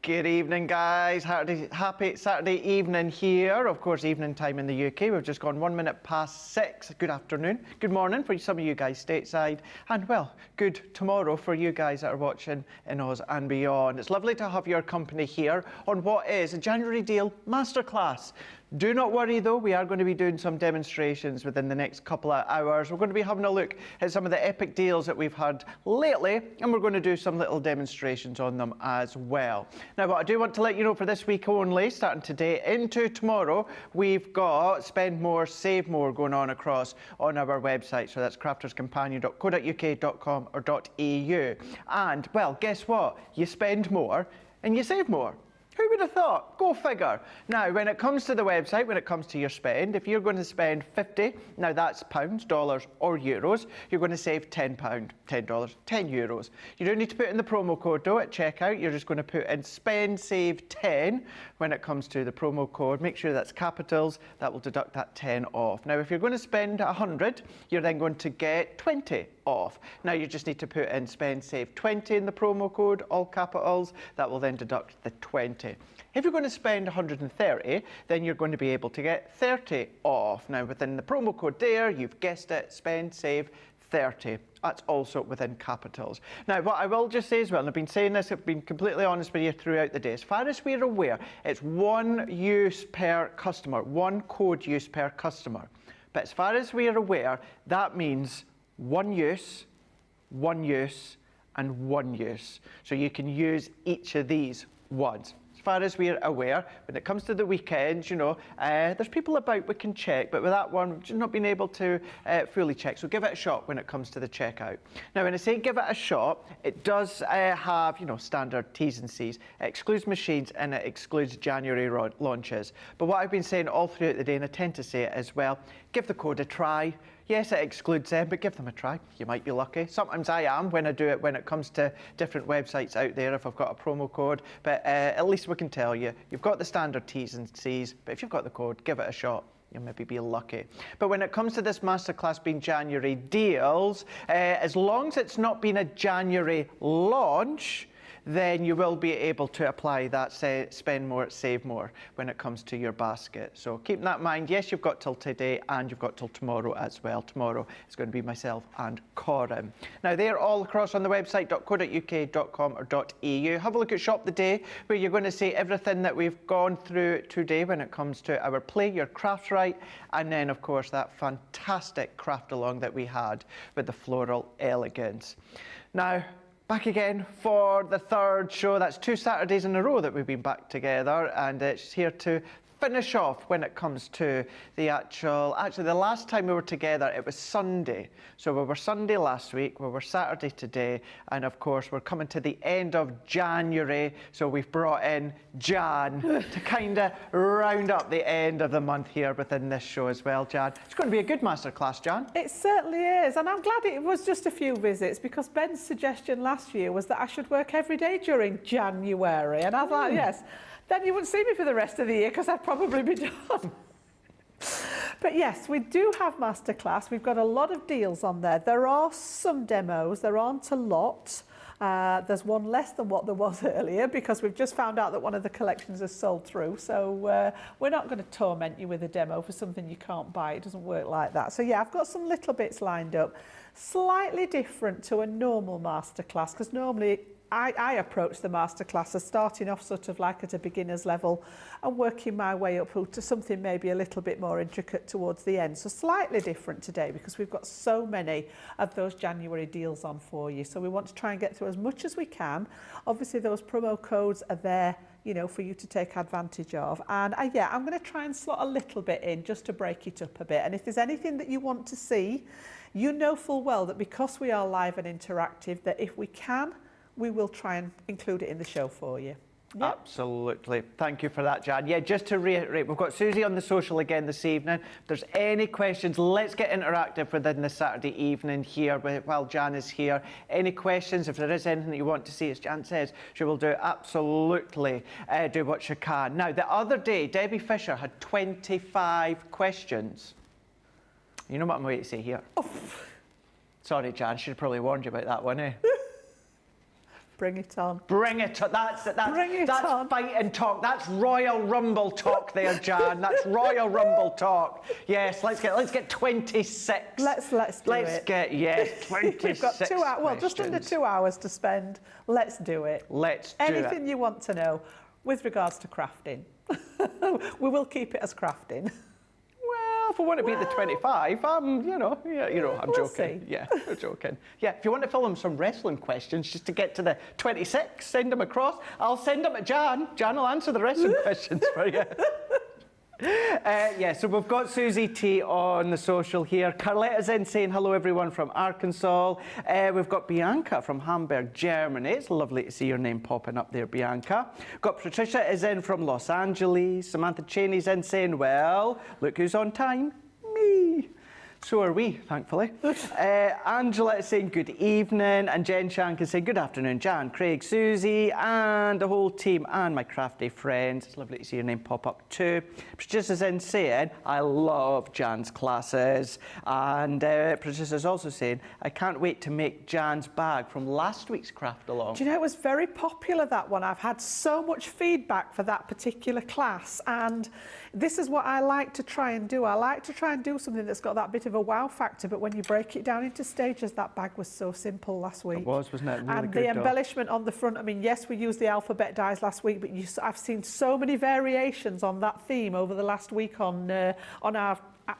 Good evening, guys. Happy Saturday evening here. Of course, evening time in the UK. We've just gone 1 minute past 6. Good afternoon. Good morning for some of you guys stateside. And, well, good tomorrow for you guys that are watching in Oz and beyond. It's lovely to have your company here on what is a January Deal Masterclass. Do not worry, though. We are going to be doing some demonstrations within the next couple of hours. We're going to be having a look at some of the epic deals that we've had lately, and we're going to do some little demonstrations on them as well. Now, what I do want to let you know for this week only, starting today into tomorrow, we've got Spend More, Save More going on across on our website. So that's crafterscompanion.co.uk.com or .eu. And, well, guess what? You spend more and you save more. Who would have thought? Go figure. Now, when it comes to the website, when it comes to your spend, if you're going to spend 50, now that's pounds, dollars or euros, you're going to save £10, $10, €10. You don't need to put in the promo code though at checkout. You're just going to put in spend, save 10 when it comes to the promo code. Make sure that's capitals. That will deduct that 10 off. Now, if you're going to spend 100, you're then going to get 20 off. Now, you just need to put in spend, save 20 in the promo code, all capitals. That will then deduct the 20. If you're going to spend 130, then you're going to be able to get 30 off. Now, within the promo code there, you've guessed it, spend, save 30. That's also within capitals. Now, what I will just say as well, and I've been saying this, I've been completely honest with you throughout the day, as far as we're aware, it's one use per customer, one code use per customer. But as far as we're aware, that means one use, and one use. So you can use each of these once. As far as we're aware, when it comes to the weekends, you know, there's people about we can check, but with that one, we've just not been able to fully check. So give it a shot when it comes to the checkout. Now, when I say give it a shot, it does have, you know, standard T's and C's. It excludes machines and it excludes January launches. But what I've been saying all throughout the day, and I tend to say it as well, give the code a try. Yes, it excludes them, but give them a try. You might be lucky. Sometimes I am when I do it when it comes to different websites out there if I've got a promo code. But at least we can tell you, you've got the standard T's and C's, but if you've got the code, give it a shot. You'll maybe be lucky. But when it comes to this masterclass being January deals, as long as it's not been a January launch, then you will be able to apply that spend more, save more when it comes to your basket. So keep that in mind. Yes, you've got till today and you've got till tomorrow as well. Tomorrow is going to be myself and Corin. Now, they're all across on the website .co.uk.com or .eu. Have a look at Shop the Day, where you're going to see everything that we've gone through today when it comes to our Play Your Craft Right, and then, of course, that fantastic craft along that we had with the floral elegance. Now, back again for the third show. That's 2 Saturdays in a row that we've been back together, and it's here to finish off when it comes to the actually the last time we were together, it was Sunday. So we were Sunday last week, we were Saturday today, and of course we're coming to the end of January, so we've brought in Jan to kind of round up the end of the month here within this show as well. Jan, it's going to be a good masterclass, Jan. It certainly is, and I'm glad it was just a few visits, because Ben's suggestion last year was that I should work every day during January, and I was like, yes. Then you wouldn't see me for the rest of the year because I'd probably be done. But yes, we do have masterclass. We've got a lot of deals on there. There are some demos. There aren't a lot. There's one less than what there was earlier because we've just found out that one of the collections has sold through. So we're not going to torment you with a demo for something you can't buy. It doesn't work like that. So yeah, I've got some little bits lined up. Slightly different to a normal masterclass, because normally I approach the masterclass as starting off sort of like at a beginner's level and working my way up to something maybe a little bit more intricate towards the end. So slightly different today because we've got so many of those January deals on for you. So we want to try and get through as much as we can. Obviously those promo codes are there, you know, for you to take advantage of. And yeah, I'm going to try and slot a little bit in just to break it up a bit. And if there's anything that you want to see, you know full well that because we are live and interactive, that if we can, we will try and include it in the show for you. Yep. Absolutely. Thank you for that, Jan. Yeah, just to reiterate, we've got Susie on the social again this evening. If there's any questions, let's get interactive within this Saturday evening here while Jan is here. Any questions, if there is anything that you want to see, as Jan says, she will do absolutely do what she can. Now, the other day, Debbie Fisher had 25 questions. You know what I'm going to say here? Oh. Sorry, Jan, should have probably warned you about that one, eh? Bring it on. Bring it on. That's Bring it on. fight and talk. That's Royal Rumble talk there, Jan. That's Royal Rumble talk. Yes, let's get 26. Let's do it. Let's get 26. We've got 2 hours, well, just under 2 hours to spend. Let's do it. Let's do it. Anything you want to know with regards to crafting. We will keep it as crafting. Well, if we want to beat the 25, I'm We'll joking. see. Yeah, we're joking. Yeah, if you want to fill them some wrestling questions just to get to the 26, send them across. I'll send them to Jan. Jan will answer the wrestling questions for you. So we've got Susie T on the social here. Carletta's in saying hello everyone from Arkansas. We've got Bianca from Hamburg, Germany. It's lovely to see your name popping up there, Bianca. Got Patricia is in from Los Angeles. Samantha Cheney's in saying, well, look who's on time. Me. So are we, thankfully. Angela is saying good evening, and Jen Shank is saying good afternoon, Jan, Craig, Susie, and the whole team, and my crafty friends. It's lovely to see your name pop up too. Patricia's in saying, I love Jan's classes. And Patricia's also saying, I can't wait to make Jan's bag from last week's craft along. Do you know, it was very popular, that one. I've had so much feedback for that particular class, and this is what I like to try and do. I like to try and do something that's got that bit of a wow factor, but when you break it down into stages, that bag was so simple last week. It was, wasn't it? Really and good, the embellishment on the front, I mean, yes, we used the alphabet dies last week, but I've seen so many variations on that theme over the last week on our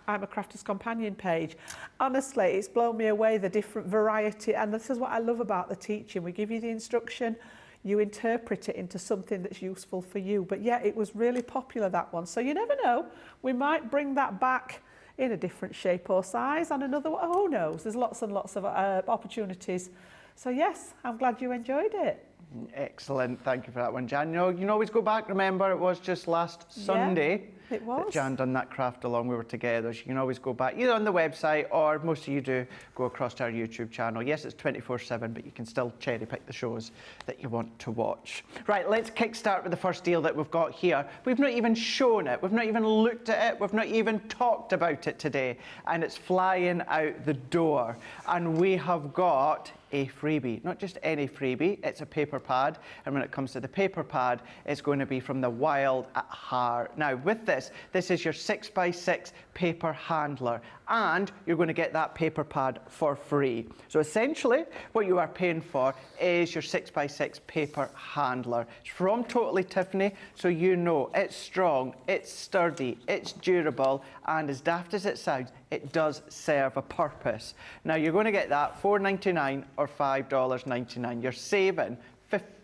I'm a Crafter's Companion page. Honestly, it's blown me away, the different variety, and this is what I love about the teaching. We give you the instruction, you interpret it into something that's useful for you. But yeah, it was really popular, that one. So you never know, we might bring that back in a different shape or size, and another one, who knows? There's lots and lots of opportunities. So yes, I'm glad you enjoyed it. Excellent, thank you for that one, Jan. You can always go back. Remember, it was just last Sunday it was. that Jan done that craft along. We were together, so you can always go back either on the website, or most of you do go across to our YouTube channel. Yes, it's 24/7, but you can still cherry pick the shows that you want to watch. Right, let's kickstart with the first deal that we've got here. We've not even shown it, we've not even looked at it, we've not even talked about it today, and it's flying out the door. And we have got a freebie, not just any freebie, it's a paper pad, and when it comes to the paper pad, it's going to be from the Wild at Heart. Now with this is your 6x6 paper handler, and you're going to get that paper pad for free. So essentially what you are paying for is your 6x6 paper handler. It's from Totally Tiffany, so you know it's strong, it's sturdy, it's durable, and as daft as it sounds, it does serve a purpose. Now you're going to get that $4.99 or $5.99. You're saving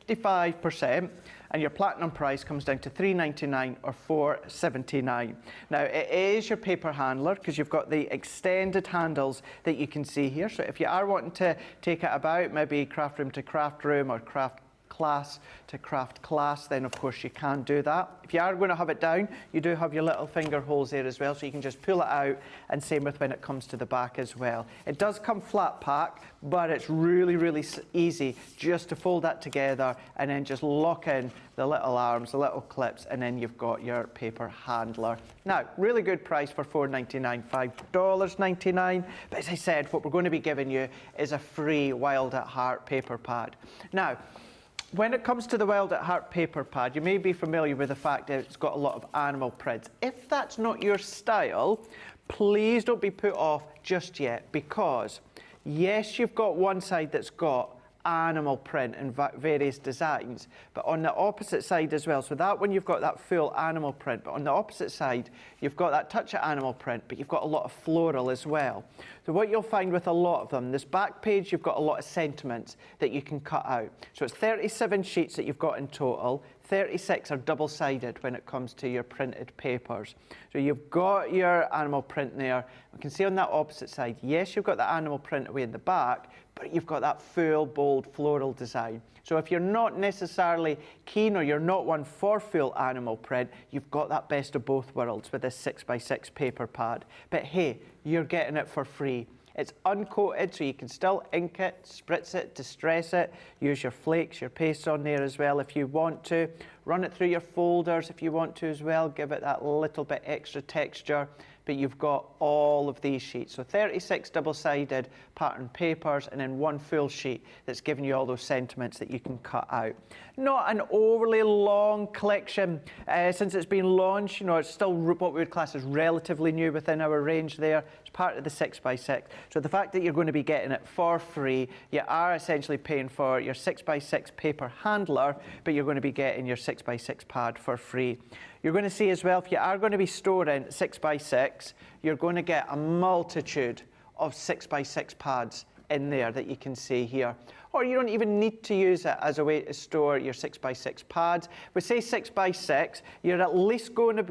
55%, and your platinum price comes down to $3.99 or $4.79. Now it is your paper handler, because you've got the extended handles that you can see here. So if you are wanting to take it about, maybe craft room to craft room, or craft class to craft class, then of course you can do that. If you are going to have it down, you do have your little finger holes there as well, so you can just pull it out, and same with when it comes to the back as well. It does come flat pack, but it's really, really easy just to fold that together and then just lock in the little arms, the little clips, and then you've got your paper handler. Now, really good price for $4.99, $5.99, but as I said, what we're going to be giving you is a free Wild at Heart paper pad. Now, when it comes to the Wild at Heart paper pad, you may be familiar with the fact that it's got a lot of animal prints. If that's not your style, please don't be put off just yet, because yes, you've got one side that's got animal print and various designs, but on the opposite side as well, so that one you've got that full animal print, but on the opposite side you've got that touch of animal print, but you've got a lot of floral as well. So what you'll find with a lot of them, this back page, you've got a lot of sentiments that you can cut out. So it's 37 sheets that you've got in total. 36 are double-sided when it comes to your printed papers. So you've got your animal print there. We can see on that opposite side, yes, you've got the animal print away in the back, but you've got that full, bold, floral design. So if you're not necessarily keen, or you're not one for full animal print, you've got that best of both worlds with this 6x6 paper pad. But hey, you're getting it for free. It's uncoated, so you can still ink it, spritz it, distress it, use your flakes, your paste on there as well if you want to. Run it through your folders if you want to as well, give it that little bit extra texture. But you've got all of these sheets. So 36 double-sided pattern papers and then one full sheet that's giving you all those sentiments that you can cut out. Not an overly long collection. Since it's been launched, you know, it's still what we would class as relatively new within our range there. It's part of the 6x6. So the fact that you're going to be getting it for free, you are essentially paying for your 6x6 paper handler, but you're going to be getting your 6x6 pad for free. You're going to see as well, if you are going to be storing 6x6, you're going to get a multitude of 6x6 pads in there that you can see here. Or you don't even need to use it as a way to store your 6x6 pads. We say 6x6, you're at least going to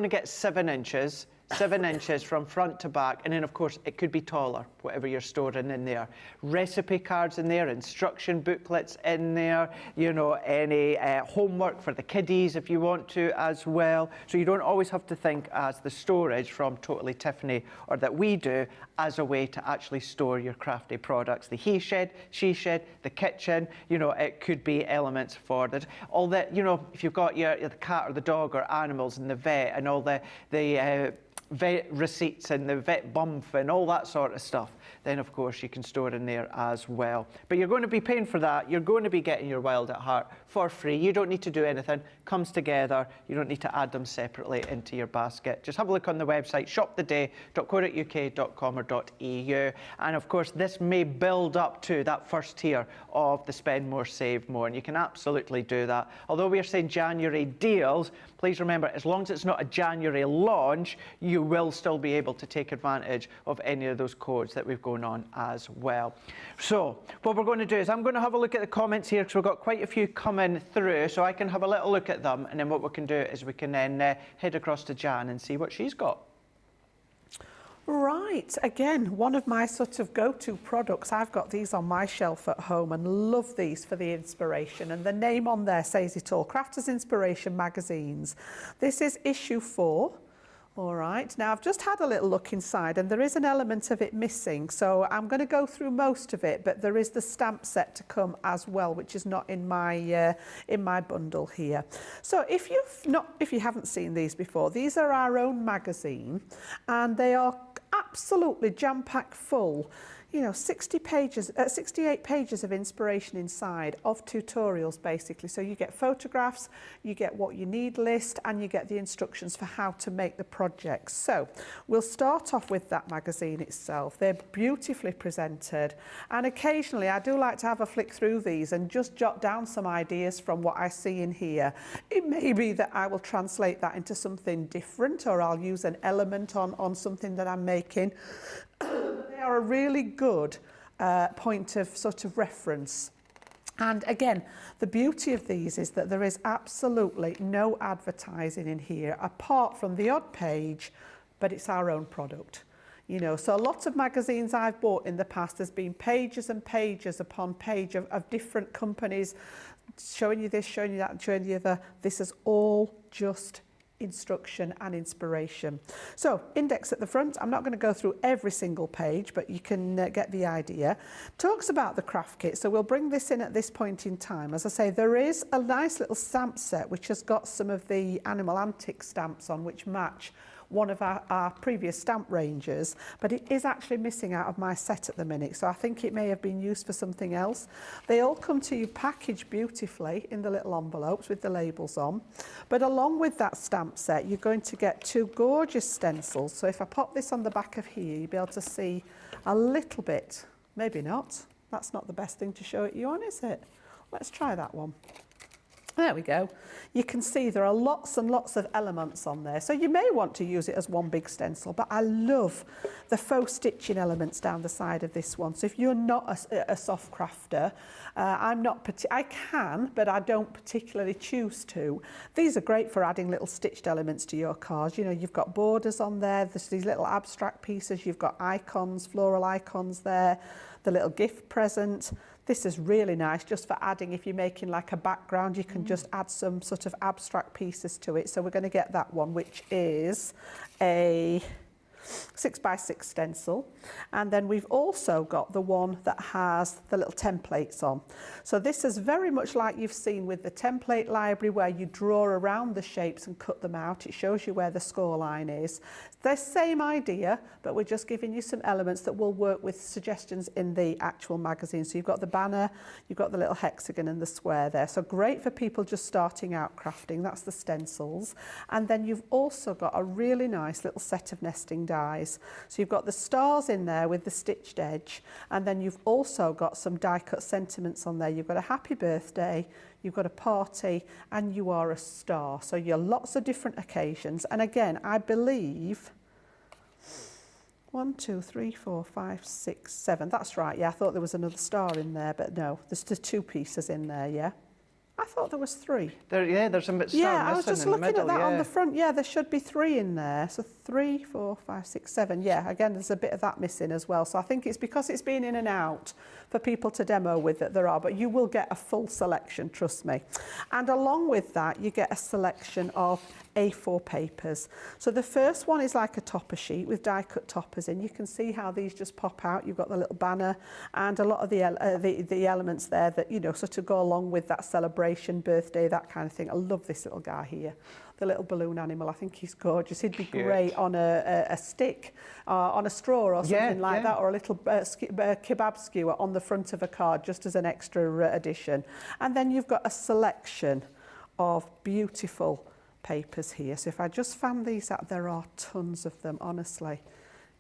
get 7 inches. 7 inches from front to back, and then of course it could be taller, whatever you're storing in there. Recipe cards in there, instruction booklets in there, you know, any homework for the kiddies if you want to as well. So you don't always have to think as the storage from Totally Tiffany, or that we do, as a way to actually store your crafty products. The he shed, she shed, the kitchen, you know, it could be elements for that. All that, you know, if you've got the cat or the dog or animals in the vet, and all the vet receipts and the vet bump and all that sort of stuff, then of course you can store in there as well. But you're going to be paying for that. You're going to be getting your Wild at Heart for free. You don't need to do anything. Comes together. You don't need to add them separately into your basket. Just have a look on the website, shoptheday.co.uk.com or .eu. And of course this may build up to that first tier of the spend more, save more, and you can absolutely do that. Although we are saying January deals, please remember, as long as it's not a January launch, you will still be able to take advantage of any of those codes that we've going on as well. So what we're going to do is I'm going to have a look at the comments here, because we've got quite a few coming through, so I can have a little look at them, and then what we can do is we can then head across to Jan and see what she's got. Right, again, one of my sort of go-to products. I've got these on my shelf at home and love these for the inspiration, and the name on there says it all, Crafters Inspiration Magazines. This is issue 4. All right, now I've just had a little look inside, and there is an element of it missing, so I'm going to go through most of it, but there is the stamp set to come as well, which is not in my bundle here. So if you haven't seen these before, these are our own magazine, and they are absolutely jam-packed full. You know, 68 pages of inspiration inside, of tutorials basically. So you get photographs, you get what you need list, and you get the instructions for how to make the projects. So we'll start off with that magazine itself. They're beautifully presented, and occasionally I do like to have a flick through these and just jot down some ideas from what I see in here. It may be that I will translate that into something different, or I'll use an element on something that I'm making. They are a really good point of sort of reference. And again, the beauty of these is that there is absolutely no advertising in here, apart from the odd page, but it's our own product. You know, so lots of magazines I've bought in the past, there's been pages and pages upon page of different companies showing you this, showing you that, and showing you the other. This is all just instruction and inspiration. So index at the front, I'm not going to go through every single page, but you can get the idea. Talks about the craft kit, so we'll bring this in at this point in time. As I say, there is a nice little stamp set which has got some of the animal antique stamps on, which match one of our previous stamp ranges, but it is actually missing out of my set at the minute, so I think it may have been used for something else. They all come to you packaged beautifully in the little envelopes with the labels on, but along with that stamp set you're going to get 2 gorgeous stencils. So if I pop this on the back of here, you'll be able to see a little bit, maybe not, that's not the best thing to show it you on, is it? Let's try that one. There we go. You can see there are lots and lots of elements on there. So you may want to use it as one big stencil, but I love the faux stitching elements down the side of this one. So if you're not a soft crafter, I can, but I don't particularly choose to. These are great for adding little stitched elements to your cards. You know, you've got borders on there, there's these little abstract pieces, you've got icons, floral icons there, the little gift present. This is really nice just for adding, if you're making like a background, you can just add some sort of abstract pieces to it. So we're going to get that one, which is a 6x6 stencil. And then we've also got the one that has the little templates on. So this is very much like you've seen with the template library, where you draw around the shapes and cut them out. It shows you where the score line is. The same idea, but we're just giving you some elements that will work with suggestions in the actual magazine. So you've got the banner, you've got the little hexagon and the square there. So great for people just starting out crafting. That's the stencils. And then you've also got a really nice little set of nesting dies. So you've got the stars in there with the stitched edge, and then you've also got some die cut sentiments on there. You've got a happy birthday, you've got a party, and you are a star. So you're lots of different occasions. And again, I believe 1, 2, 3, 4, 5, 6, 7. That's right. Yeah, I thought there was another star in there, but no, there's the 2 pieces in there. Yeah, I thought there was 3. There's a star missing I was just in the looking middle, at that on the front. Yeah, there should be 3 in there. So 3, 4, 5, 6, 7. Yeah, again, there's a bit of that missing as well. So I think it's because it's been in and out for people to demo with that there are, but you will get a full selection, trust me. And along with that, you get a selection of A4 papers. So the first one is like a topper sheet with die cut toppers in. You can see how these just pop out. You've got the little banner and a lot of the elements there that, you know, sort of go along with that celebration, birthday, that kind of thing. I love this little guy here, the little balloon animal. I think he's gorgeous. He'd be great on a stick, on a straw or something like that, or a little kebab skewer on the front of a card, just as an extra addition. And then you've got a selection of beautiful papers here. So if I just fan these out, there are tons of them, honestly.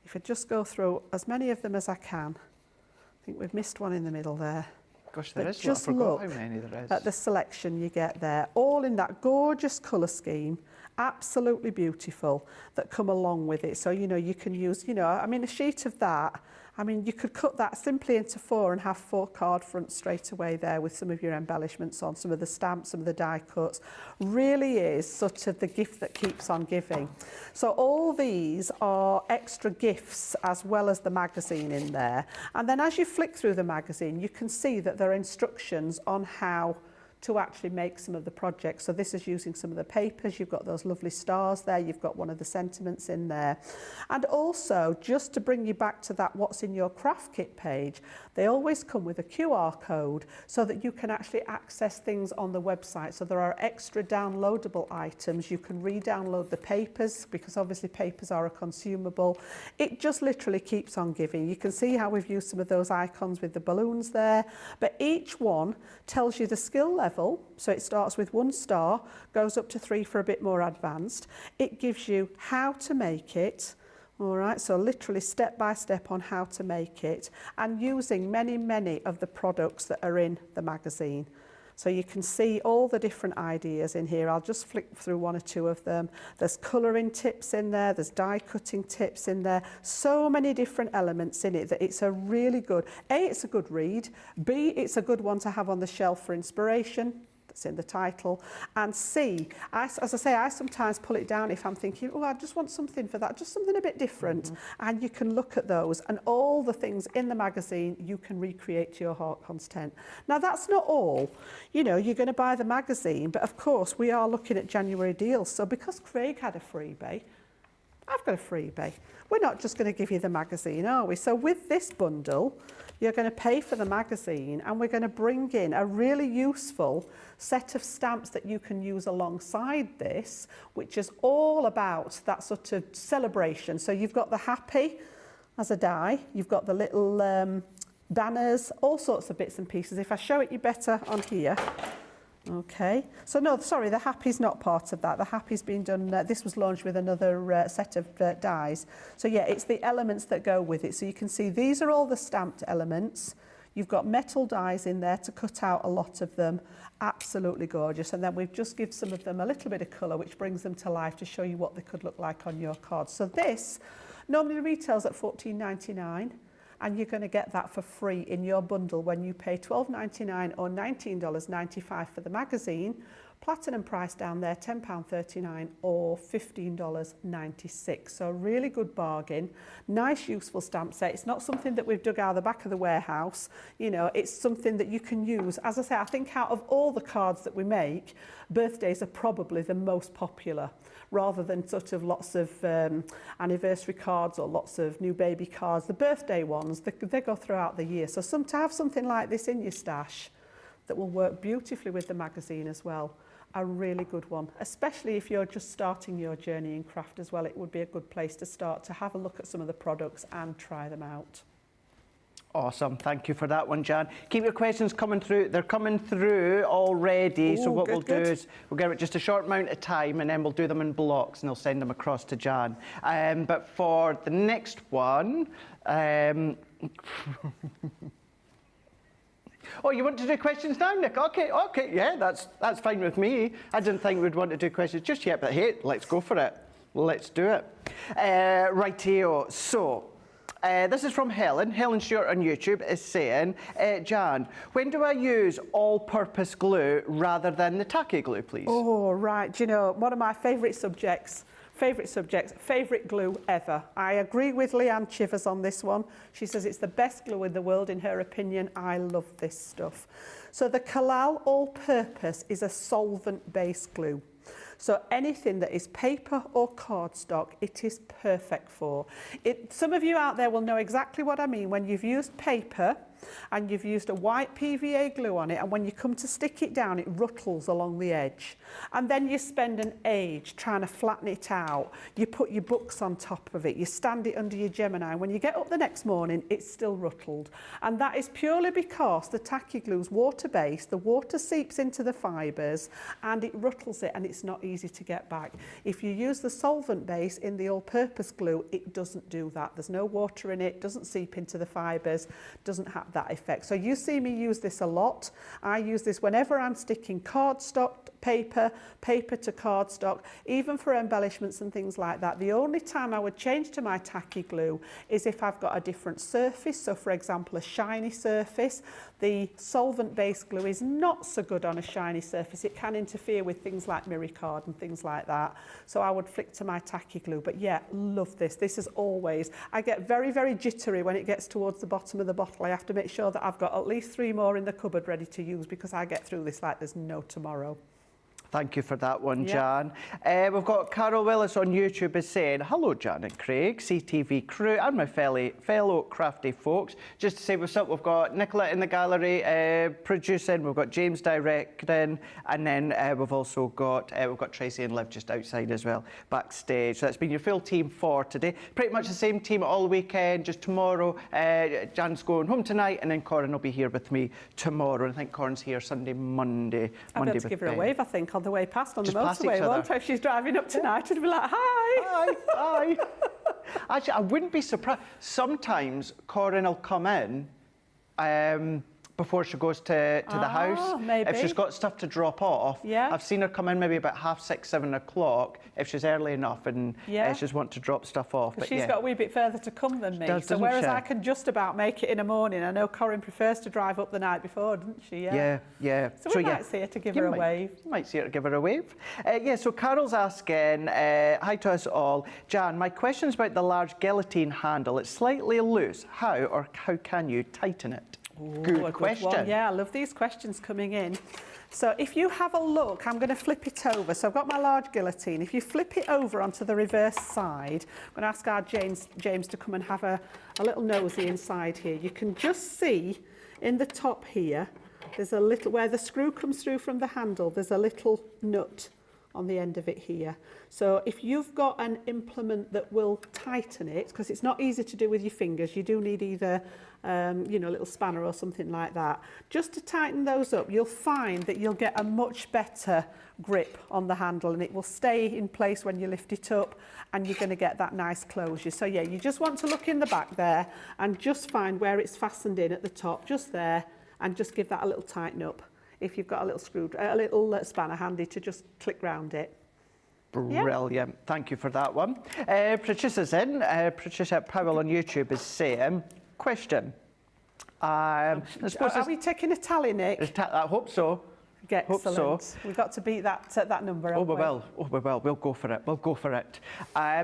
If I just go through as many of them as I can. I think we've missed one in the middle there. Gosh, there But is. just I forgot look how many there is. at the selection you get there, all in that gorgeous colour scheme, absolutely beautiful, that come along with it. So, you know, you can use, you know, I mean, a sheet of that, I mean, you could cut that simply into 4 and have 4 card fronts straight away there with some of your embellishments on, some of the stamps, some of the die cuts. Really is sort of the gift that keeps on giving. So all these are extra gifts as well as the magazine in there. And then as you flick through the magazine, you can see that there are instructions on how to actually make some of the projects. So this is using some of the papers. You've got those lovely stars there. You've got one of the sentiments in there. And also, just to bring you back to that what's in your craft kit page, they always come with a QR code so that you can actually access things on the website. So there are extra downloadable items. You can re-download the papers, because obviously papers are a consumable. It just literally keeps on giving. You can see how we've used some of those icons with the balloons there, but each one tells you the skill level. So it starts with 1 star, goes up to 3 for a bit more advanced. It gives you how to make it. All right, so literally step by step on how to make it, and using many of the products that are in the magazine. So you can see all the different ideas in here. I'll just flick through 1 or 2 of them. There's colouring tips in there, there's die cutting tips in there. So many different elements in it that it's a really good, A, it's a good read, B, it's a good one to have on the shelf for inspiration. That's in the title. And C, as I say, I sometimes pull it down if I'm thinking, oh, I just want something for that, just something a bit different. And you can look at those, and all the things in the magazine you can recreate to your heart content. Now, that's not all. You know, you're going to buy the magazine, but of course we are looking at January deals. So because Craig had a freebie, I've got a freebie. We're not just going to give you the magazine, are we? So with this bundle, you're going to pay for the magazine, and we're going to bring in a really useful set of stamps that you can use alongside this, which is all about that sort of celebration. So you've got the happy as a die, you've got the little banners, all sorts of bits and pieces. If I show it you better on here. Okay, so no, sorry, the happy's not part of that. The happy's been done, this was launched with another set of dies. So yeah, it's the elements that go with it. So you can see these are all the stamped elements. You've got metal dies in there to cut out a lot of them. Absolutely gorgeous. And then we've just given some of them a little bit of colour, which brings them to life to show you what they could look like on your card. So this normally retails at $14.99. And you're going to get that for free in your bundle when you pay $12.99 or $19.95 for the magazine, Platinum price down there, £10.39 or $15.96. So a really good bargain. Nice, useful stamp set. It's not something that we've dug out of the back of the warehouse. You know, it's something that you can use. As I say, I think out of all the cards that we make, birthdays are probably the most popular, rather than sort of lots of anniversary cards or lots of new baby cards. The birthday ones, they go throughout the year. So to have something like this in your stash that will work beautifully with the magazine as well, a really good one, especially if you're just starting your journey in craft as well. It would be a good place to start, to have a look at some of the products and try them out. Awesome. Thank you for that one, Jan. Keep your questions coming through. They're coming through already. So what we'll do is we'll give it just a short amount of time and then we'll do them in blocks and I'll send them across to Jan. But for the next one... Oh, you want to do questions now, Nick? Okay, yeah, that's fine with me. I didn't think we'd want to do questions just yet, but hey, let's go for it. Let's do it. Rightio. So, this is from Helen. Helen Stewart on YouTube is saying, Jan, when do I use all-purpose glue rather than the tacky glue, please? Oh, right. Do you know, one of my favourite subjects, favourite glue ever. I agree with Leanne Chivers on this one. She says it's the best glue in the world in her opinion. I love this stuff. So the Kalal All-Purpose is a solvent-based glue. So anything that is paper or cardstock, it is perfect for. Some of you out there will know exactly what I mean when you've used paper and you've used a white PVA glue on it, and when you come to stick it down, it ruttles along the edge. And then you spend an age trying to flatten it out. You put your books on top of it, you stand it under your Gemini. When you get up the next morning, it's still rutled. And that is purely because the tacky glue is water-based, the water seeps into the fibres and it ruttles it, and it's not easy to get back. If you use the solvent base in the all-purpose glue, it doesn't do that. There's no water in it, doesn't seep into the fibres, doesn't have that effect. So you see me use this a lot. I use this whenever I'm sticking cardstock, paper to cardstock, even for embellishments and things like that. The only time I would change to my tacky glue is if I've got a different surface. So for example, a shiny surface. The solvent-based glue is not so good on a shiny surface. It can interfere with things like mirror card and things like that. So I would flick to my tacky glue. But yeah, love this. This is always, I get very, very jittery when it gets towards the bottom of the bottle. I have to make sure that I've got at least 3 more in the cupboard ready to use, because I get through this like there's no tomorrow. Thank you for that one, Jan. We've got Carol Willis on YouTube is saying, hello, Jan and Craig, CTV crew, and my fellow crafty folks. Just to say what's up, we've got Nicola in the gallery producing, we've got James directing, and then we've also got Tracy and Liv just outside as well, backstage. So that's been your full team for today. Pretty much the same team all weekend, just tomorrow. Jan's going home tonight, and then Corin will be here with me tomorrow. And I think Corin's here Sunday, Monday. I'll be able to give her a wave, I think, on the way past on the motorway. One time she's driving up tonight and be like, hi. Hi. Actually, I wouldn't be surprised. Sometimes Corin will come in before she goes to the house. Maybe. If she's got stuff to drop off. Yeah. I've seen her come in maybe about 6:30, 7 o'clock if she's early enough and she's want to drop stuff off. But she's got a wee bit further to come than me. So whereas I can just about make it in the morning, I know Corin prefers to drive up the night before, doesn't she? Yeah. So we might see her to give her a wave. You might see her to give her a wave. So Carol's asking, hi to us all. Jan, my question's about the large guillotine handle. It's slightly loose. How can you tighten it? Good question. Good, yeah, I love these questions coming in. So if you have a look, I'm going to flip it over. So I've got my large guillotine. If you flip it over onto the reverse side, I'm going to ask our James to come and have a little nosy inside here. You can just see in the top here, there's a little, where the screw comes through from the handle, there's a little nut on the end of it here. So if you've got an implement that will tighten it, because it's not easy to do with your fingers, you do need either a little spanner or something like that. Just to tighten those up, you'll find that you'll get a much better grip on the handle, and it will stay in place when you lift it up, and you're going to get that nice closure. So yeah, you just want to look in the back there and just find where it's fastened in at the top, just there, and just give that a little tighten up. If you've got a little spanner handy to just click round it. Brilliant. Yeah. Thank you for that one. Patricia's in. Patricia Powell on YouTube is saying, question. Are we taking a tally, Nick? I hope so. Hope so. We've got to beat that number. Oh, we will. Oh, we will. We'll go for it. We'll go for it.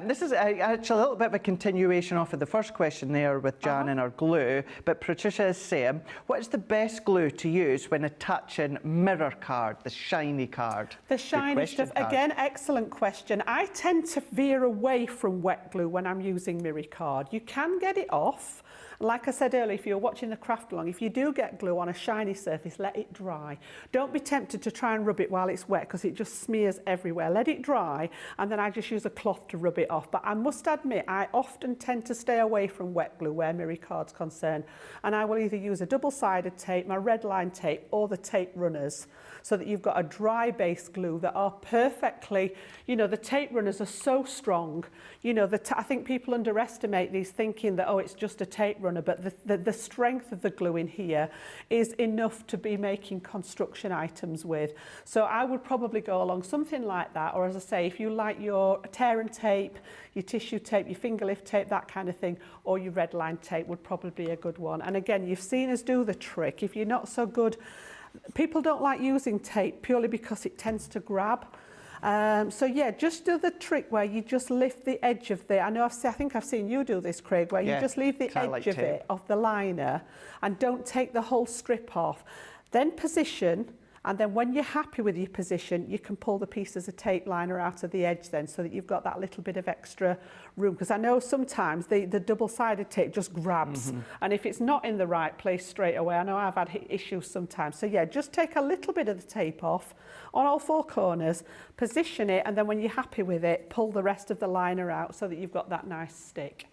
This is actually a little bit of a continuation off of the first question there with Jan and our glue. But Patricia is saying, what is the best glue to use when attaching mirror card, the shiny card? The shiny stuff. Again, excellent question. I tend to veer away from wet glue when I'm using mirror card. You can get it off. Like I said earlier, if you're watching the craft along, if you do get glue on a shiny surface, let it dry. Don't be tempted to try and rub it while it's wet because it just smears everywhere. Let it dry, and then I just use a cloth to rub it off. But I must admit, I often tend to stay away from wet glue where mirror card's concerned. And I will either use a double-sided tape, my red line tape, or the tape runners, so that you've got a dry base glue that are perfectly, you know, the tape runners are so strong. You know, I think people underestimate these thinking that, oh, it's just a tape runner, but the strength of the glue in here is enough to be making construction items with. So I would probably go along something like that, or as I say, if you like your tear and tape, your tissue tape, your finger lift tape, that kind of thing, or your red line tape would probably be a good one. And again, you've seen us do the trick. If you're not so good, people don't like using tape purely because it tends to grab. So yeah, just do the trick where you just lift the edge of the, I think I've seen you do this, Craig, where you just leave the edge of it, of the liner, and don't take the whole strip off. Then position, and then when you're happy with your position, you can pull the pieces of tape liner out of the edge then, so that you've got that little bit of extra room. Because I know sometimes the double-sided tape just grabs, and if it's not in the right place straight away, I know I've had issues sometimes. So yeah, just take a little bit of the tape off on all four corners, position it, and then when you're happy with it, pull the rest of the liner out so that you've got that nice stick.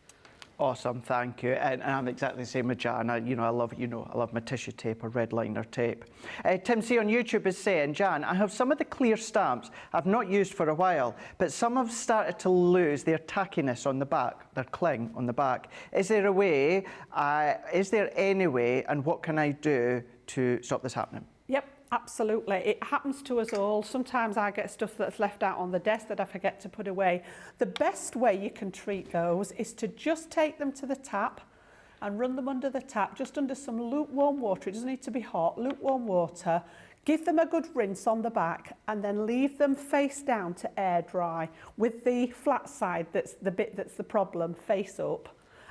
Awesome, thank you. And I'm exactly the same with Jan. I love my tissue tape or red liner tape. Tim C on YouTube is saying, Jan, I have some of the clear stamps I've not used for a while, but some have started to lose their tackiness on the back, their cling on the back. Is there a way, is there any way, and what can I do to stop this happening? Yep. Absolutely. It happens to us all. Sometimes I get stuff that's left out on the desk that I forget to put away. The best way you can treat those is to just take them to the tap and run them under the tap, just under some lukewarm water. It doesn't need to be hot, lukewarm water. Give them a good rinse on the back and then leave them face down to air dry with the flat side, that's the bit that's the problem, face up.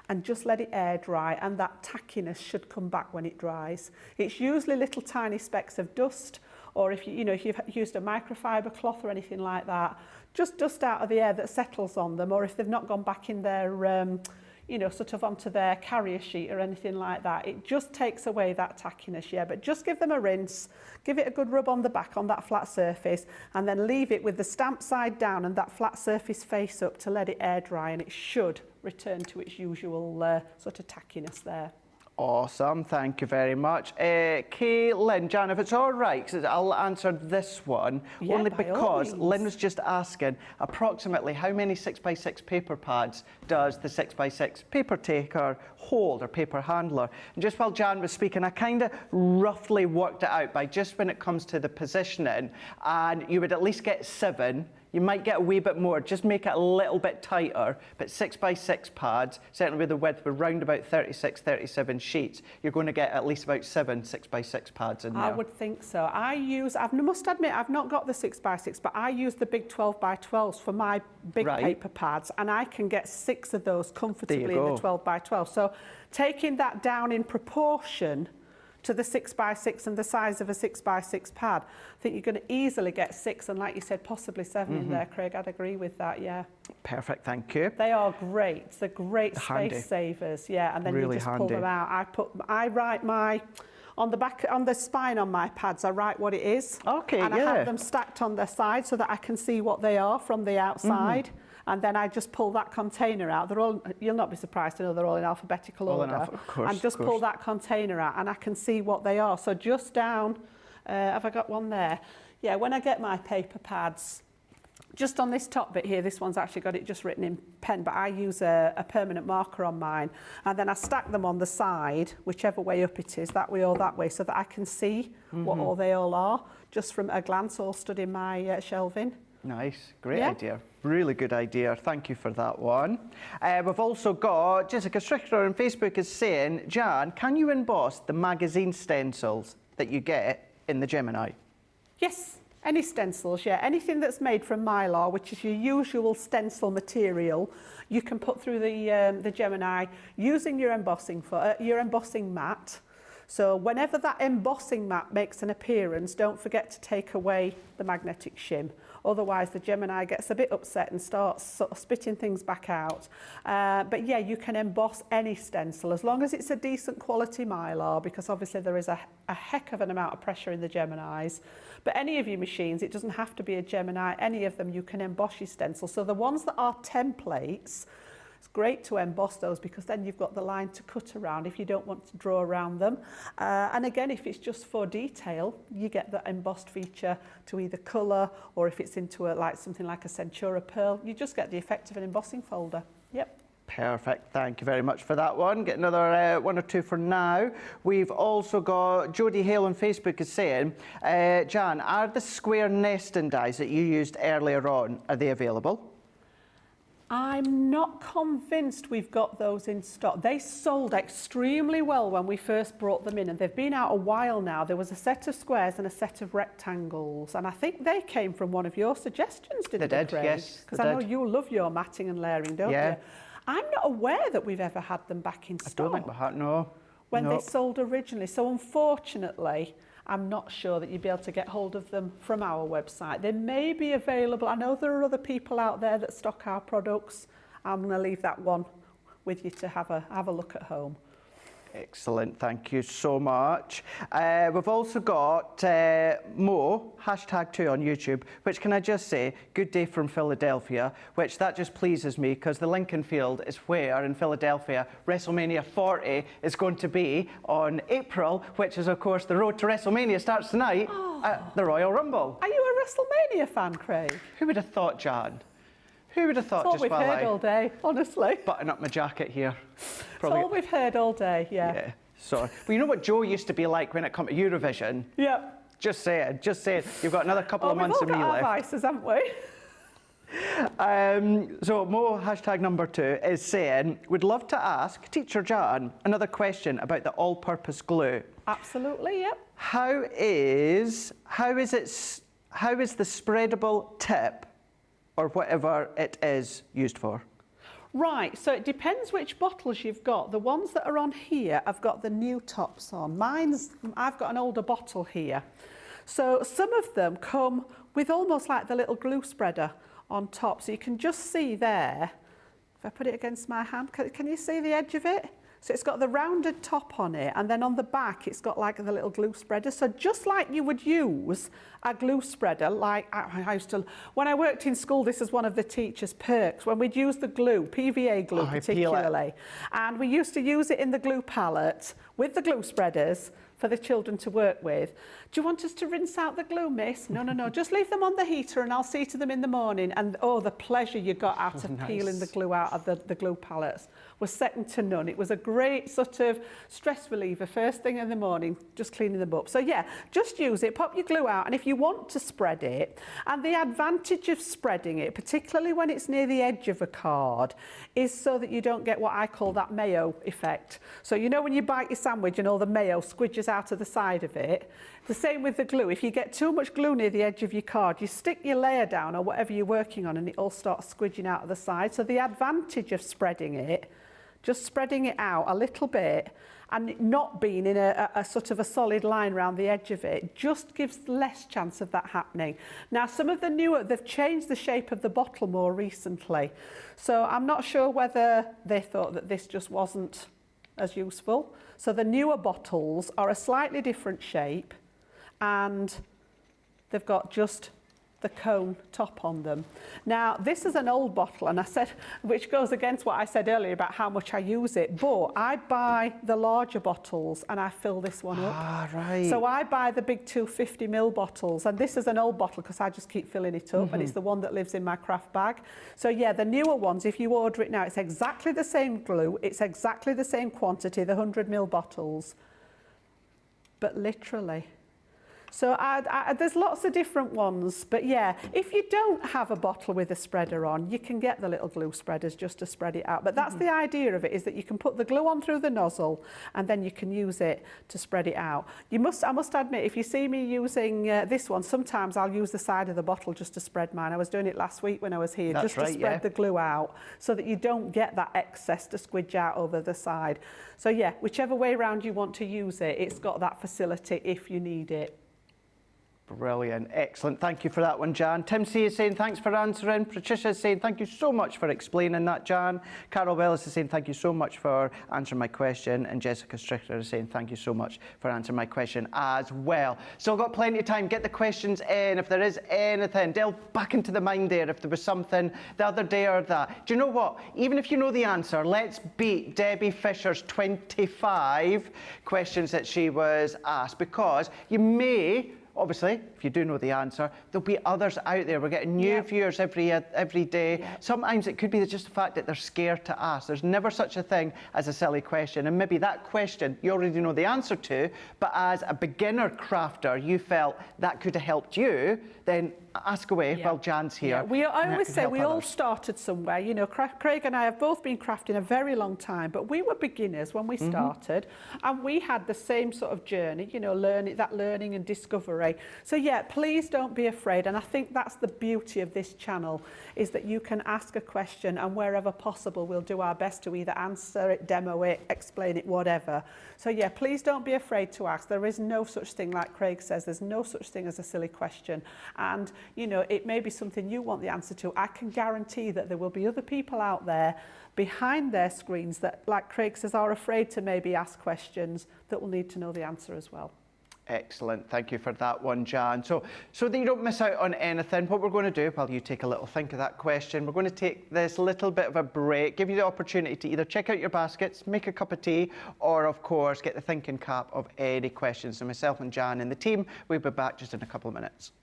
And just let it air dry, and that tackiness should come back when it dries. It's usually little tiny specks of dust, or if if you've used a microfiber cloth or anything like that, just dust out of the air that settles on them, or if they've not gone back in their sort of onto their carrier sheet or anything like that. It just takes away that tackiness, yeah. But just give them a rinse, give it a good rub on the back on that flat surface, and then leave it with the stamp side down and that flat surface face up to let it air dry, and it should return to its usual sort of tackiness there. Awesome, thank you very much. Lynn, Jan, if it's all right, 'cause I'll answer this one, only because Lynn was just asking approximately how many 6x6 paper pads does the 6x6 paper taker hold, or paper handler. And just while Jan was speaking, I kind of roughly worked it out by just when it comes to the positioning, and you would at least get 7. You might get a wee bit more, just make it a little bit tighter, but 6x6 pads, certainly with the width of around about 36, 37 sheets, you're going to get at least about 7 6x6 pads in there. I would think so. I must admit, I've not got the 6x6, but I use the big 12x12s for my big paper pads, and I can get 6 of those comfortably in the 12x12. So taking that down in proportion to the 6x6 and the size of a 6x6 pad, I think you're going to easily get 6, and like you said, possibly 7 in there, Craig. I'd agree with that, yeah. Perfect, thank you. They are great. They're great space savers, yeah. And then you just pull them out. I write on the back, on the spine on my pads, I write what it is. Okay, and I have them stacked on their side so that I can see what they are from the outside. And then I just pull that container out. They're all, you'll not be surprised to know they're all in alphabetical order. Of course, and just pull that container out, and I can see what they are. So just down, have I got one there? Yeah, when I get my paper pads, just on this top bit here, this one's actually got it just written in pen, but I use a permanent marker on mine, and then I stack them on the side, whichever way up it is, that way or that way, so that I can see what all they all are, just from a glance, all stood in my shelving. Nice, great idea. Really good idea. Thank you for that one. We've also got Jessica Strickler on Facebook is saying, Jan, can you emboss the magazine stencils that you get in the Gemini? Yes, any stencils, yeah. Anything that's made from mylar, which is your usual stencil material, you can put through the Gemini using your embossing mat. So whenever that embossing mat makes an appearance, don't forget to take away the magnetic shim. Otherwise, the Gemini gets a bit upset and starts sort of spitting things back out. But yeah, you can emboss any stencil as long as it's a decent quality mylar, because obviously there is a heck of an amount of pressure in the Geminis. But any of your machines, it doesn't have to be a Gemini, any of them you can emboss your stencil. So the ones that are templates, it's great to emboss those because then you've got the line to cut around if you don't want to draw around them. And again, if it's just for detail, you get the embossed feature to either colour, or if it's into something like a Centura pearl, you just get the effect of an embossing folder. Yep. Perfect, thank you very much for that one. Get another one or two for now. We've also got Jodie Hale on Facebook is saying, Jan, are the square nesting dies that you used earlier on, are they available? I'm not convinced we've got those in stock. They sold extremely well when we first brought them in, and they've been out a while now. There was a set of squares and a set of rectangles, and I think they came from one of your suggestions, didn't they, Craig? Yes, because I know you love your matting and layering, don't you? I'm not aware that we've ever had them back in stock. I don't think we have, no. When they sold originally. So unfortunately, I'm not sure that you'd be able to get hold of them from our website. They may be available. I know there are other people out there that stock our products. I'm going to leave that one with you to have a look at home. Excellent, thank you so much. We've also got Mo, #2 on YouTube, which can I just say, good day from Philadelphia, which that just pleases me because the Lincoln Field is where in Philadelphia WrestleMania 40 is going to be on April, which is of course the road to WrestleMania starts tonight at the Royal Rumble. Are you a WrestleMania fan, Craig? Who would have thought, Jan? Who would have thought? It's all we've heard all day, honestly. Button up my jacket here. Probably. It's all we've heard all day, yeah. Sorry. But you know what Joe used to be like when it come to Eurovision? Yeah. Just saying. You've got another couple of months of me left. We've all got our vices, haven't we? So Mo, #2 is saying, would love to ask Teacher Jan another question about the all-purpose glue. Absolutely, yep. How is the spreadable tip, or whatever it is, used for? Right, so it depends which bottles you've got. The ones that are on here have got the new tops on. I've got an older bottle here. So some of them come with almost like the little glue spreader on top. So you can just see there, if I put it against my hand, can you see the edge of it? So it's got the rounded top on it, and then on the back it's got like the little glue spreader. So just like you would use a glue spreader, like I used to, when I worked in school, this is one of the teachers' perks, when we'd use the glue, PVA glue particularly, and we used to use it in the glue palette with the glue spreaders for the children to work with. Do you want us to rinse out the glue, miss? No, just leave them on the heater and I'll see to them in the morning. And oh, the pleasure you got out of peeling the glue out of the glue palettes was second to none. It was a great sort of stress reliever first thing in the morning, just cleaning them up. So yeah, just use it, pop your glue out, and if you want to spread it, and the advantage of spreading it, particularly when it's near the edge of a card, is so that you don't get what I call that mayo effect. So you know when you bite your sandwich and all the mayo squidges out of the side of it? The same with the glue. If you get too much glue near the edge of your card, you stick your layer down or whatever you're working on and it all starts squidging out of the side. So the advantage of spreading it, just spreading it out a little bit and not being in a sort of a solid line around the edge of it, just gives less chance of that happening. Now, some of the newer, they've changed the shape of the bottle more recently. So I'm not sure whether they thought that this just wasn't as useful. So the newer bottles are a slightly different shape and they've got just the cone top on them. Now, this is an old bottle, and I said, which goes against what I said earlier about how much I use it, but I buy the larger bottles and I fill this one up. Ah, right. So I buy the big 250ml bottles, and this is an old bottle because I just keep filling it up, and it's the one that lives in my craft bag. So yeah, the newer ones, if you order it now, it's exactly the same glue, it's exactly the same quantity, the 100ml bottles, but literally, So there's lots of different ones, but yeah, if you don't have a bottle with a spreader on, you can get the little glue spreaders just to spread it out. But that's the idea of it, is that you can put the glue on through the nozzle and then you can use it to spread it out. I must admit, if you see me using this one, sometimes I'll use the side of the bottle just to spread mine. I was doing it last week when I was here, just to spread the glue out so that you don't get that excess to squidge out over the side. So yeah, whichever way around you want to use it, it's got that facility if you need it. Brilliant, excellent. Thank you for that one, Jan. Tim C is saying thanks for answering. Patricia is saying thank you so much for explaining that, Jan. Carol Wells is saying thank you so much for answering my question. And Jessica Strickler is saying thank you so much for answering my question as well. So I've got plenty of time. Get the questions in. If there is anything, delve back into the mind there. If there was something the other day or that. Do you know what? Even if you know the answer, let's beat Debbie Fisher's 25 questions that she was asked, because you may... Obviously, if you do know the answer, there'll be others out there. We're getting new viewers every day. Yep. Sometimes it could be just the fact that they're scared to ask. There's never such a thing as a silly question. And maybe that question you already know the answer to, but as a beginner crafter, you felt that could have helped you, then ask away while Jan's here. Yeah. I always say we all started somewhere. You know, Craig and I have both been crafting a very long time, but we were beginners when we started, and we had the same sort of journey, you know, learning and discovery. So yeah, please don't be afraid. And I think that's the beauty of this channel, is that you can ask a question, and wherever possible, we'll do our best to either answer it, demo it, explain it, whatever. So yeah, please don't be afraid to ask. There is no such thing, like Craig says, there's no such thing as a silly question. And you know, it may be something you want the answer to. I can guarantee that there will be other people out there behind their screens that, like Craig says, are afraid to maybe ask questions, that will need to know the answer as well. Excellent. Thank you for that one, Jan. So that you don't miss out on anything, what we're going to do, while you take a little think of that question, we're going to take this little bit of a break, give you the opportunity to either check out your baskets, make a cup of tea, or of course, get the thinking cap of any questions. So myself and Jan and the team, we'll be back just in a couple of minutes.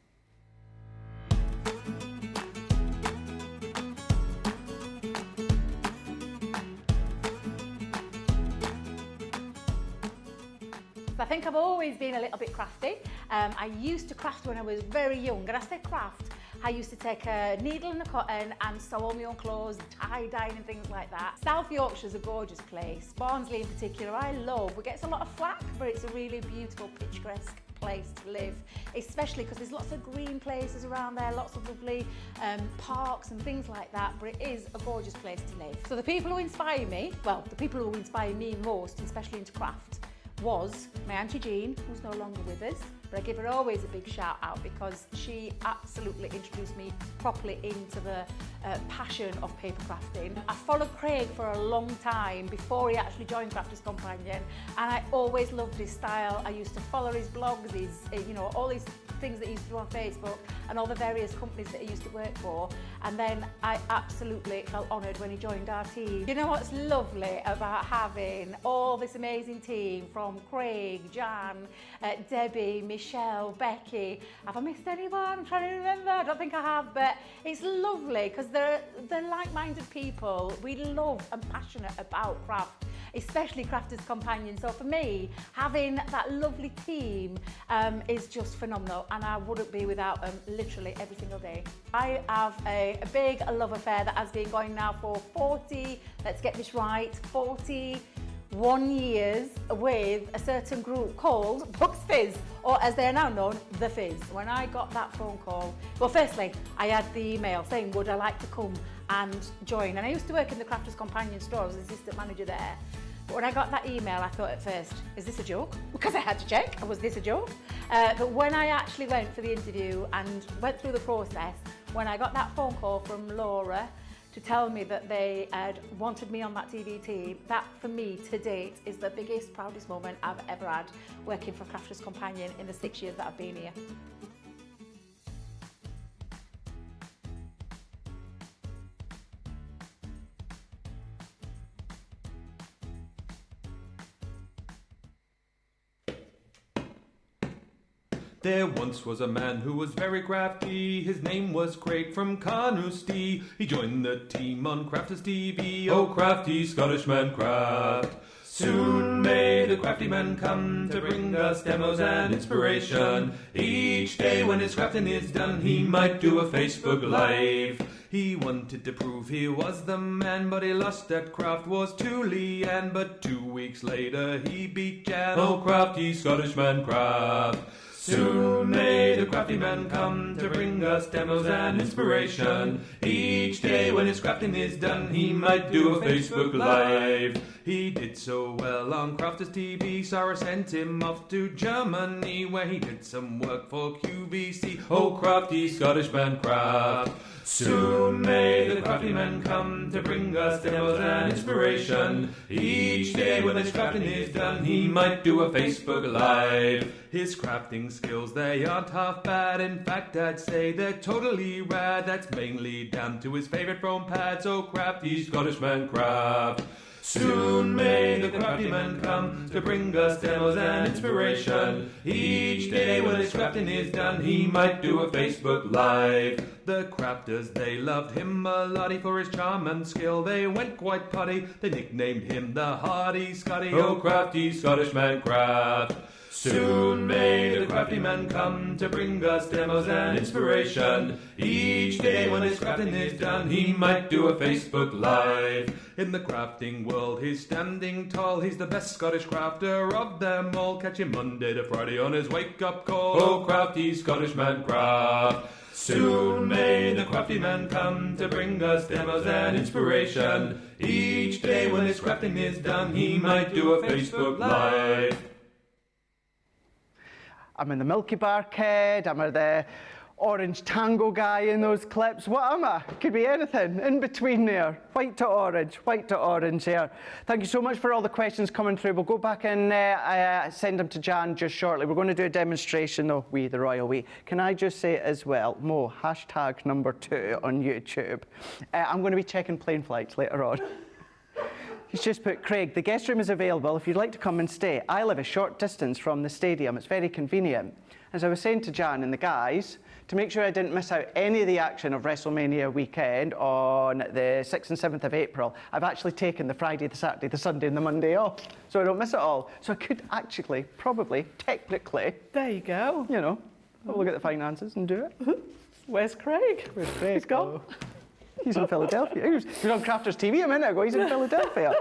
I think I've always been a little bit crafty. I used to craft when I was very young, and I say craft, I used to take a needle and a cotton and sew all my own clothes, tie-dye and things like that. South Yorkshire's a gorgeous place. Barnsley in particular, I love. It gets a lot of flack, but it's a really beautiful, picturesque place to live, especially because there's lots of green places around there, lots of lovely parks and things like that, but it is a gorgeous place to live. So the people who inspire me, well, the people who inspire me most, especially into craft, was my Auntie Jean, who's no longer with us, but I give her always a big shout out because she absolutely introduced me properly into the passion of paper crafting. I followed Craig for a long time before he actually joined Crafters Companion, and I always loved his style. I used to follow his blogs, you know, all these things that he used to do on Facebook and all the various companies that he used to work for, and then I absolutely felt honoured when he joined our team. You know what's lovely about having all this amazing team from Craig, Jan, Debbie, Michelle, Becky. Have I missed anyone? I'm trying to remember. I don't think I have, but it's lovely because they're like-minded people. We love and passionate about craft, especially Crafters Companion. So for me, having that lovely team is just phenomenal, and I wouldn't be without them literally every single day. I have a big love affair that has been going now for 40, let's get this right, 41 years with a certain group called Bucks Fizz, or as they are now known, The Fizz. When I got that phone call, well, firstly, I had the email saying, would I like to come and join? And I used to work in the Crafters Companion store as assistant manager there. But when I got that email, I thought at first, is this a joke? Because I had to check, was this a joke? But when I actually went for the interview and went through the process, when I got that phone call from Laura to tell me that they had wanted me on that TV team, that for me to date is the biggest, proudest moment I've ever had working for Crafters Companion in the 6 years that I've been here. There once was a man who was very crafty. His name was Craig from Carnoustie. He joined the team on Crafters TV. Oh, crafty Scottish man craft. Soon may the crafty man come to bring us demos and inspiration. Each day when his crafting is done, he might do a Facebook Live. He wanted to prove he was the man, but he lost at craft was to Leanne. But 2 weeks later he beat Jan, oh crafty Scottish man craft. Soon may the crafty man come to bring us demos and inspiration. Each day when his crafting is done, he might do a Facebook Live. He did so well on Crafters TV, Sarah sent him off to Germany, where he did some work for QVC, oh crafty Scottish man craft. Soon may the crafty man come to bring us demos and inspiration. Each day when his crafting is done, he might do a Facebook Live. His crafting skills, they aren't half bad. In fact, I'd say they're totally rad. That's mainly down to his favourite foam pads, oh crafty Scottish man craft. Soon may the crafty man come to bring us demos and inspiration. Each day when his crafting is done, he might do a Facebook Live. The crafters, they loved him a lottie for his charm and skill. They went quite potty, they nicknamed him the Hardy Scotty, oh crafty Scottish man craft. Soon may the crafty man come to bring us demos and inspiration. Each day when his crafting is done, he might do a Facebook Live. In the crafting world, he's standing tall. He's the best Scottish crafter of them all. Catch him Monday to Friday on his wake-up call, oh crafty Scottish man craft. Soon may the crafty man come to bring us demos and inspiration. Each day when his crafting is done, he might do a Facebook Live. I'm in the Milky Bar kid, I'm the orange tango guy in those clips. What am I? Could be anything in between there. White to orange here. Thank you so much for all the questions coming through. We'll go back and send them to Jan just shortly. We're going to do a demonstration though, we, the royal we. Can I just say as well, Mo, hashtag #2 on YouTube. I'm going to be checking plane flights later on. He's just put, Craig, the guest room is available if you'd like to come and stay. I live a short distance from the stadium. It's very convenient. As I was saying to Jan and the guys, to make sure I didn't miss out any of the action of WrestleMania weekend on the 6th and 7th of April, I've actually taken the Friday, the Saturday, the Sunday and the Monday off, so I don't miss it all. So I could actually, probably, technically... There you go. You know, have a look at the finances and do it. Where's Craig? Where's Craig? He's gone. Oh. He's in Philadelphia. He was on Crafters TV a minute ago. He's in Philadelphia.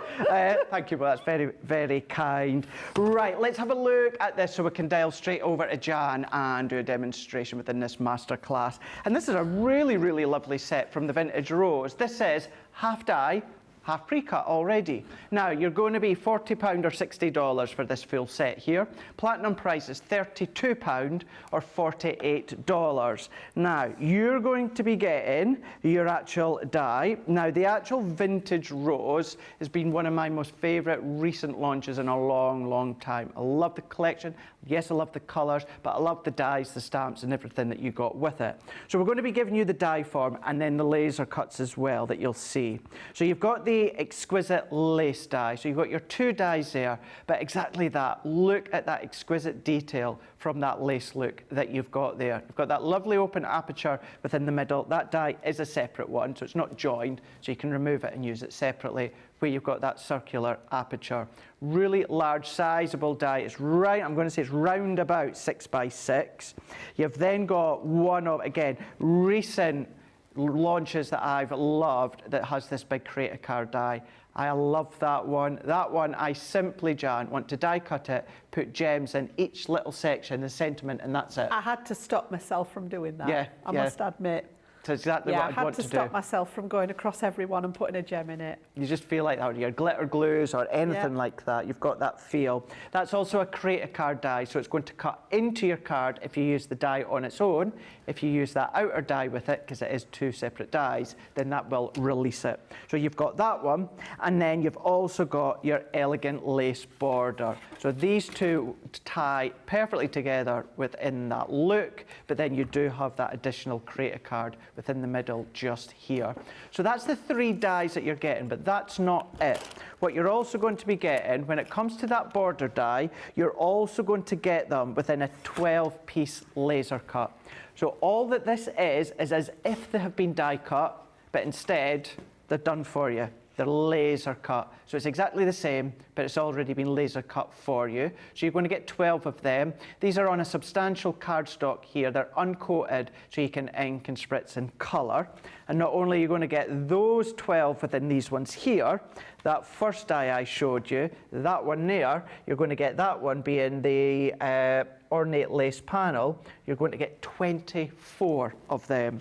Thank you, well, that's very, very kind. Right, let's have a look at this so we can dial straight over to Jan and do a demonstration within this masterclass. And this is a really, really lovely set from the Vintage Rose. This says half die, half pre-cut already. Now, you're going to be £40 or $60 for this full set here. Platinum price is £32 or $48. Now, you're going to be getting your actual die. Now, the actual Vintage Rose has been one of my most favourite recent launches in a long, long time. I love the collection. Yes, I love the colours, but I love the dies, the stamps and everything that you got with it. So we're going to be giving you the die form and then the laser cuts as well that you'll see. So you've got the exquisite lace die. So you've got your two dies there, but exactly that. Look at that exquisite detail from that lace look that you've got there. You've got that lovely open aperture within the middle. That die is a separate one, so it's not joined, so you can remove it and use it separately, where you've got that circular aperture. Really large, sizable die. It's right, I'm going to say it's round about 6x6. You've then got one of, again, recent launches that I've loved that has this big creator card die. I love that one. That one, I simply, Jan, want to die cut it, put gems in each little section, the sentiment, and that's it. I had to stop myself from doing that. Yeah, I must admit. That's exactly what I'd want to do. I had to stop myself from going across everyone and putting a gem in it. You just feel like that with your glitter glues or anything like that. You've got that feel. That's also a creator card die, so it's going to cut into your card if you use the die on its own. If you use that outer die with it, because it is two separate dies, then that will release it. So you've got that one, and then you've also got your elegant lace border. So these two tie perfectly together within that look, but then you do have that additional creator card within the middle just here. So that's the three dies that you're getting, but that's not it. What you're also going to be getting, when it comes to that border die, you're also going to get them within a 12-piece laser cut. So all that this is as if they have been die cut, but instead they're done for you. They're laser cut. So it's exactly the same, but it's already been laser cut for you. So you're going to get 12 of them. These are on a substantial cardstock here. They're uncoated, so you can ink and spritz and colour. And not only are you going to get those 12 within these ones here, that first die I showed you, that one there, you're going to get that one being the ornate lace panel. You're going to get 24 of them.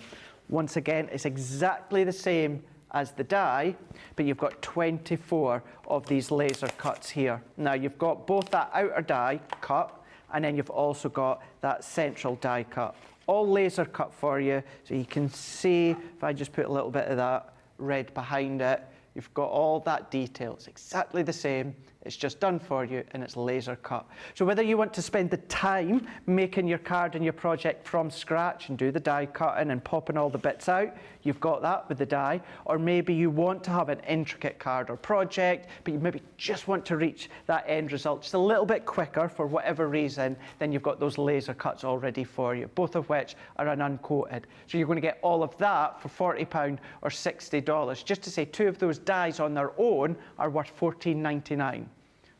Once again, it's exactly the same as the die, but you've got 24 of these laser cuts here. Now you've got both that outer die cut, and then you've also got that central die cut. All laser cut for you, so you can see, if I just put a little bit of that red behind it, you've got all that detail. It's exactly the same. It's just done for you, and it's laser cut. So whether you want to spend the time making your card and your project from scratch and do the die cutting and popping all the bits out, you've got that with the die. Or maybe you want to have an intricate card or project, but you maybe just want to reach that end result just a little bit quicker for whatever reason, then you've got those laser cuts already for you, both of which are an uncoated. So you're going to get all of that for £40 or $60. Just to say, 2 of those dies on their own are worth $14.99.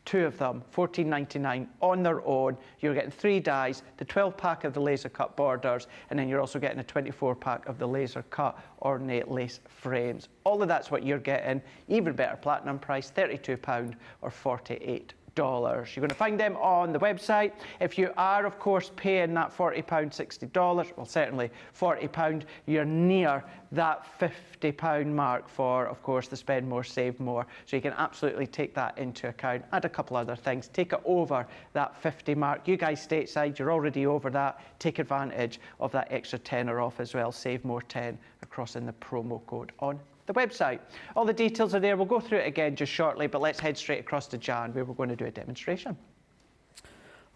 2 of them, $14.99 on their own. You're getting 3 dies, the 12 pack of the laser cut borders, and then you're also getting a 24 pack of the laser cut ornate lace frames. All of that's what you're getting. Even better platinum price, £32 or $48. You're going to find them on the website. If you are, of course, paying that £40, $60, well, certainly £40, you're near that £50 mark for, of course, the spend more, save more. So you can absolutely take that into account. Add a couple other things. Take it over that 50 mark. You guys stateside, you're already over that. Take advantage of that extra tenner off as well. Save more 10 across in the promo code on the website. All the details are there. We'll go through it again just shortly, but let's head straight across to Jan, where we're going to do a demonstration.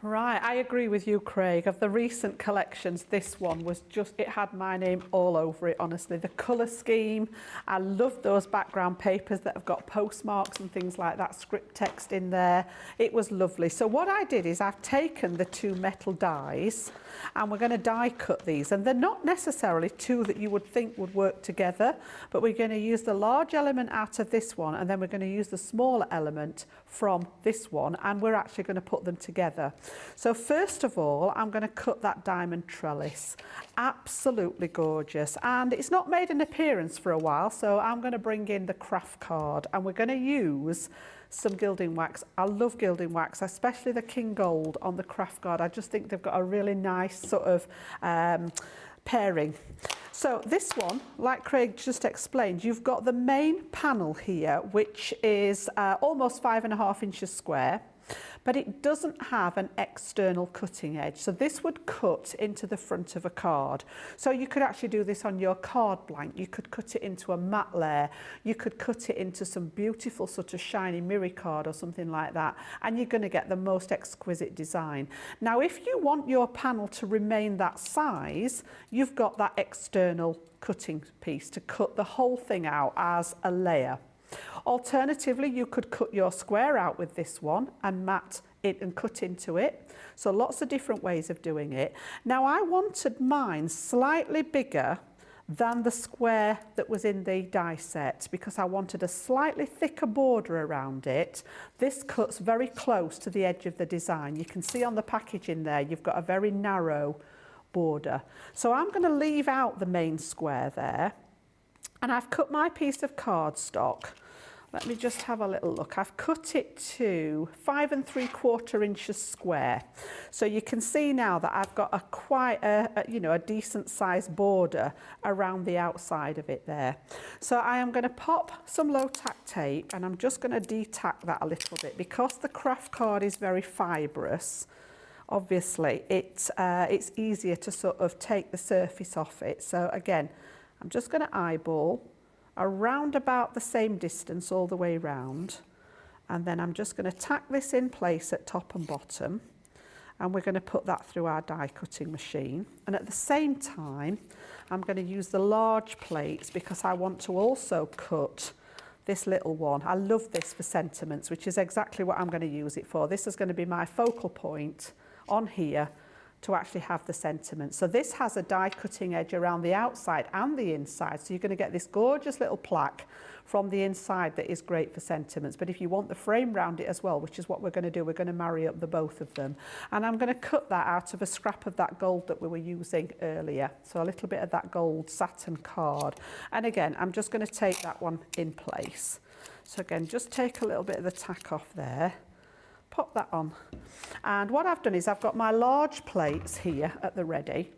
Right, I agree with you, Craig. Of the recent collections, this one was just, it had my name all over it, honestly. The colour scheme, I love those background papers that have got postmarks and things like that, script text in there. It was lovely. So what I did is I've taken the 2 metal dies and we're going to die cut these. And they're not necessarily 2 that you would think would work together, but we're going to use the large element out of this one, and then we're going to use the smaller element from this one, and we're actually going to put them together. So first of all, I'm going to cut that diamond trellis. Absolutely gorgeous. And it's not made an appearance for a while, so I'm going to bring in the craft card, and we're going to use some gilding wax. I love gilding wax, especially the King Gold on the craft card. I just think they've got a really nice sort of pairing. So this one, like Craig just explained, you've got the main panel here, which is almost 5.5 inches square, but it doesn't have an external cutting edge. So this would cut into the front of a card. So you could actually do this on your card blank. You could cut it into a matte layer. You could cut it into some beautiful sort of shiny mirror card or something like that. And you're going to get the most exquisite design. Now, if you want your panel to remain that size, you've got that external cutting piece to cut the whole thing out as a layer. Alternatively, you could cut your square out with this one and mat it and cut into it. So lots of different ways of doing it. Now, I wanted mine slightly bigger than the square that was in the die set because I wanted a slightly thicker border around it. This cuts very close to the edge of the design. You can see on the packaging there, you've got a very narrow border. So I'm going to leave out the main square there. And I've cut my piece of cardstock. Let me just have a little look. I've cut it to 5 3/4 inches square. So you can see now that I've got a quite a decent sized border around the outside of it there. So I am going to pop some low tack tape and I'm just going to de-tack that a little bit because the craft card is very fibrous. Obviously, it's easier to sort of take the surface off it. So again, I'm just going to eyeball around about the same distance all the way round, and then I'm just going to tack this in place at top and bottom, and we're going to put that through our die cutting machine. And at the same time, I'm going to use the large plates because I want to also cut this little one. I love this for sentiments, which is exactly what I'm going to use it for. This is going to be my focal point on here to actually have the sentiment. So this has a die cutting edge around the outside and the inside. So you're going to get this gorgeous little plaque from the inside that is great for sentiments. But if you want the frame round it as well, which is what we're going to do, we're going to marry up the both of them. And I'm going to cut that out of a scrap of that gold that we were using earlier. So a little bit of that gold satin card. And again, I'm just going to take that one in place. So again, just take a little bit of the tack off there. Pop that on. And what I've done is I've got my large plates here at the ready.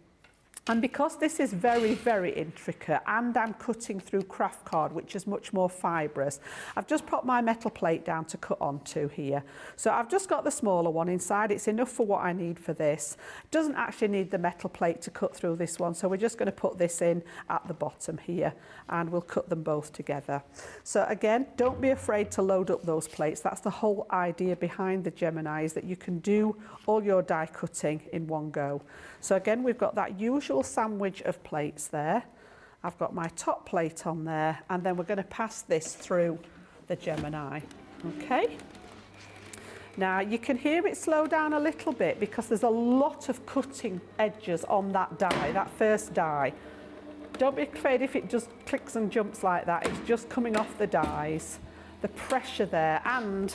And because this is very, very intricate and I'm cutting through craft card, which is much more fibrous, I've just put my metal plate down to cut onto here. So I've just got the smaller one inside. It's enough for what I need for this. It doesn't actually need the metal plate to cut through this one. So we're just going to put this in at the bottom here and we'll cut them both together. So again, don't be afraid to load up those plates. That's the whole idea behind the Gemini, is that you can do all your die cutting in one go. So again, we've got that usual sandwich of plates there. I've got my top plate on there, and then we're going to pass this through the Gemini. Okay. Now you can hear it slow down a little bit because there's a lot of cutting edges on that die, that first die. Don't be afraid if it just clicks and jumps like that. It's just coming off the dies. The pressure there, and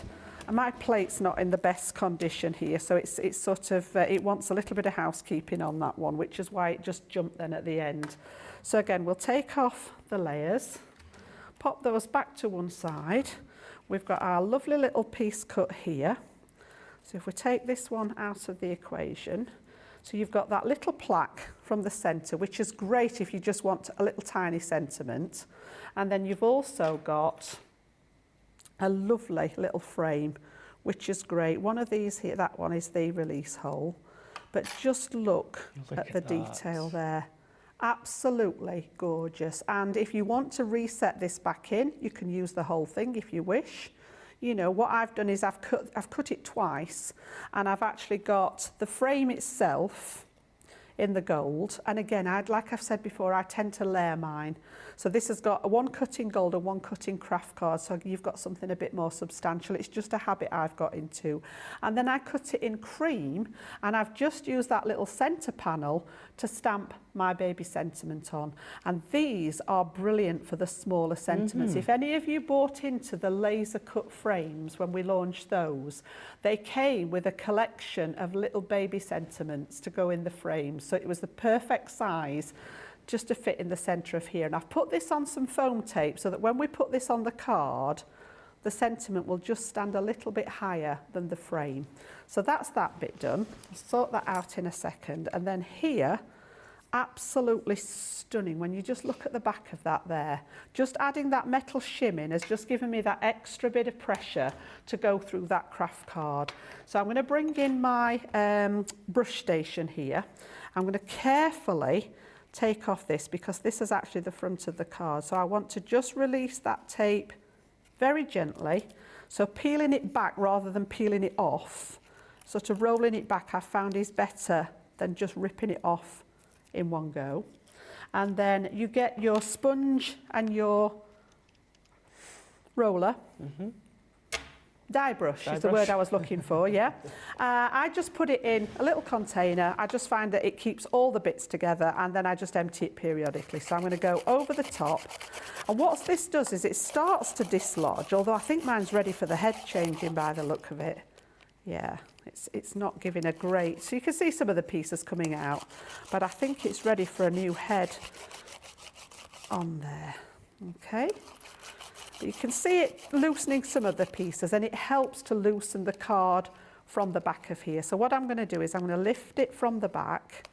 my plate's not in the best condition here, so it's sort of, it wants a little bit of housekeeping on that one, which is why it just jumped then at the end. So again, we'll take off the layers, pop those back to one side. We've got our lovely little piece cut here. So if we take this one out of the equation, so you've got that little plaque from the centre, which is great if you just want a little tiny sentiment. And then you've also got a lovely little frame, which is great. One of these here, that one is the release hole, but just look at the detail there. Absolutely gorgeous. And if you want to reset this back in, you can use the whole thing if you wish. You know, what I've done is I've cut it twice, and I've actually got the frame itself in the gold. And again, like I've said before, I tend to layer mine. So this has got one cut in gold and one cut in craft card, so you've got something a bit more substantial. It's just a habit I've got into. And then I cut it in cream, and I've just used that little centre panel to stamp my baby sentiment on. And these are brilliant for the smaller sentiments. If any of you bought into the laser cut frames when we launched those, they came with a collection of little baby sentiments to go in the frames. So it was the perfect size just to fit in the centre of here. And I've put this on some foam tape so that when we put this on the card, the sentiment will just stand a little bit higher than the frame. So that's that bit done. I'll sort that out in a second. And then here, absolutely stunning. When you just look at the back of that there, just adding that metal shim in has just given me that extra bit of pressure to go through that craft card. So I'm going to bring in my brush station here. I'm going to carefully take off this because this is actually the front of the card. So I want to just release that tape very gently. So peeling it back rather than peeling it off, sort of rolling it back, I found is better than just ripping it off in one go. And then you get your sponge and your roller. Die brush is the word I was looking for, yeah. I just put it in a little container. I just find that it keeps all the bits together, and then I just empty it periodically. So I'm going to go over the top. And what this does is it starts to dislodge, although I think mine's ready for the head changing by the look of it. Yeah, it's not giving a great... So you can see some of the pieces coming out, but I think it's ready for a new head on there. Okay. You can see it loosening some of the pieces, and it helps to loosen the card from the back of here. So what I'm going to do is I'm going to lift it from the back.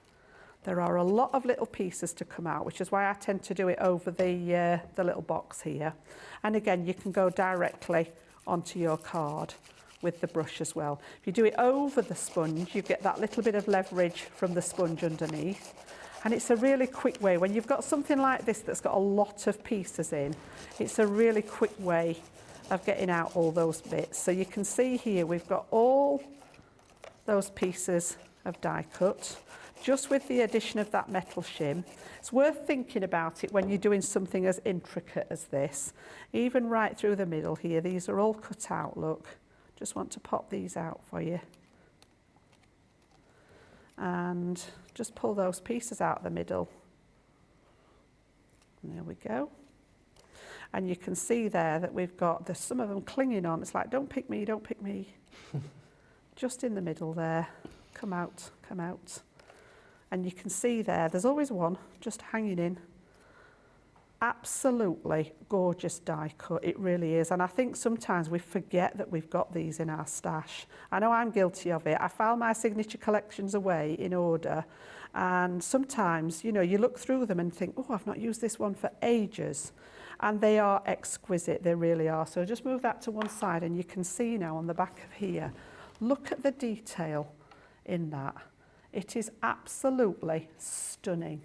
There are a lot of little pieces to come out, which is why I tend to do it over the little box here. And again, you can go directly onto your card with the brush as well. If you do it over the sponge, you get that little bit of leverage from the sponge underneath. And it's a really quick way. When you've got something like this that's got a lot of pieces in, it's a really quick way of getting out all those bits. So you can see here we've got all those pieces of die cut, just with the addition of that metal shim. It's worth thinking about it when you're doing something as intricate as this. Even right through the middle here, these are all cut out, look. Just want to pop these out for you. and just pull those pieces out of the middle. And there we go. And you can see there that we've got some of them clinging on. It's like, don't pick me, don't pick me. Just in the middle there. Come out, come out. And you can see there's always one just hanging in. Absolutely gorgeous die cut, it really is. And I think sometimes we forget that we've got these in our stash. I know I'm guilty of it. I file my signature collections away in order, and sometimes, you know, you look through them and think, oh, I've not used this one for ages. And they are exquisite, they really are. So just move that to one side, and you can see now on the back of here, look at the detail in that. It is absolutely stunning.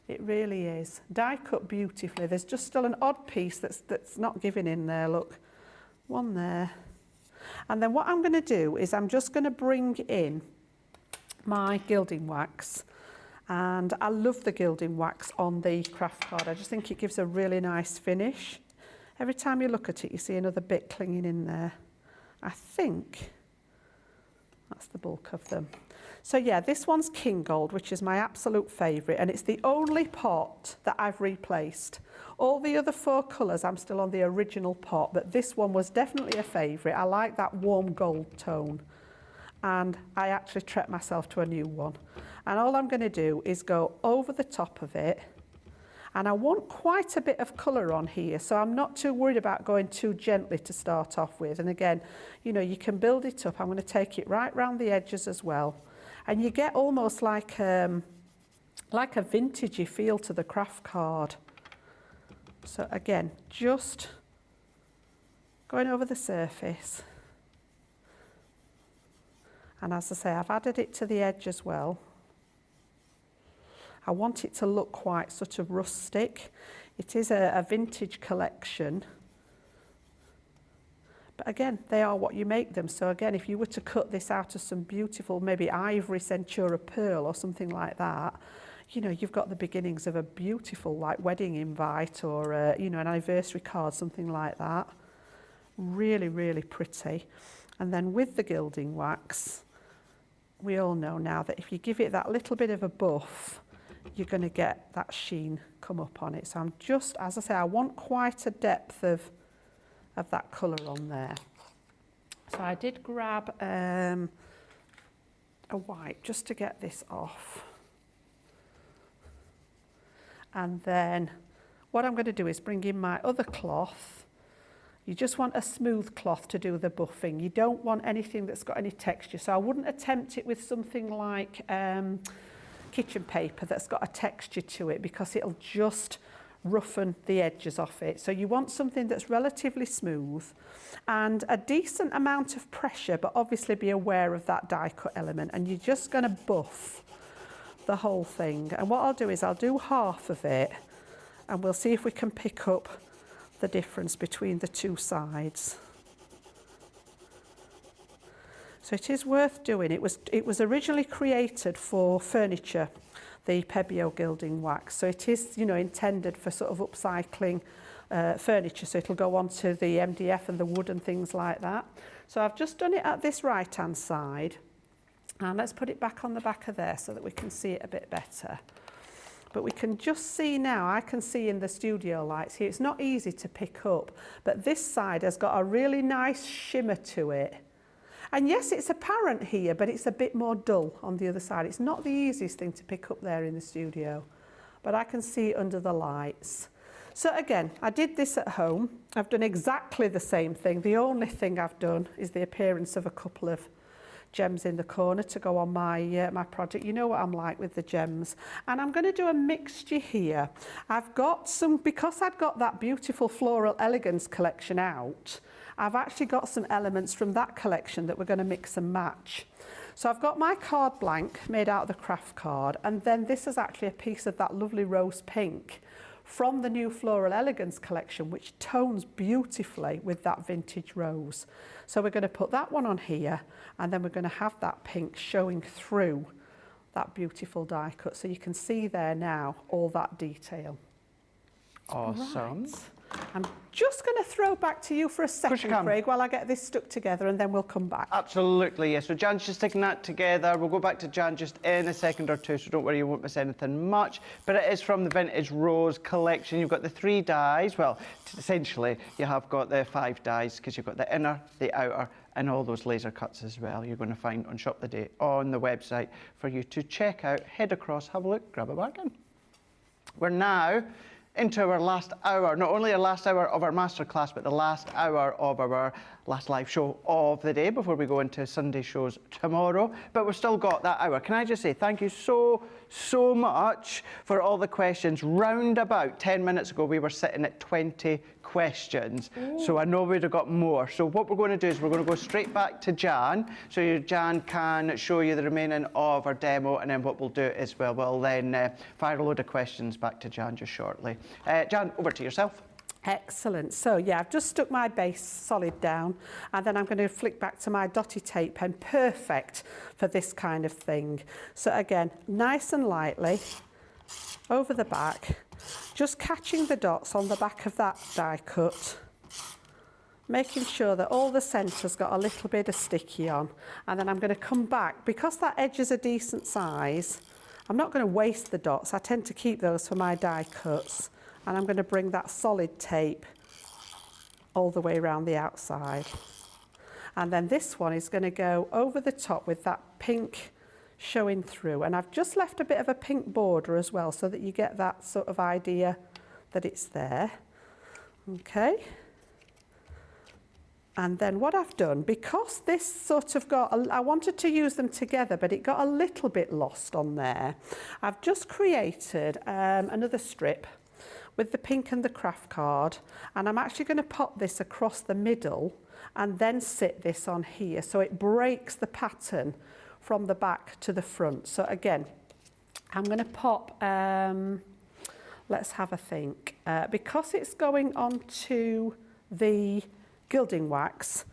It really is. Die cut beautifully. There's just still an odd piece that's not giving in there, look. One there. And then what I'm going to do is I'm just going to bring in my gilding wax. And I love the gilding wax on the craft card. I just think it gives a really nice finish. Every time you look at it, you see another bit clinging in there. I think that's the bulk of them. So yeah, this one's King Gold, which is my absolute favourite, and it's the only pot that I've replaced. All the other 4 colours, I'm still on the original pot, but this one was definitely a favourite. I like that warm gold tone, and I actually treat myself to a new one. And all I'm going to do is go over the top of it, and I want quite a bit of colour on here, so I'm not too worried about going too gently to start off with. And again, you know, you can build it up. I'm going to take it right round the edges as well. And you get almost like a vintagey feel to the craft card. So again, just going over the surface. And as I say, I've added it to the edge as well. I want it to look quite sort of rustic. It is a vintage collection. But again, they are what you make them. So again, if you were to cut this out of some beautiful, maybe ivory Centura pearl or something like that, you know, you've got the beginnings of a beautiful like wedding invite or, you know, an anniversary card, something like that. Really, really pretty. And then with the gilding wax, we all know now that if you give it that little bit of a buff, you're going to get that sheen come up on it. So I'm just, as I say, I want quite a depth of that colour on there. So I did grab a white just to get this off. And then what I'm going to do is bring in my other cloth. You just want a smooth cloth to do the buffing. You don't want anything that's got any texture. So I wouldn't attempt it with something like kitchen paper that's got a texture to it, because it'll just roughen the edges off it. So you want something that's relatively smooth and a decent amount of pressure, but obviously be aware of that die cut element. And you're just going to buff the whole thing. And what I'll do is I'll do half of it, and we'll see if we can pick up the difference between the 2 sides. So it is worth doing. It was originally created for furniture, the Pebbio gilding wax. So it is, you know, intended for sort of upcycling furniture. So it'll go on to the MDF and the wood and things like that. So I've just done it at this right-hand side. And let's put it back on the back of there so that we can see it a bit better. But we can just see now, I can see in the studio lights here, it's not easy to pick up, but this side has got a really nice shimmer to it. And yes, it's apparent here, but it's a bit more dull on the other side. It's not the easiest thing to pick up there in the studio, but I can see it under the lights. So again, I did this at home. I've done exactly the same thing. The only thing I've done is the appearance of a couple of gems in the corner to go on my my project. You know what I'm like with the gems. And I'm going to do a mixture here. I've got some, because I've got that beautiful Floral Elegance collection out, I've actually got some elements from that collection that we're going to mix and match. So I've got my card blank made out of the craft card, and then this is actually a piece of that lovely rose pink from the new Floral Elegance collection, which tones beautifully with that vintage rose. So we're going to put that one on here, and then we're going to have that pink showing through that beautiful die cut. So you can see there now all that detail. Awesome. Right. I'm just going to throw back to you for a course you second, can. Craig, while I get this stuck together, and then we'll come back. Absolutely, yes. So Jan's just sticking that together. We'll go back to Jan just in a second or two, so don't worry, you won't miss anything much. But it is from the Vintage Rose collection. You've got the 3 dies. Well, essentially, you have got the 5 dies because you've got the inner, the outer, and all those laser cuts as well. You're going to find on Shop the Day on the website for you to check out. Head across, have a look, grab a bargain. We're now into our last hour, not only our last hour of our masterclass, but the last hour of our last live show of the day before we go into Sunday shows tomorrow. But we've still got that hour. Can I just say thank you so much for all the questions. Round about 10 minutes ago, we were sitting at 20 questions. Ooh. So I know we'd have got more. So what we're going to do is we're going to go straight back to Jan, so Jan can show you the remaining of our demo, and then what we'll do is we'll then fire a load of questions back to Jan just shortly. Jan, over to yourself. Excellent. So yeah, I've just stuck my base solid down, and then I'm going to flick back to my dotty tape pen. Perfect for this kind of thing. So again, nice and lightly over the back, just catching the dots on the back of that die cut, making sure that all the centre's got a little bit of sticky on, and then I'm going to come back. Because that edge is a decent size, I'm not going to waste the dots. I tend to keep those for my die cuts. And I'm going to bring that solid tape all the way around the outside. And then this one is going to go over the top with that pink showing through. And I've just left a bit of a pink border as well, so that you get that sort of idea that it's there. Okay. And then what I've done, because this sort of I wanted to use them together, but it got a little bit lost on there, I've just created another strip with the pink and the craft card, and I'm actually going to pop this across the middle and then sit this on here, so it breaks the pattern from the back to the front. So again, I'm going to pop, let's have a think, because it's going onto the gilding wax,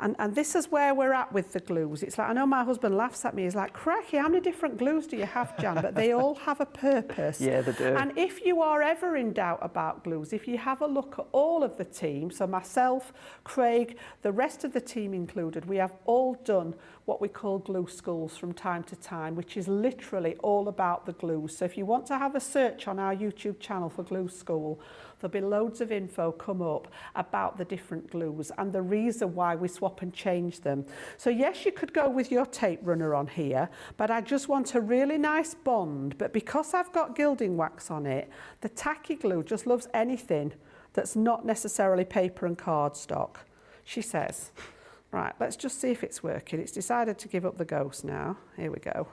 and this is where we're at with the glues. It's like, I know my husband laughs at me, he's like, cracky, how many different glues do you have, Jan? But they all have a purpose. Yeah, they do. And if you are ever in doubt about glues, if you have a look at all of the team, so myself, Craig, the rest of the team included, we have all done what we call glue schools from time to time, which is literally all about the glues. So if you want to have a search on our YouTube channel for glue school, there'll be loads of info come up about the different glues and the reason why we swap and change them. So yes, you could go with your tape runner on here, but I just want a really nice bond. But because I've got gilding wax on it, the tacky glue just loves anything that's not necessarily paper and cardstock, she says. Right, let's just see if it's working. It's decided to give up the ghost now. Here we go.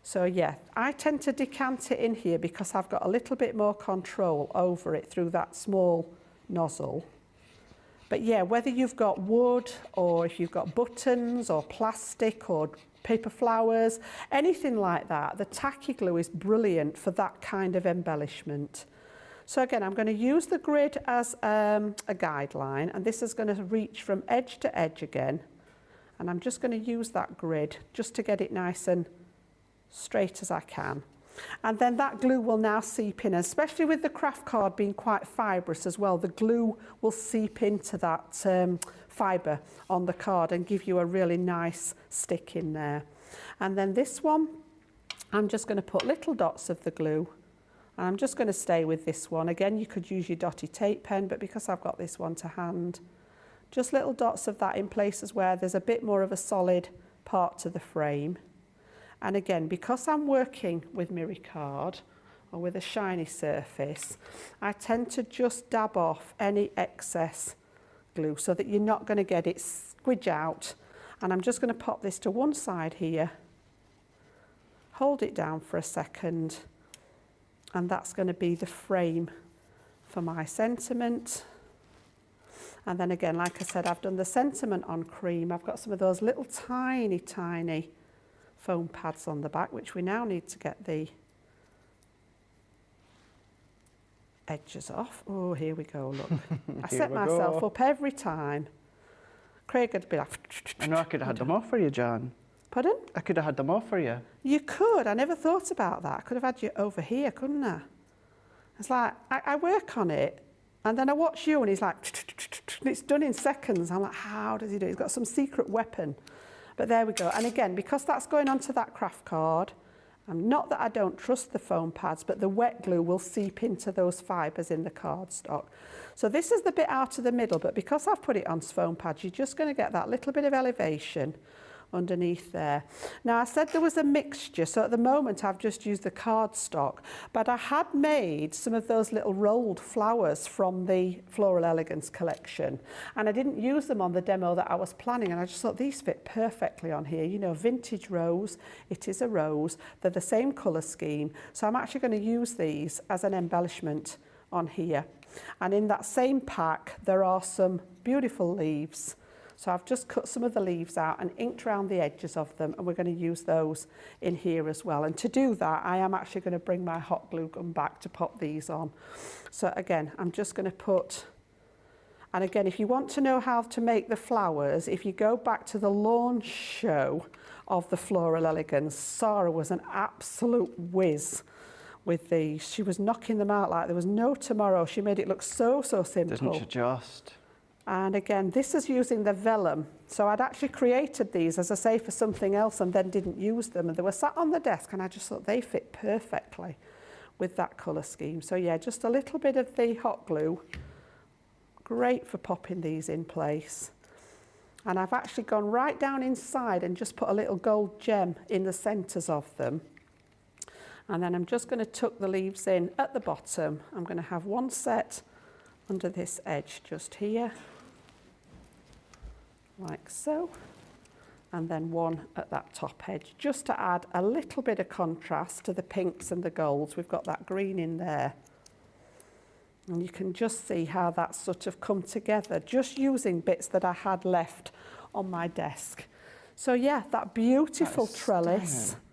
So yeah, I tend to decant it in here because I've got a little bit more control over it through that small nozzle. But yeah, whether you've got wood or if you've got buttons or plastic or paper flowers, anything like that, the tacky glue is brilliant for that kind of embellishment. So again, I'm going to use the grid as a guideline, and this is going to reach from edge to edge again. And I'm just going to use that grid just to get it nice and straight as I can. And then that glue will now seep in, especially with the craft card being quite fibrous as well. The glue will seep into that fibre on the card and give you a really nice stick in there. And then this one, I'm just going to put little dots of the glue. And I'm just going to stay with this one. Again, you could use your dotty tape pen, but because I've got this one to hand, just little dots of that in places where there's a bit more of a solid part to the frame. And again, because I'm working with mirror card or with a shiny surface, I tend to just dab off any excess glue so that you're not going to get it squidge out. And I'm just going to pop this to one side here, hold it down for a second, and that's going to be the frame for my sentiment. And then again, like I said, I've done the sentiment on cream. I've got some of those little tiny, tiny foam pads on the back, which we now need to get the edges off. Oh, here we go, look. I set myself up every time. Craig would be like... I know I could have had them off for you, Jan. Pardon? I could have had them off for you. You could. I never thought about that. I could have had you over here, couldn't I? It's like, I work on it And then I watch you and he's like, and it's done in seconds. I'm like, how does he do it? He's got some secret weapon. But there we go. And again, because that's going onto that craft card, not that I don't trust the foam pads, but the wet glue will seep into those fibres in the cardstock. So this is the bit out of the middle, but because I've put it on foam pads, you're just going to get that little bit of elevation underneath there. Now I said there was a mixture, so at the moment I've just used the cardstock, but I had made some of those little rolled flowers from the Floral Elegance collection, and I didn't use them on the demo that I was planning, and I just thought these fit perfectly on here. You know, vintage rose, it is a rose, they're the same colour scheme, so I'm actually going to use these as an embellishment on here. And in that same pack there are some beautiful leaves. So I've just cut some of the leaves out and inked around the edges of them, and we're going to use those in here as well. And to do that, I am actually going to bring my hot glue gun back to pop these on. So again, I'm just going to put, and again, if you want to know how to make the flowers, if you go back to the launch show of the Floral Elegance, Sarah was an absolute whiz with these. She was knocking them out like there was no tomorrow. She made it look so simple. Doesn't she just? And again, this is using the vellum. So I'd actually created these, as I say, for something else and then didn't use them. And they were sat on the desk and I just thought they fit perfectly with that colour scheme. So yeah, just a little bit of the hot glue. Great for popping these in place. And I've actually gone right down inside and just put a little gold gem in the centres of them. And then I'm just going to tuck the leaves in at the bottom. I'm going to have one set under this edge just here, like so, and then one at that top edge, just to add a little bit of contrast to the pinks and the golds. We've got that green in there. And you can just see how that's sort of come together, just using bits that I had left on my desk. So yeah, that beautiful trellis. Stunning.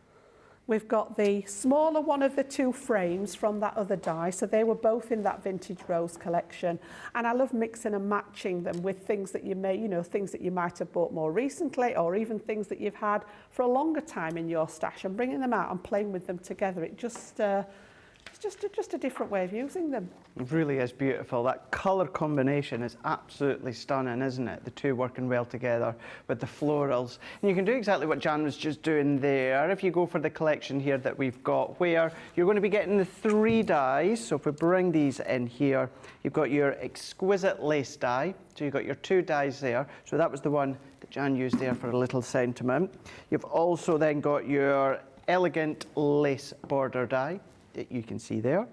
We've got the smaller one of the two frames from that other die, so they were both in that vintage rose collection. And I love mixing and matching them with things that you may, you know, things that you might have bought more recently, or even things that you've had for a longer time in your stash, and bringing them out and playing with them together. It just, it's just a different way of using them. It really is beautiful. That colour combination is absolutely stunning, isn't it? The two working well together with the florals. And you can do exactly what Jan was just doing there. If you go for the collection here that we've got, where you're going to be getting the 3 dies. So if we bring these in here, you've got your exquisite lace die. So you've got your 2 dies there. So that was the one that Jan used there for a little sentiment. You've also then got your elegant lace border die that you can see there.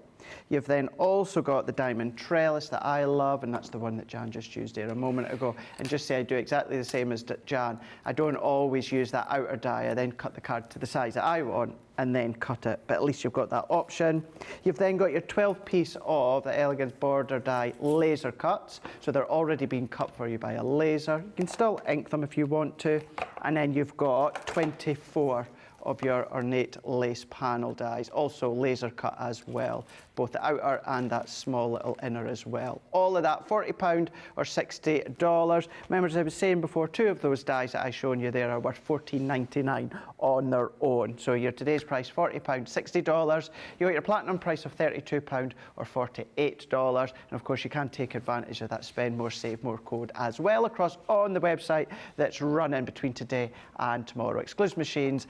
You've then also got the diamond trellis that I love, and that's the one that Jan just used there a moment ago. And just say I do exactly the same as Jan. I don't always use that outer die. I then cut the card to the size that I want and then cut it, but at least you've got that option. You've then got your 12-piece of the Elegance border die laser cuts. So they're already being cut for you by a laser. You can still ink them if you want to. And then you've got 24 of your ornate lace panel dies, also laser cut as well, both the outer and that small little inner as well. All of that £40 or $60. Remember, as I was saying before, 2 of those dies that I've shown you there are worth $14.99 on their own. So your today's price, £40, $60. You got your platinum price of £32 or $48. And of course, you can take advantage of that spend more, save more code as well across on the website that's running between today and tomorrow. Exclusive machines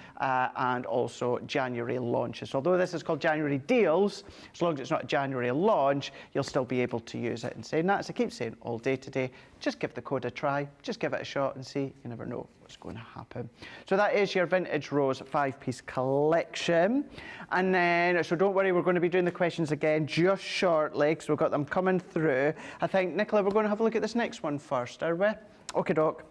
and also January launches. Although this is called January deals, as long as it's not a January launch, you'll still be able to use it. And saying that, as I keep saying all day today, just give the code a try, just give it a shot and see. You never know what's going to happen. So that is your Vintage Rose 5-piece collection. And then, so don't worry, we're going to be doing the questions again just shortly, because we've got them coming through. I think, Nicola, we're going to have a look at this next one first, are we? Okie doke.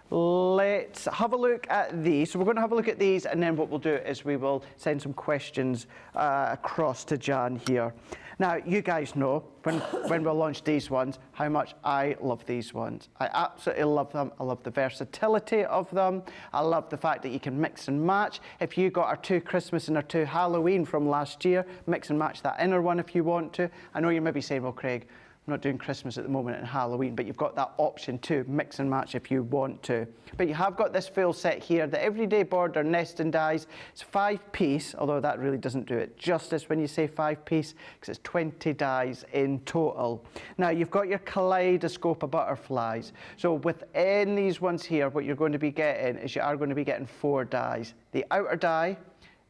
Let's have a look at these. So we're going to have a look at these, and then what we'll do is we will send some questions across to Jan here. Now, you guys know, when we launch these ones, how much I love these ones. I absolutely love them. I love the versatility of them. I love the fact that you can mix and match. If you got our 2 Christmas and our 2 Halloween from last year, mix and match that inner one if you want to. I know you may be saying, well, Craig, I'm not doing Christmas at the moment and Halloween, but you've got that option to mix and match if you want to. But you have got this full set here, the everyday border nesting dies. It's 5-piece, although that really doesn't do it justice when you say 5-piece, because it's 20 dies in total. Now you've got your kaleidoscope of butterflies. So within these ones here, what you're going to be getting is you are going to be getting 4 dies. The outer die,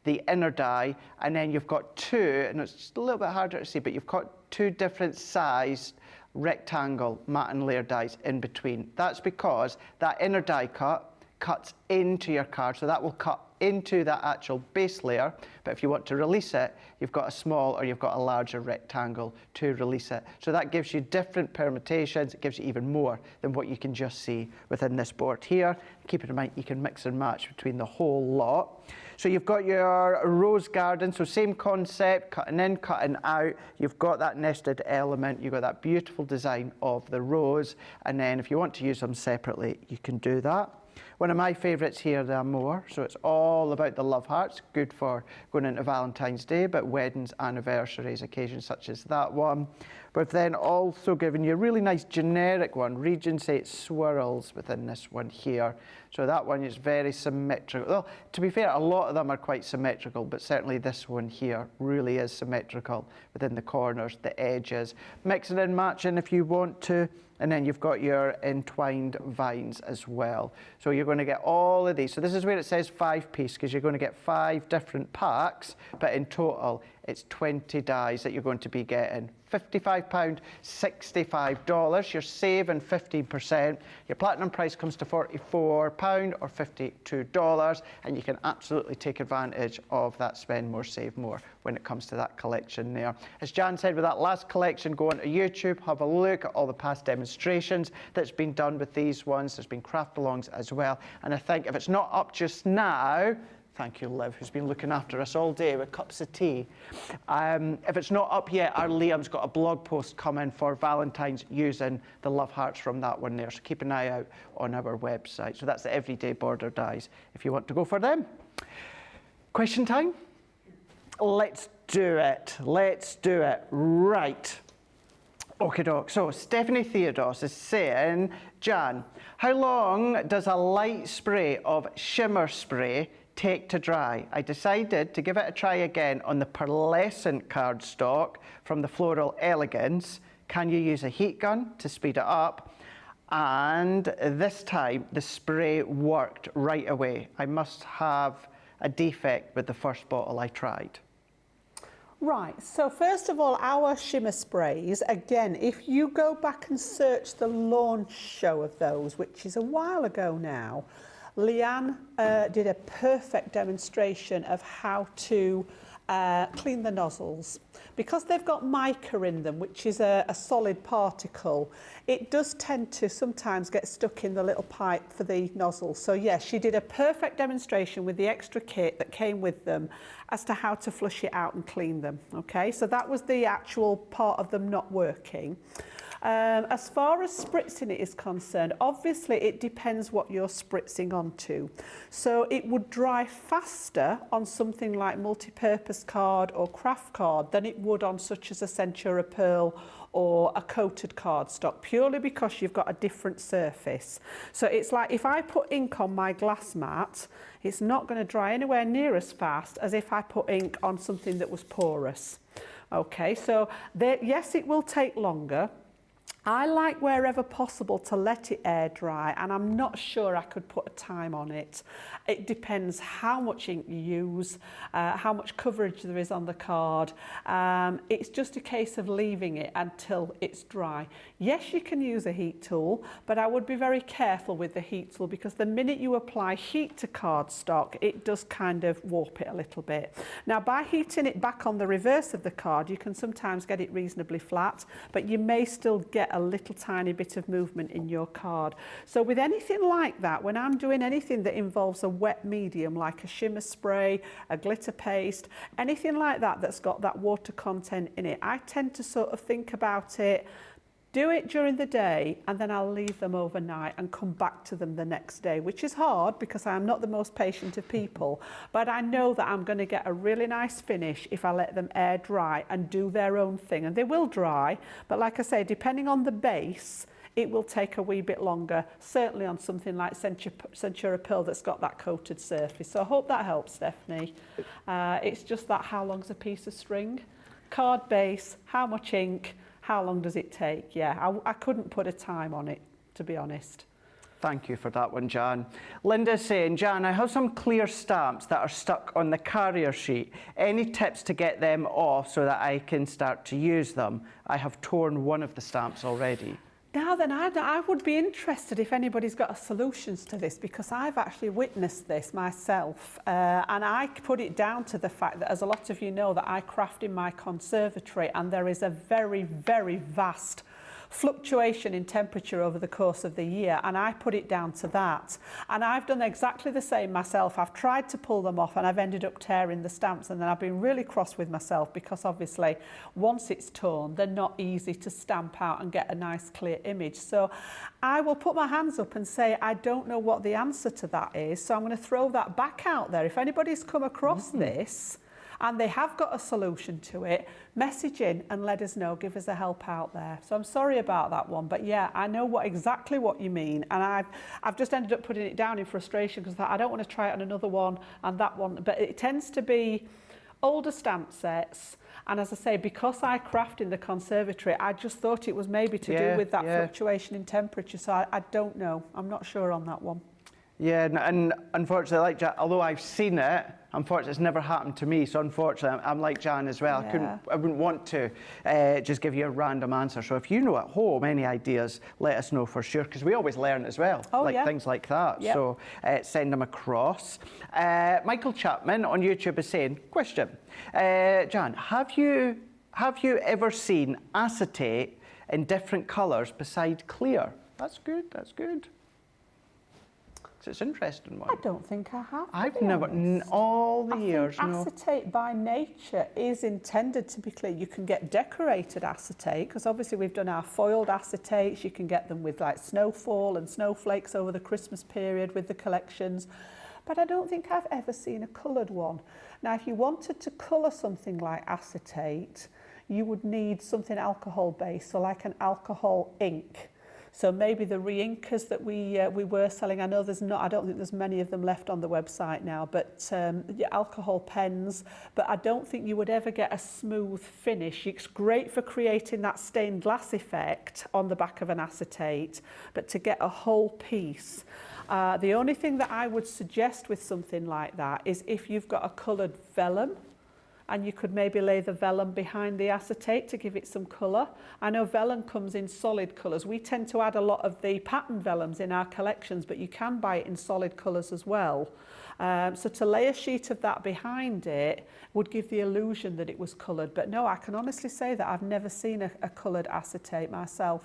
the inner die, and then you've got 2, and it's just a little bit harder to see, but you've got 2 different sized rectangle matte and Laird dies in between. That's because that inner die cut cuts into your card, so that will cut into that actual base layer, but if you want to release it, you've got a small or you've got a larger rectangle to release it. So that gives you different permutations, it gives you even more than what you can just see within this board here. Keep in mind you can mix and match between the whole lot. So you've got your rose garden, so same concept, cutting in, cutting out. You've got that nested element, you've got that beautiful design of the rose, and then if you want to use them separately, you can do that. One of my favourites here, the Amour, so it's all about the love hearts, good for going into Valentine's Day, but weddings, anniversaries, occasions such as that one. But then also giving you a really nice generic one, Regency swirls within this one here. So that one is very symmetrical. Well, to be fair, a lot of them are quite symmetrical, but certainly this one here really is symmetrical within the corners, the edges. Mixing and matching if you want to. And then you've got your entwined vines as well. So you're going to get all of these. So this is where it says 5-piece, because you're going to get 5 different packs, but in total it's 20 dies that you're going to be getting. £55, $65. You're saving 15%. Your platinum price comes to £44 or $52, and you can absolutely take advantage of that spend more, save more when it comes to that collection there. As Jan said, with that last collection, go onto YouTube, have a look at all the past demonstrations that's been done with these ones. There's been craft alongs as well, and I think if it's not up just now, thank you, Liv, who's been looking after us all day with cups of tea. If it's not up yet, our Liam's got a blog post coming for Valentine's using the love hearts from that one there. So keep an eye out on our website. So that's the everyday border dies if you want to go for them. Question time? Let's do it. Let's do it. Right. Okie doke. So Stephanie Theodos is saying, Jan, how long does a light spray of shimmer spray take to dry? I decided to give it a try again on the pearlescent cardstock from the Floral Elegance. Can you use a heat gun to speed it up? And this time the spray worked right away. I must have a defect with the first bottle I tried. Right, so first of all, our shimmer sprays, again, if you go back and search the launch show of those, which is a while ago now, Leanne did a perfect demonstration of how to clean the nozzles. Because they've got mica in them, which is a solid particle, it does tend to sometimes get stuck in the little pipe for the nozzle. So yes, she did a perfect demonstration with the extra kit that came with them as to how to flush it out and clean them. Okay, so that was the actual part of them not working. As far as spritzing it is concerned, obviously it depends what you're spritzing onto. So it would dry faster on something like multi-purpose card or craft card than it would on such as a Centura Pearl or a coated cardstock, purely because you've got a different surface. So it's like if I put ink on my glass mat, it's not going to dry anywhere near as fast as if I put ink on something that was porous. Okay, so yes, it will take longer. I like wherever possible to let it air dry, and I'm not sure I could put a time on it. It depends how much ink you use, how much coverage there is on the card. It's just a case of leaving it until it's dry. Yes, you can use a heat tool, but I would be very careful with the heat tool, because the minute you apply heat to cardstock, it does kind of warp it a little bit. Now, by heating it back on the reverse of the card, you can sometimes get it reasonably flat, but you may still get a little tiny bit of movement in your card. So with anything like that, when I'm doing anything that involves a wet medium, like a shimmer spray, a glitter paste, anything like that that's got that water content in it, I tend to sort of think about it, do it during the day, and then I'll leave them overnight and come back to them the next day, which is hard because I'm not the most patient of people, but I know that I'm going to get a really nice finish if I let them air dry and do their own thing. And they will dry, but like I say, depending on the base, it will take a wee bit longer, certainly on something like Centura Pearl that's got that coated surface. So I hope that helps, Stephanie. It's just that how long's a piece of string? Card base, how much ink, how long does it take? Yeah, I couldn't put a time on it, to be honest. Thank you for that one, Jan. Linda's saying, Jan, I have some clear stamps that are stuck on the carrier sheet. Any tips to get them off so that I can start to use them? I have torn one of the stamps already. Now then, I would be interested if anybody's got solutions to this, because I've actually witnessed this myself, and I put it down to the fact that, as a lot of you know, that I craft in my conservatory, and there is a very, very vast fluctuation in temperature over the course of the year, and I put it down to that. And I've done exactly the same myself. I've tried to pull them off and I've ended up tearing the stamps, and then I've been really cross with myself because obviously once it's torn, they're not easy to stamp out and get a nice clear image. So I will put my hands up and say I don't know what the answer to that is, so I'm going to throw that back out there. If anybody's come across this and they have got a solution to it, message in and let us know, give us a help out there. So I'm sorry about that one, but yeah, I know exactly what you mean, and I've just ended up putting it down in frustration because I don't want to try it on another one and that one, but it tends to be older stamp sets. And as I say, because I craft in the conservatory, I just thought it was maybe to do with that fluctuation in temperature, so I don't know. I'm not sure on that one. Yeah, and unfortunately, like Jan, although I've seen it, unfortunately, it's never happened to me. So unfortunately, I'm like Jan as well. Yeah. I wouldn't want to just give you a random answer. So if you know at home any ideas, let us know for sure, because we always learn as well, things like that. Yep. So send them across. Michael Chapman on YouTube is saying, question, Jan, have you ever seen acetate in different colours beside clear? That's good. That's good. It's an interesting one. I don't think I have. I've never, all the years, no. Acetate by nature is intended to be clear. You can get decorated acetate, because obviously we've done our foiled acetates. You can get them with like snowfall and snowflakes over the Christmas period with the collections. But I don't think I've ever seen a coloured one. Now, if you wanted to colour something like acetate, you would need something alcohol-based, so like an alcohol ink. So maybe the re-inkers that we were selling, I know there's not, I don't think there's many of them left on the website now, but alcohol pens, but I don't think you would ever get a smooth finish. It's great for creating that stained glass effect on the back of an acetate, but to get a whole piece, the only thing that I would suggest with something like that is if you've got a coloured vellum, and you could maybe lay the vellum behind the acetate to give it some colour. I know vellum comes in solid colours. We tend to add a lot of the pattern vellums in our collections, but you can buy it in solid colours as well. So to lay a sheet of that behind it would give the illusion that it was coloured. But no, I can honestly say that I've never seen a coloured acetate myself.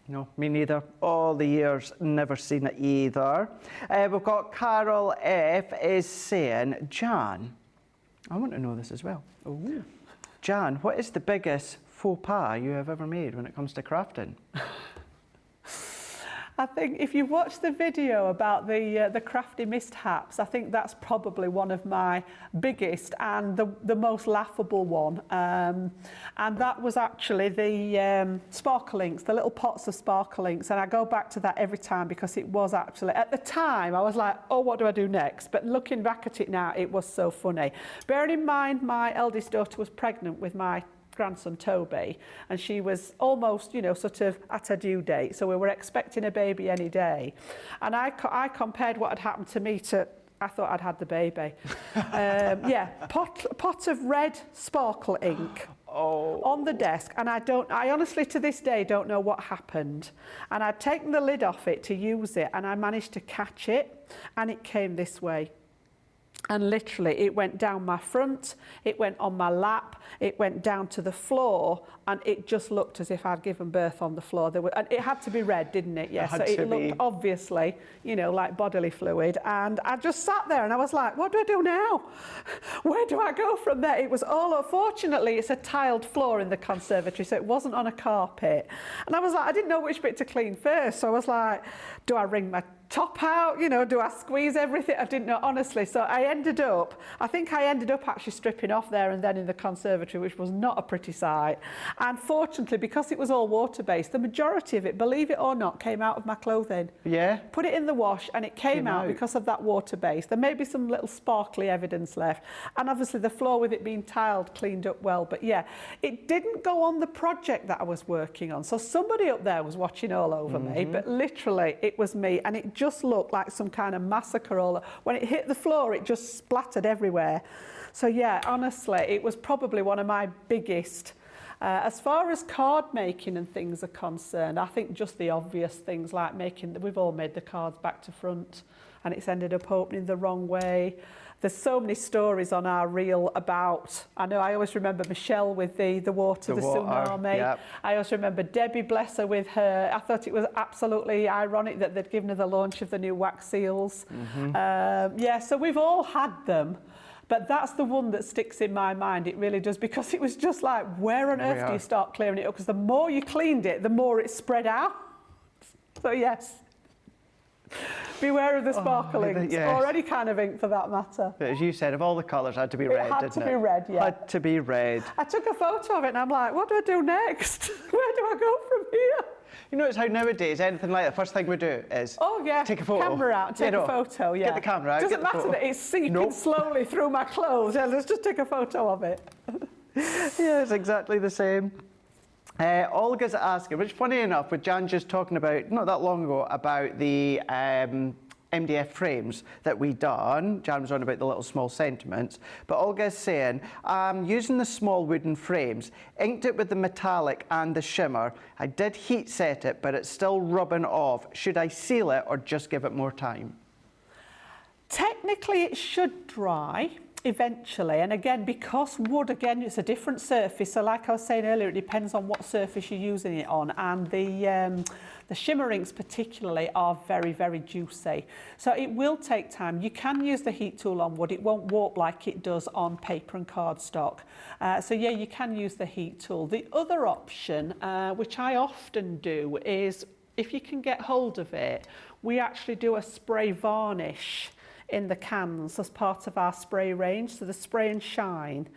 No, me neither. All the years, never seen it either. We've got Carol F is saying, Jan, I want to know this as well. Ooh. Jan, what is the biggest faux pas you have ever made when it comes to crafting? I think if you watch the video about the crafty mishaps, I think that's probably one of my biggest and the most laughable one. And that was actually the sparkle inks, the little pots of sparkle inks. And I go back to that every time because it was actually, at the time, I was like, oh, what do I do next? But looking back at it now, it was so funny. Bearing in mind, my eldest daughter was pregnant with my grandson Toby, and she was almost, you know, sort of at her due date, so we were expecting a baby any day, and I compared what had happened to me to, I thought I'd had the baby. Pot of red sparkle ink on the desk, and I honestly to this day don't know what happened, and I'd taken the lid off it to use it, and I managed to catch it, and it came this way. And literally it went down my front, it went on my lap, it went down to the floor, and it just looked as if I'd given birth on the floor. And it had to be red, didn't it? Yes, so it looked obviously, you know, like bodily fluid. And I just sat there and I was like, what do I do now? Where do I go from there? It was all, fortunately, it's a tiled floor in the conservatory, so it wasn't on a carpet. And I was like, I didn't know which bit to clean first. So I was like, do I wring my top out, you know, do I squeeze everything? I didn't know, honestly. So I ended up actually stripping off there and then in the conservatory, which was not a pretty sight. And fortunately, because it was all water-based, the majority of it, believe it or not, came out of my clothing. Yeah. Put it in the wash and it came out because of that water base. There may be some little sparkly evidence left. And obviously the floor with it being tiled cleaned up well. But yeah, it didn't go on the project that I was working on. So somebody up there was watching all over me, but literally it was me. And it just looked like some kind of massacre. When it hit the floor, it just splattered everywhere. So yeah, honestly, it was probably one of my biggest. As far as card making and things are concerned, I think just the obvious things like we've all made the cards back to front and it's ended up opening the wrong way. There's so many stories on our reel about, I always remember Michelle with the water, the tsunami. Yep. I also remember Debbie, bless her, with her. I thought it was absolutely ironic that they'd given her the launch of the new wax seals. Yeah, so we've all had them. But that's the one that sticks in my mind. It really does, because it was just like, where on earth do you start clearing it up? Because the more you cleaned it, the more it spread out. So yes, beware of the sparkle inks, or any kind of ink for that matter. But as you said, of all the colours, it had to be red, didn't it? It had to be red, yeah. Had to be red. I took a photo of it and I'm like, what do I do next? Where do I go from here? You notice how nowadays anything like the first thing we do is take a photo. Camera out, take a photo, Get the camera out. Doesn't matter that it's seeping slowly through my clothes. Yeah, let's just take a photo of it. Yeah, it's exactly the same. Olga's asking, which funny enough, with Jan just talking about not that long ago about the MDF frames that we done. Jan was on about the little small sentiments, but Olga's saying, using the small wooden frames, inked it with the metallic and the shimmer. I did heat set it, but it's still rubbing off. Should I seal it or just give it more time? Technically, it should dry eventually, and again, because wood, again, it's a different surface, so like I was saying earlier, it depends on what surface you're using it on, and the shimmer inks particularly are very, very juicy, so it will take time. You can use the heat tool on wood, it won't warp like it does on paper and cardstock, so yeah, you can use the heat tool. The other option, which I often do, is if you can get hold of it, we actually do a spray varnish in the cans as part of our spray range. So the Spray and Shine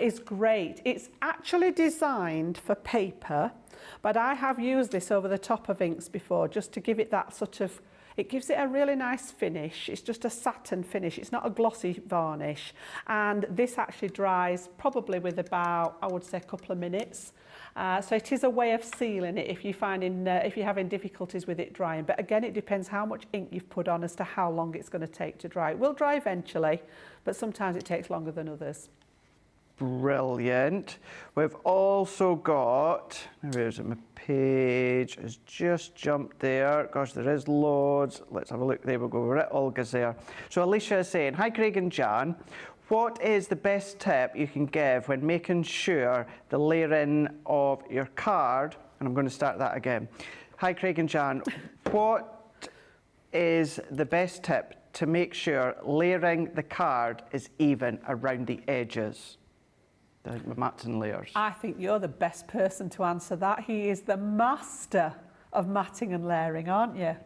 is great. It's actually designed for paper, but I have used this over the top of inks before just to give it that sort of, it gives it a really nice finish. It's just a satin finish. It's not a glossy varnish. And this actually dries probably with about, I would say, a couple of minutes. So it is a way of sealing it if you're having difficulties with it drying. But again, it depends how much ink you've put on as to how long it's going to take to dry. It will dry eventually, but sometimes it takes longer than others. Brilliant. We've also got, where's it? My page has just jumped there. Gosh, there is loads. Let's have a look. There we go. We're at Olga's there. So Alicia is saying, hi Craig and Jan. What is the best tip you can give when making sure the layering of your card, and I'm going to start that again. Hi Craig and Jan, what is the best tip to make sure layering the card is even around the edges? The mats and layers. I think you're the best person to answer that. He is the master of matting and layering, aren't you?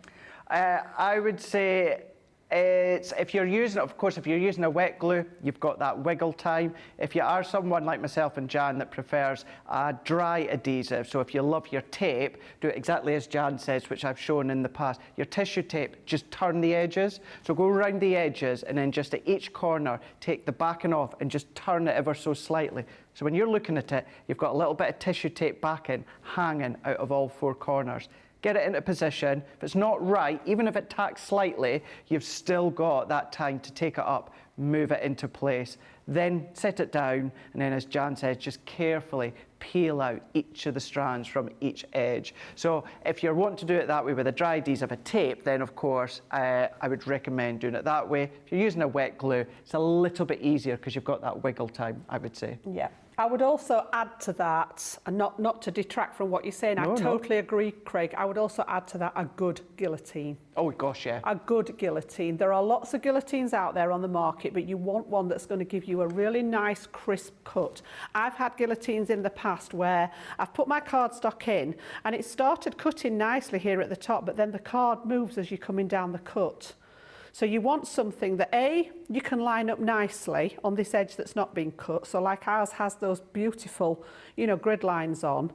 I would say if you're using, of course, if you're using a wet glue, you've got that wiggle time. If you are someone like myself and Jan that prefers a dry adhesive, so if you love your tape, do it exactly as Jan says, which I've shown in the past. Your tissue tape, just turn the edges. So go around the edges and then just at each corner, take the backing off and just turn it ever so slightly. So when you're looking at it, you've got a little bit of tissue tape backing hanging out of all four corners. get it into position. If it's not right, even if it tacks slightly, you've still got that time to take it up, move it into place, then set it down, and then as Jan says, just carefully peel out each of the strands from each edge. So if you're wanting to do it that way with a dry adhesive, a tape, then of course I would recommend doing it that way. If you're using a wet glue, it's a little bit easier because you've got that wiggle time, I would say. Yeah. I would also add to that, and not to detract from what you're saying, I totally agree, Craig. I would also add to that a good guillotine. Oh gosh, yeah. A good guillotine. There are lots of guillotines out there on the market, but you want one that's going to give you a really nice, crisp cut. I've had guillotines in the past where I've put my cardstock in and it started cutting nicely here at the top, but then the card moves as you're coming down the cut. So you want something that A, you can line up nicely on this edge that's not been cut. So like ours has those beautiful, grid lines on.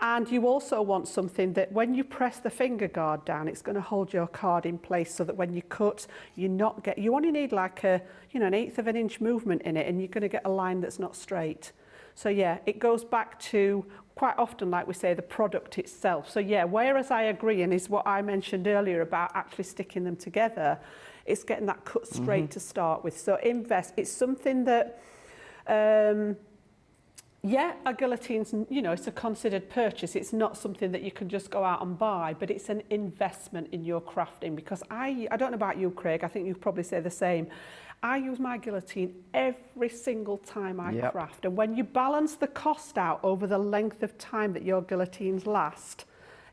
And you also want something that when you press the finger guard down, it's going to hold your card in place so that when you cut, you only need like an 1/8 of an inch movement in it and you're going to get a line that's not straight. So yeah, it goes back to quite often, like we say, the product itself. So yeah, whereas I agree, and is what I mentioned earlier about actually sticking them together, it's getting that cut straight to start with. So invest. It's something that, a guillotine's, it's a considered purchase. It's not something that you can just go out and buy, but it's an investment in your crafting. Because I don't know about you, Craig, I think you probably say the same. I use my guillotine every single time I craft. And when you balance the cost out over the length of time that your guillotines last,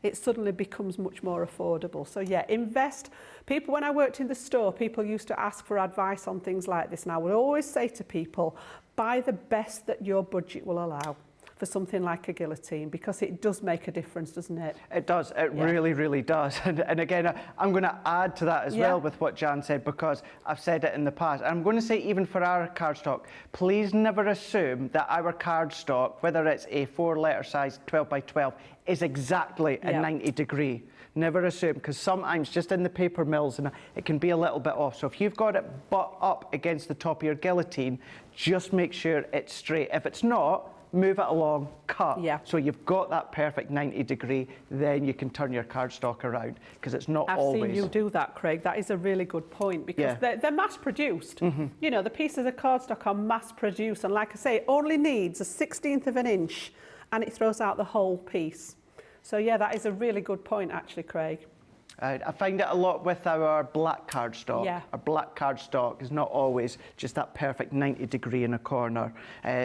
it suddenly becomes much more affordable. So yeah, invest. People, when I worked in the store, people used to ask for advice on things like this. And I would always say to people, buy the best that your budget will allow for something like a guillotine, because it does make a difference, doesn't it? It does. It really, really does. And again, I'm going to add to that as well with what Jan said, because I've said it in the past. And I'm going to say even for our cardstock, please never assume that our cardstock, whether it's a 4-letter size 12 by 12, is exactly a 90 degree. Never assume, because sometimes just in the paper mills and it can be a little bit off. So if you've got it butt up against the top of your guillotine, just make sure it's straight. If it's not, move it along, cut. So you've got that perfect 90 degree, then you can turn your cardstock around, because it's not always. I've seen you do that, Craig. That is a really good point, because they're mass produced. The pieces of cardstock are mass produced, and like I say, it only needs a 1/16 of an inch and it throws out the whole piece. So yeah, that is a really good point actually, Craig. I find it a lot with our black cardstock. Our black cardstock is not always just that perfect 90 degree in a corner.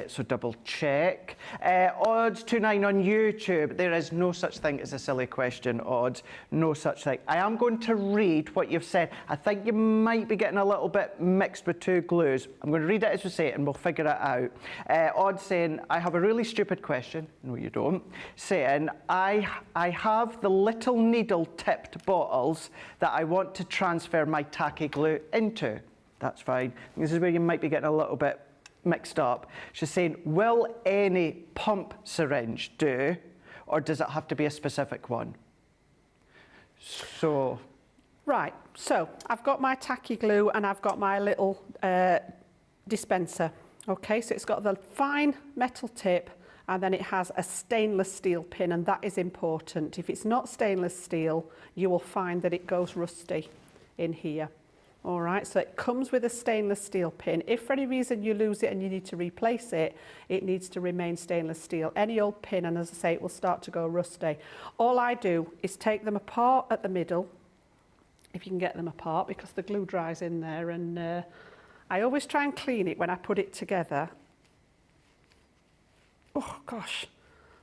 So double check. Odds 29 on YouTube. There is no such thing as a silly question, Odds. No such thing. I am going to read what you've said. I think you might be getting a little bit mixed with two glues. I'm going to read it as we say it and we'll figure it out. Odds saying, I have a really stupid question. No, you don't. Saying, I have the little needle tipped bottles that I want to transfer my tacky glue into. That's fine. This is where you might be getting a little bit mixed up. She's saying, will any pump syringe do, or does it have to be a specific one? So. Right, so I've got my tacky glue and I've got my little dispenser. Okay, so it's got the fine metal tip, and then it has a stainless steel pin, and that is important. If it's not stainless steel, you will find that it goes rusty in here. All right, so it comes with a stainless steel pin. If for any reason you lose it and you need to replace it, it needs to remain stainless steel. Any old pin, and as I say, it will start to go rusty. All I do is take them apart at the middle, if you can get them apart, because the glue dries in there, and I always try and clean it when I put it together. Oh gosh,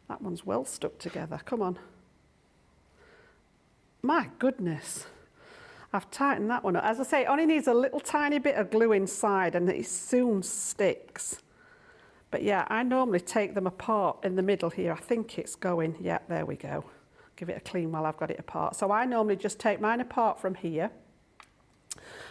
that one's well stuck together. Come on. My goodness. I've tightened that one up. As I say, it only needs a little tiny bit of glue inside and it soon sticks. But yeah, I normally take them apart in the middle here. I think it's going. Yeah, there we go. Give it a clean while I've got it apart. So I normally just take mine apart from here.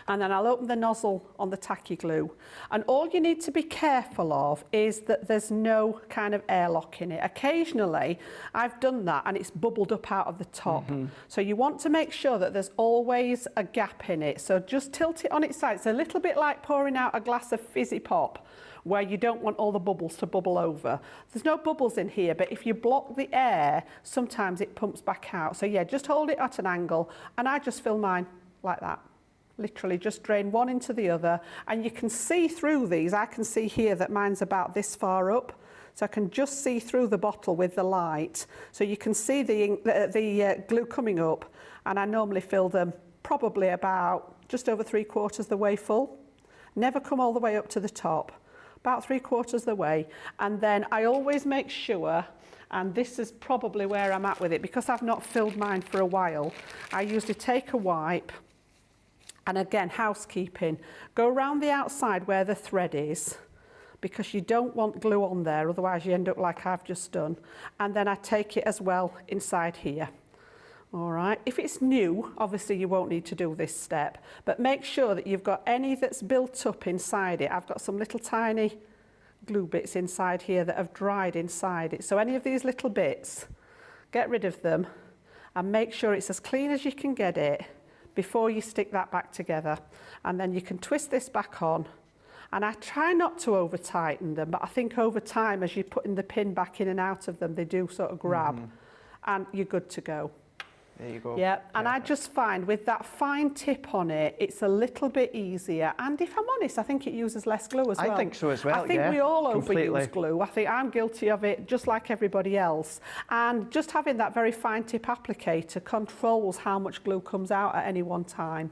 And then I'll open the nozzle on the tacky glue. And all you need to be careful of is that there's no kind of airlock in it. Occasionally, I've done that and it's bubbled up out of the top. So you want to make sure that there's always a gap in it. So just tilt it on its side. It's a little bit like pouring out a glass of fizzy pop. where you don't want all the bubbles to bubble over. There's no bubbles in here, but if you block the air, sometimes it pumps back out. So yeah, just hold it at an angle, and I just fill mine like that. Literally just drain one into the other, and you can see through these. I can see here that mine's about this far up, so I can just see through the bottle with the light. So you can see the glue coming up, and I normally fill them probably about just over 3/4 the way full. Never come all the way up to the top, about 3/4 the way. And then I always make sure, and this is probably where I'm at with it, because I've not filled mine for a while, I usually take a wipe, and again, housekeeping, go around the outside where the thread is, because you don't want glue on there, otherwise you end up like I've just done. And then I take it as well inside here. All right, if it's new, obviously you won't need to do this step, but make sure that you've got any that's built up inside it. I've got some little tiny glue bits inside here that have dried inside it. So any of these little bits, get rid of them and make sure it's as clean as you can get it before you stick that back together. And then you can twist this back on. And I try not to over tighten them, but I think over time, as you're putting the pin back in and out of them, they do sort of grab, and you're good to go. There you go. Yeah, and I just find with that fine tip on it, it's a little bit easier. And if I'm honest, I think it uses less glue as well. I think so as well, I think we all completely overuse glue. I think I'm guilty of it just like everybody else. And just having that very fine tip applicator controls how much glue comes out at any one time.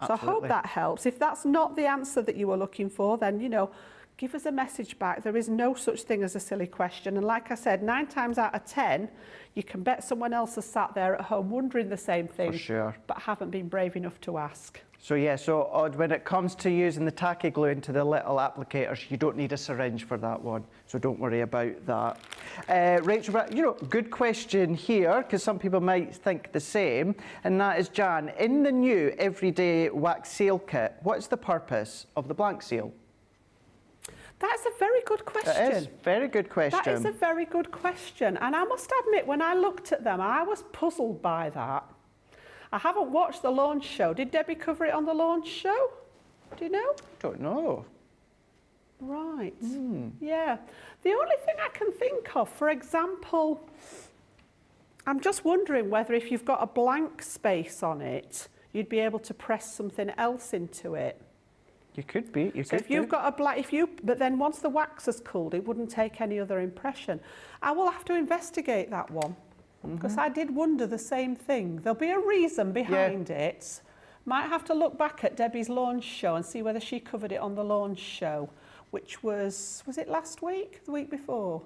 So I hope that helps. If that's not the answer that you were looking for, then, you know, give us a message back. There is no such thing as a silly question. And like I said, 9 times out of 10, you can bet someone else has sat there at home wondering the same thing, For sure. but haven't been brave enough to ask. So yeah, so Odd, when it comes to using the tacky glue into the little applicators, you don't need a syringe for that one, so don't worry about that. Rachel, you know, good question here, because some people might think the same, and that is Jan. In the new everyday wax seal kit, what's the purpose of the blank seal? That's a very good question. It is, very good question. That is a very good question. And I must admit, when I looked at them, I was puzzled by that. I haven't watched the launch show. Did Debbie cover it on the launch show? Do you know? Don't know. Right. Yeah. The only thing I can think of, for example, I'm just wondering whether if you've got a blank space on it, you'd be able to press something else into it. You could be. You So could if you've got a black, but then once the wax has cooled, it wouldn't take any other impression. I will have to investigate that one, because I did wonder the same thing. There'll be a reason behind it. Might have to look back at Debbie's launch show and see whether she covered it on the launch show, which was it last week, the week before?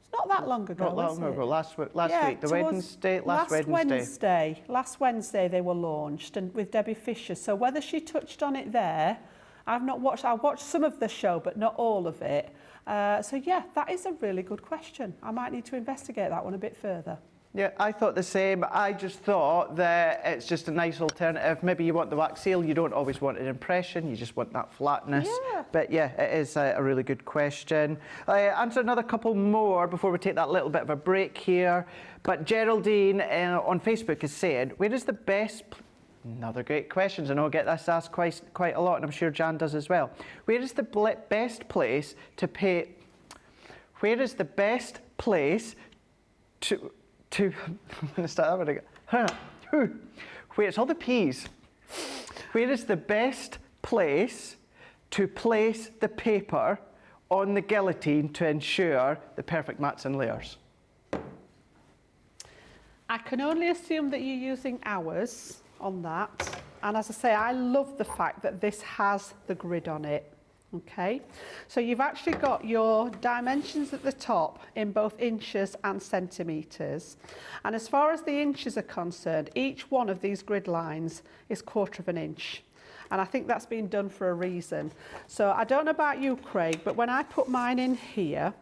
It's not that long ago, Not long ago, last week, the Wednesday, last Wednesday. Last Wednesday they were launched, and with Debbie Fisher. So whether she touched on it there, I've not watched. I watched some of the show, but not all of it. So yeah, that is a really good question. I might need to investigate that one a bit further. Yeah, I thought the same. I just thought that it's just a nice alternative. Maybe you want the wax seal, you don't always want an impression, you just want that flatness. Yeah. But yeah, it is a really good question. Answer another couple more before we take that little bit of a break here. But Geraldine on Facebook is saying, where is the best... Another great questions, I know I get this asked quite a lot, and I'm sure Jan does as well. Where is the best place to pay... Where is the best place to I'm going to start that one again. Where it's all the P's. Where is the best place to place the paper on the guillotine to ensure the perfect mats and layers? I can only assume that you're using hours on that. And as I say, I love the fact that this has the grid on it. Okay, so you've actually got your dimensions at the top in both inches and centimetres. And as far as the inches are concerned, each one of these grid lines is 1/4 of an inch. And I think that's been done for a reason. So I don't know about you, Craig, but when I put mine in here,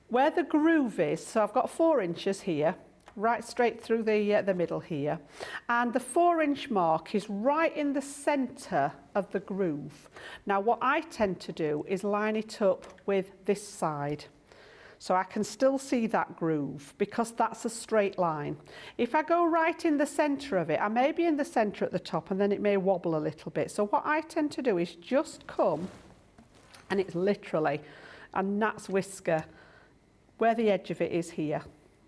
where the groove is, so I've got 4 inches here, right straight through the middle here, and the 4-inch mark is right in the centre of the groove. Now what I tend to do is line it up with this side, so I can still see that groove because that's a straight line. If I go right in the centre of it, I may be in the centre at the top and then it may wobble a little bit. So what I tend to do is just come And it's literally a gnat's whisker where the edge of it is here,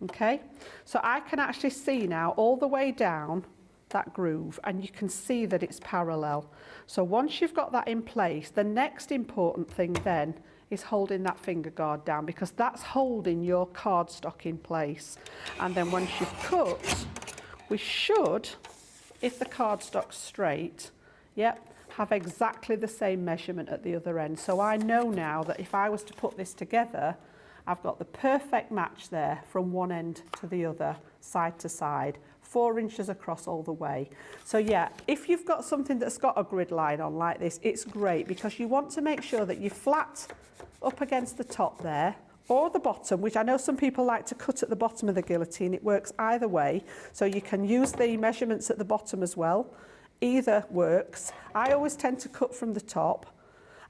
okay? So I can actually see now all the way down that groove, and you can see that it's parallel. So once you've got that in place, the next important thing then is holding that finger guard down, because that's holding your cardstock in place. And then once you've cut, we should, if the cardstock's straight, yep, have exactly the same measurement at the other end. So I know now that if I was to put this together, I've got the perfect match there from one end to the other, side to side, 4 inches across all the way. So yeah, if you've got something that's got a grid line on like this, it's great, because you want to make sure that you're flat up against the top there, or the bottom, which I know some people like to cut at the bottom of the guillotine. It works either way. So you can use the measurements at the bottom as well. Either works. I always tend to cut from the top.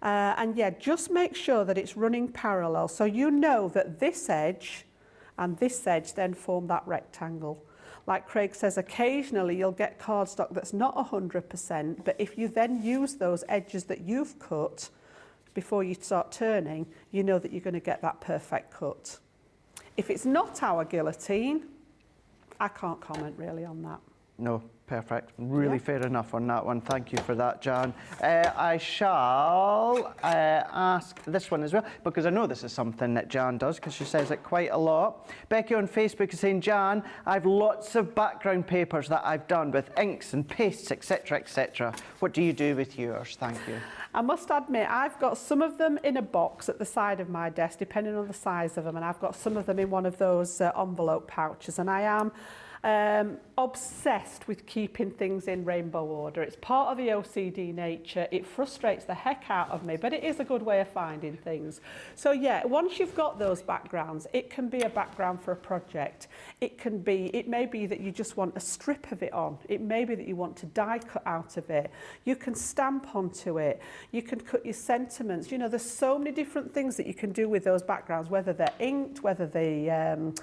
And yeah, just make sure that it's running parallel. So you know that this edge and this edge then form that rectangle. Like Craig says, occasionally you'll get cardstock that's not 100%, but if you then use those edges that you've cut before you start turning, you know that you're going to get that perfect cut. If it's not our guillotine, I can't comment really on that. No, perfect. Really fair enough on that one. Thank you for that, Jan. I shall ask this one as well, because I know this is something that Jan does, because she says it quite a lot. Becky on Facebook is saying, Jan, I've lots of background papers that I've done with inks and pastes, etc., etc. What do you do with yours? Thank you. I must admit, I've got some of them in a box at the side of my desk, depending on the size of them, and I've got some of them in one of those envelope pouches, and I am obsessed with keeping things in rainbow order. It's part of the OCD nature. It frustrates the heck out of me, but it is a good way of finding things. So yeah, once you've got those backgrounds, it can be a background for a project. It may be that you just want a strip of it on. It may be that you want to die cut out of it. You can stamp onto it. You can cut your sentiments. You know, there's so many different things that you can do with those backgrounds, whether they're inked, whether the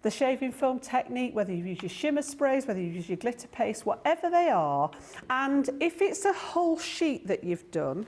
shaving foam technique, whether you use your shimmer sprays, whether you use your glitter paste, whatever they are. And if it's a whole sheet that you've done,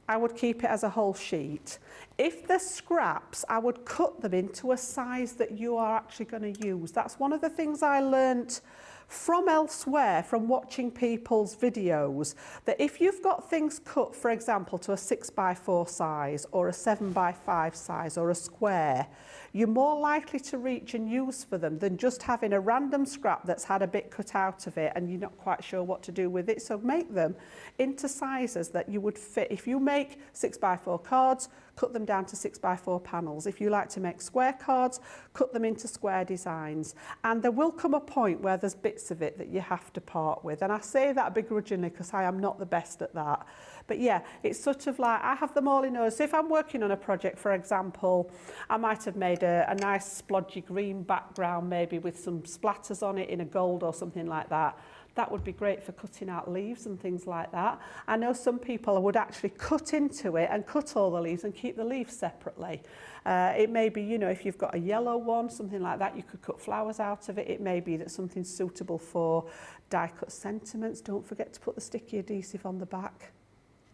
I would keep it as a whole sheet. If they're scraps, I would cut them into a size that you are actually going to use. That's one of the things I learnt from elsewhere, from watching people's videos, that if you've got things cut, for example, to a 6x4 size or a 7x5 size or a square, you're more likely to reach and use for them than just having a random scrap that's had a bit cut out of it and you're not quite sure what to do with it. So make them into sizes that you would fit. If you make 6x4 cards, cut them down to 6x4 panels. If you like to make square cards, cut them into square designs. And there will come a point where there's bits of it that you have to part with. And I say that begrudgingly because I am not the best at that. But yeah, it's sort of like, I have them all in order. So if I'm working on a project, for example, I might have made a nice splodgy green background, maybe with some splatters on it in a gold or something like that. That would be great for cutting out leaves and things like that. I know some people would actually cut into it and cut all the leaves and keep the leaves separately. It may be, you know, if you've got a yellow one, something like that, you could cut flowers out of it. It may be that something's suitable for die-cut sentiments. Don't forget to put the sticky adhesive on the back.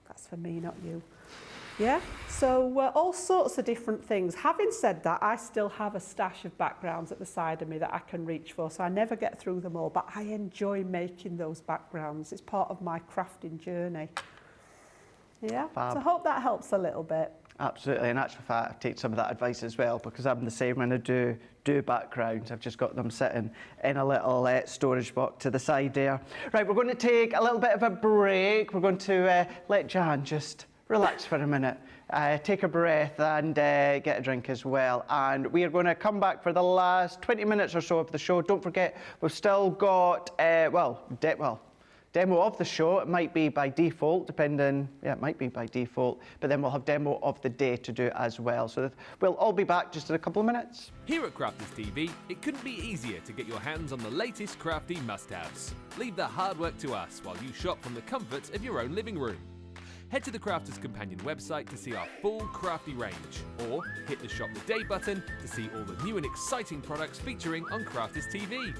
That's for me, not you. Yeah, so all sorts of different things. Having said that, I still have a stash of backgrounds at the side of me that I can reach for, so I never get through them all, but I enjoy making those backgrounds. It's part of my crafting journey. Yeah, Fab. so I hope that helps a little bit. Absolutely, in actual fact, I take some of that advice as well, because I'm the same when I do backgrounds. I've just got them sitting in a little storage box to the side there. Right, we're going to take a little bit of a break. We're going to let Jan just relax for a minute, take a breath and get a drink as well. And we are going to come back for the last 20 minutes or so of the show. Don't forget, we've still got, demo of the show. It might be by default, depending, yeah, it might be by default, but then we'll have demo of the day to do as well. So we'll all be back just in a couple of minutes. Here at Crafters TV, it couldn't be easier to get your hands on the latest crafty must-haves. Leave the hard work to us while you shop from the comforts of your own living room. Head to the Crafters Companion website to see our full crafty range, or hit the Shop the Day button to see all the new and exciting products featuring on Crafters TV.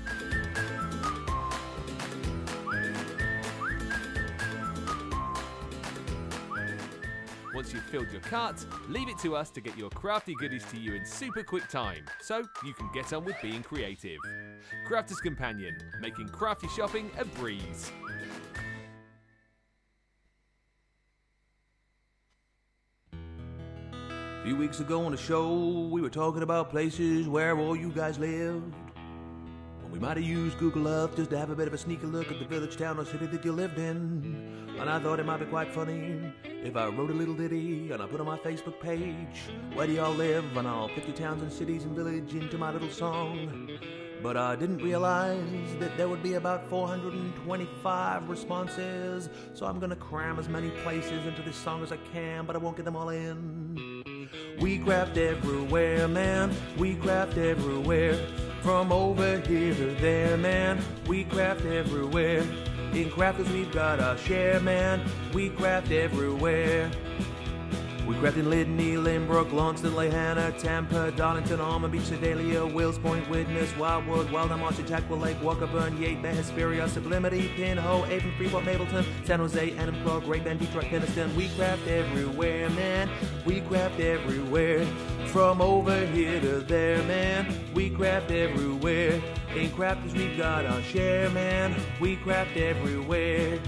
Once you've filled your cart, leave it to us to get your crafty goodies to you in super quick time, so you can get on with being creative. Crafter's Companion, making crafty shopping a breeze. A few weeks ago on the show, we were talking about places where all you guys lived. Well, we might have used Google Earth just to have a bit of a sneaky look at the village, town, or city that you lived in. And I thought it might be quite funny if I wrote a little ditty and I put on my Facebook page, where do y'all live? And I'll put your towns and cities and village into my little song. But I didn't realize that there would be about 425 responses, so I'm gonna cram as many places into this song as I can, but I won't get them all in. We craft everywhere, man. We craft everywhere. From over here to there, man. We craft everywhere. In crafters we've got our share, man. We craft everywhere. We craft in Lydney, Lynbrook, Launceston, Lehana, Tampa, Darlington, Alma Beach, Sedalia, Wills Point, Widnes, Wildwood, Wildham, Archer, Jackwell Lake, Walkerburn, Yate, Bay, Hesperia, Sublimity, Pinhole, Avon, Freeport, Mapleton, San Jose, Enumclaw, Great Bend, Detroit, Keniston. We craft everywhere, man. We craft everywhere. From over here to there, man. We craft everywhere. In crafters we've got our share, man. We craft everywhere.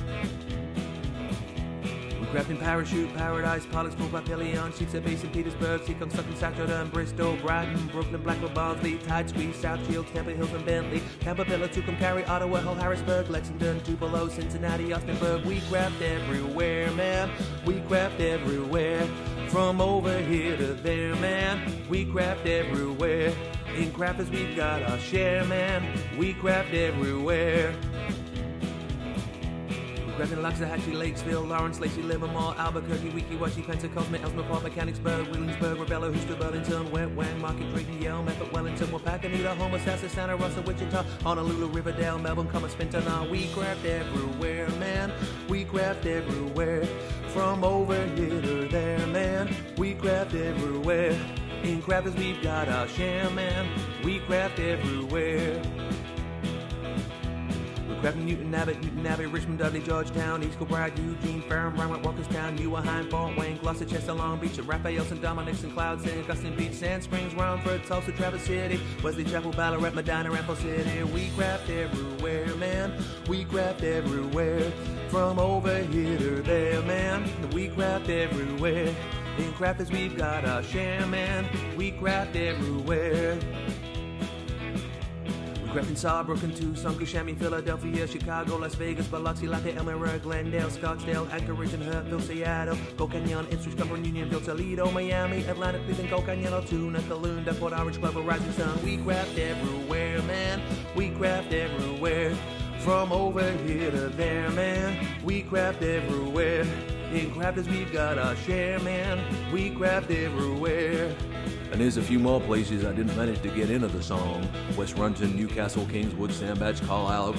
Crafting Parachute, Paradise, Pollux, Papillion, Sheepshead Bay, St. Petersburg, Seacon, Sutton, Saturday, Bristol, Brighton, Brooklyn, Blackwell, Barnsley, Tide Squeeze, South Shields, Temple Hills and Bentley, Tampa, Pillar, Tucumcari, Ottawa, Hull, Harrisburg, Lexington, Tupelo, Cincinnati, Austinburg. We craft everywhere, man. We craft everywhere. From over here to there, man. We craft everywhere. In crafters we've got our share, man. We craft everywhere. Crafting Loxahatchee, Lakesville, Lawrence, Lacey, Livermore, Albuquerque, Weeki-Wachee, Pensacola, Elsmere Park, Mechanicsburg, Williamsburg, Rebella, Houston, Burlington, Wet Wang, Market, Drayton, Yale, Medford, Wellington, Wapakoneta, Homer, Sassa, Santa Rosa, Wichita, Honolulu, Riverdale, Melbourne, Commerce, Fintana. We craft everywhere, man. We craft everywhere. From over here to there, man. We craft everywhere. In crafters we've got our share, man. We craft everywhere. Crafting Newton Abbey, Richmond, Dudley, Georgetown, East Kilbride, Eugene, Ferrum, Rhinebeck, Walkerstown, Ewaheim, Fort Wayne, Gloucester, Chester, Long Beach, Raphael, St. Dominic, St. Cloud, St. Augustine Beach, Sand Springs, Romford, Tulsa, Traverse City, Wesley Chapel, Ballarat, Medina, Ramble City. We craft everywhere, man. We craft everywhere. From over here to there, man. We craft everywhere. In crafters we've got our share, man. We craft everywhere. Crafting Sawbrook, Tucson, Kissimmee, Philadelphia, Chicago, Las Vegas, Biloxi, Latte, Elmira, Glendale, Scottsdale, Anchorage, and Hurtville, Seattle, Gold Canyon, Ipswich, Cumberland, Unionville, Toledo, Miami, Atlanta, Cleveland, Gold Canyon, Altoona, Caloonda, Port Orange, Clover, Rising Sun. We craft everywhere, man. We craft everywhere. From over here to there, man. We craft everywhere. In crafters we've got our share, man. We craft everywhere. And there's a few more places I didn't manage to get into the song. West Runton, Newcastle, Kingswood, Sandbach, Carlisle,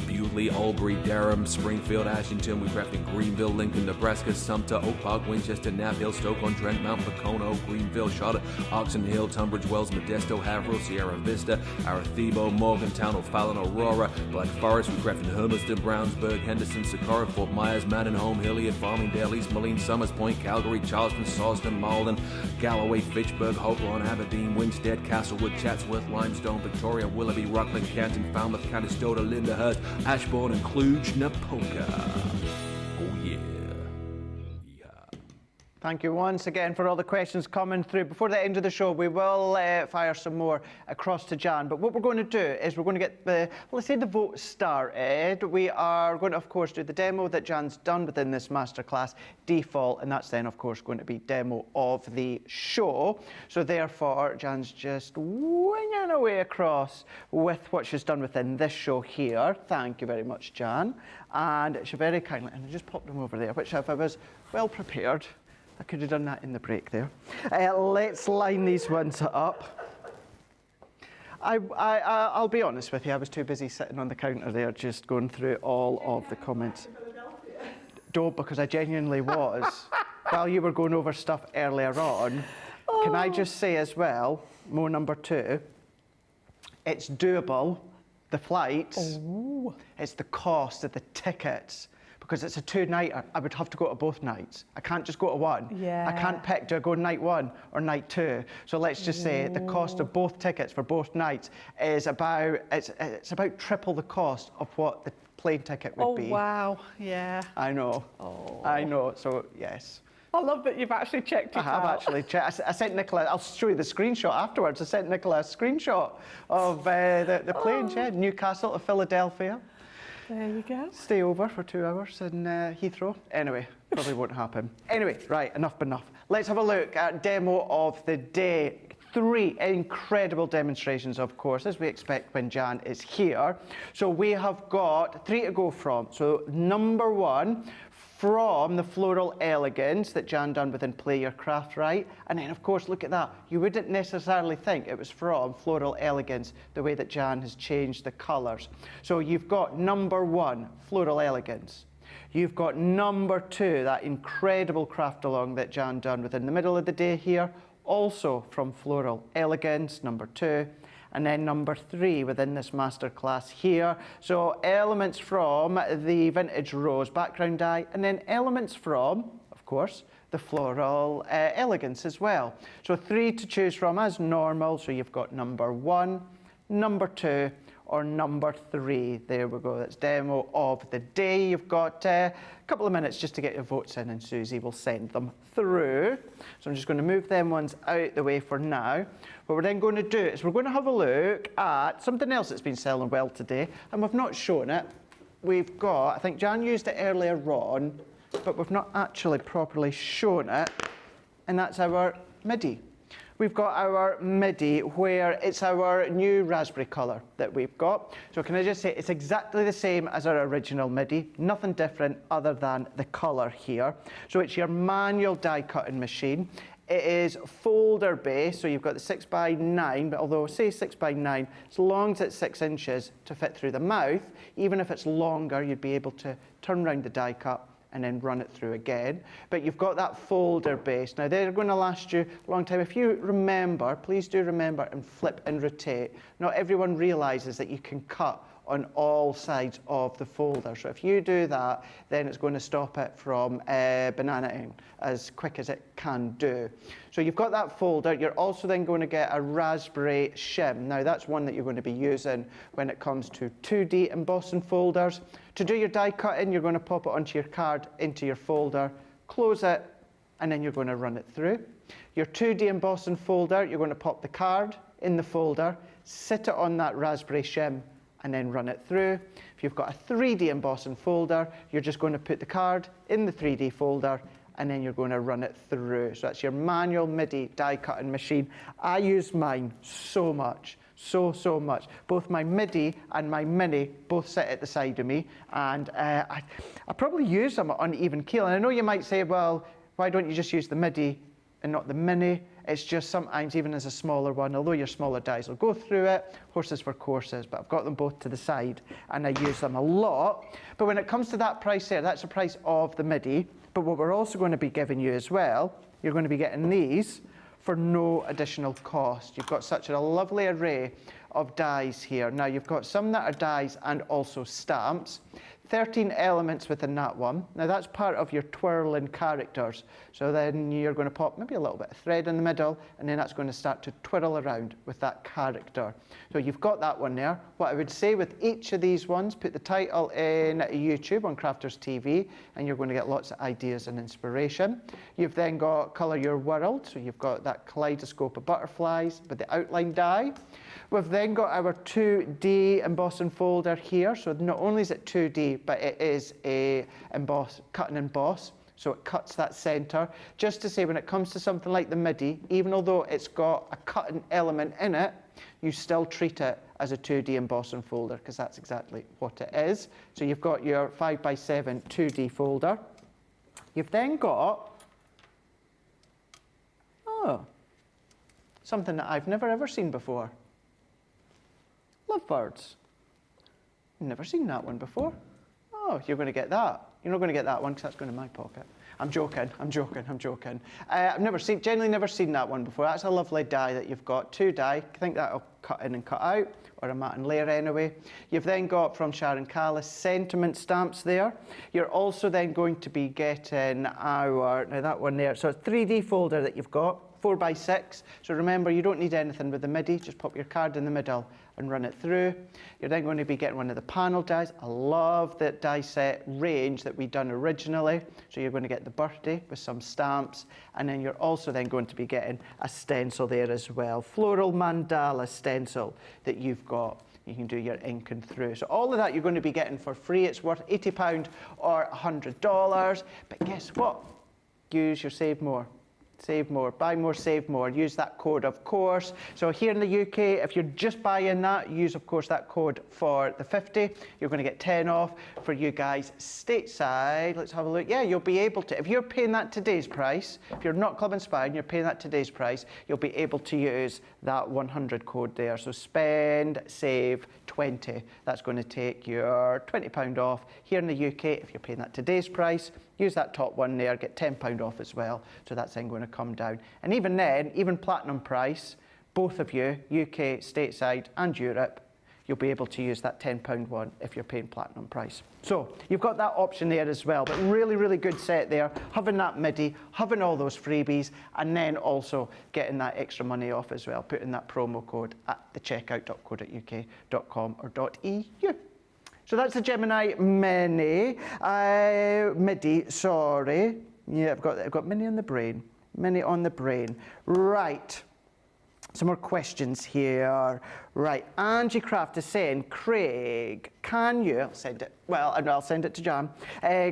Bewley, Albury, Durham, Springfield, Ashington. We craft in Greenville, Lincoln, Nebraska, Sumter, Oak Park, Winchester, Knapp Hill, Stoke-on-Trent, Mount Pocono, Greenville, Charlotte, Oxon Hill, Tunbridge Wells, Modesto, Haverhill, Sierra Vista, Arecibo, Morgantown, O'Fallon, Aurora, Black Forest. We craft in Hermiston, Brownsburg, Henderson, Socorro, Fort Myers, Mandenhome, Hilliard, Farmingdale, East Moline, Summers Point, Calgary, Charleston, Salisbury, Malden, Galloway, Fitchburg, Hopewell, Aberdeen, Winstead, Castlewood, Chatsworth, Limestone, Victoria, Willoughby, Rockland, Canton, Falmouth, Conestoga, Lyndhurst, Ashbourne, and Cluj-Napoca. Oh yeah. Thank you once again for all the questions coming through. Before the end of the show, we will fire some more across to Jan. But what we're going to do is we're going to get the, let's say, the vote started. We are going to, of course, do the demo that Jan's done within this masterclass default, and that's then, of course, going to be demo of the show. So therefore, Jan's just winging away across with what she's done within this show here. Thank you very much, Jan. And she very kindly, and I just popped them over there, which if I was well prepared, I could have done that in the break there. Let's line these ones up. I'll be honest with you, I was too busy sitting on the counter there just going through all of the comments. Don't, because I genuinely was. While you were going over stuff earlier on, can I just say as well, Mo number 2, it's doable, the flights, it's the cost of the tickets. because it's a 2-nighter. I would have to go to both nights. I can't just go to one. Yeah. I can't pick, do I go night 1 or night 2? So let's just say the cost of both tickets for both nights is about, it's about triple the cost of what the plane ticket would be. Oh, wow. Yeah. I know. Oh. I know. So, yes. I love that you've actually checked it out. I have actually checked. I sent Nicola, I'll show you the screenshot afterwards. I sent Nicola a screenshot of the planes, yeah. Newcastle to Philadelphia. There you go. Stay over for 2 hours in Heathrow. Anyway, probably won't happen. Anyway, right, enough. Let's have a look at demo of the day. 3 incredible demonstrations, of course, as we expect when Jan is here. So we have got 3 to go from. So number 1, from the Floral Elegance that Jan done within Play Your Craft Right. And then, of course, look at that. You wouldn't necessarily think it was from Floral Elegance, the way that Jan has changed the colours. So you've got number 1, Floral Elegance. You've got number 2, that incredible craft along that Jan done within the middle of the day here, also from Floral Elegance, number 2. And then number 3 within this masterclass here. So elements from the Vintage Rose background die, and then elements from, of course, the Floral Elegance as well. So 3 to choose from as normal. So you've got number 1, number 2, or number 3. There we go. That's demo of the day. You've got a couple of minutes just to get your votes in, and Susie will send them through. So I'm just going to move them ones out the way for now. What we're then going to do is we're going to have a look at something else that's been selling well today, and we've not shown it. We've got, I think Jan used it earlier on, but we've not actually properly shown it, and that's our Midi. We've got our Midi, where it's our new raspberry colour that we've got. So can I just say, it's exactly the same as our original Midi, nothing different other than the colour here. So it's your manual die cutting machine. It is folder based, so you've got the 6x9, but although say 6x9, as long as it's 6 inches to fit through the mouth, even if it's longer, you'd be able to turn around the die cut and then run it through again. But you've got that folder base. Now they're going to last you a long time. If you remember, please do remember and flip and rotate. Not everyone realizes that you can cut on all sides of the folder. So if you do that, then it's going to stop it from bananaing as quick as it can do. So you've got that folder. You're also then going to get a raspberry shim. Now that's one that you're going to be using when it comes to 2D embossing folders. To do your die cutting, you're going to pop it onto your card, into your folder, close it, and then you're going to run it through. Your 2D embossing folder, you're going to pop the card in the folder, sit it on that raspberry shim, and then run it through. If you've got a 3D embossing folder, you're just going to put the card in the 3D folder, and then you're going to run it through. So that's your manual Midi die cutting machine. I use mine so much, so much. Both my Midi and my Mini both sit at the side of me, and I probably use them on even keel. And I know you might say, well, why don't you just use the Midi and not the Mini? It's just sometimes, even as a smaller one, although your smaller dies will go through it, horses for courses, but I've got them both to the side and I use them a lot. But when it comes to that price there, that's the price of the Midi. But what we're also going to be giving you as well, you're going to be getting these for no additional cost. You've got such a lovely array of dies here. Now you've got some that are dies and also stamps. 13 elements within that one. Now that's part of your twirling characters. So then you're going to pop maybe a little bit of thread in the middle, and then that's going to start to twirl around with that character. So you've got that one there. What I would say with each of these ones, put the title in YouTube on Crafters TV, and you're going to get lots of ideas and inspiration. You've then got Colour Your World. So you've got that kaleidoscope of butterflies with the outline die. We've then got our 2D embossing folder here. So not only is it 2D, but it is a cut and emboss. So it cuts that center. Just to say, when it comes to something like the Midi, even although it's got a cutting element in it, you still treat it as a 2D embossing folder, because that's exactly what it is. So you've got your 5x7 2D folder. You've then got, something that I've never ever seen before. Lovebirds. Never seen that one before. Oh, you're going to get that. You're not going to get that one because that's going in my pocket. I'm joking. I've generally never seen that one before. That's a lovely die that you've got. 2 die. I think that'll cut in and cut out, or a matte and layer anyway. You've then got, from Sharon Callis, sentiment stamps there. You're also then going to be getting now that one there. So it's a 3D folder that you've got, 4x6. So remember, you don't need anything with the MIDI. Just pop your card in the middle and run it through. You're then going to be getting one of the panel dies. I love that die set range that we done originally. So you're going to get the birthday with some stamps, and then you're also then going to be getting a stencil there as well. Floral mandala stencil that you've got. You can do your inking through. So all of that you're going to be getting for free. It's worth £80 or $100. But guess what? Use your Save More. Save more, buy more, save more. Use that code, of course. So here in the UK, if you're just buying that, use, of course, that code for the 50. You're going to get 10 off. For you guys stateside, let's have a look. Yeah, you'll be able to, if you're paying that today's price, if you're not Club Inspired and you're paying that today's price, you'll be able to use that 100 code there. So spend, save 20. That's going to take your £20 off. Here in the UK, if you're paying that today's price, use that top one there, get £10 off as well. So that's then going to come down. And even then, even platinum price, both of you, UK, stateside and Europe, you'll be able to use that £10 one if you're paying platinum price. So you've got that option there as well, but really, really good set there. Having that MIDI, having all those freebies, and then also getting that extra money off as well, putting that promo code at the checkout.co.uk.com or .eu. So that's the Gemini Midi, sorry. Yeah, I've got Mini on the brain. Mini on the brain. Right. Some more questions here. Right. Angie Craft is saying, Craig, can you, I'll send it to Jan.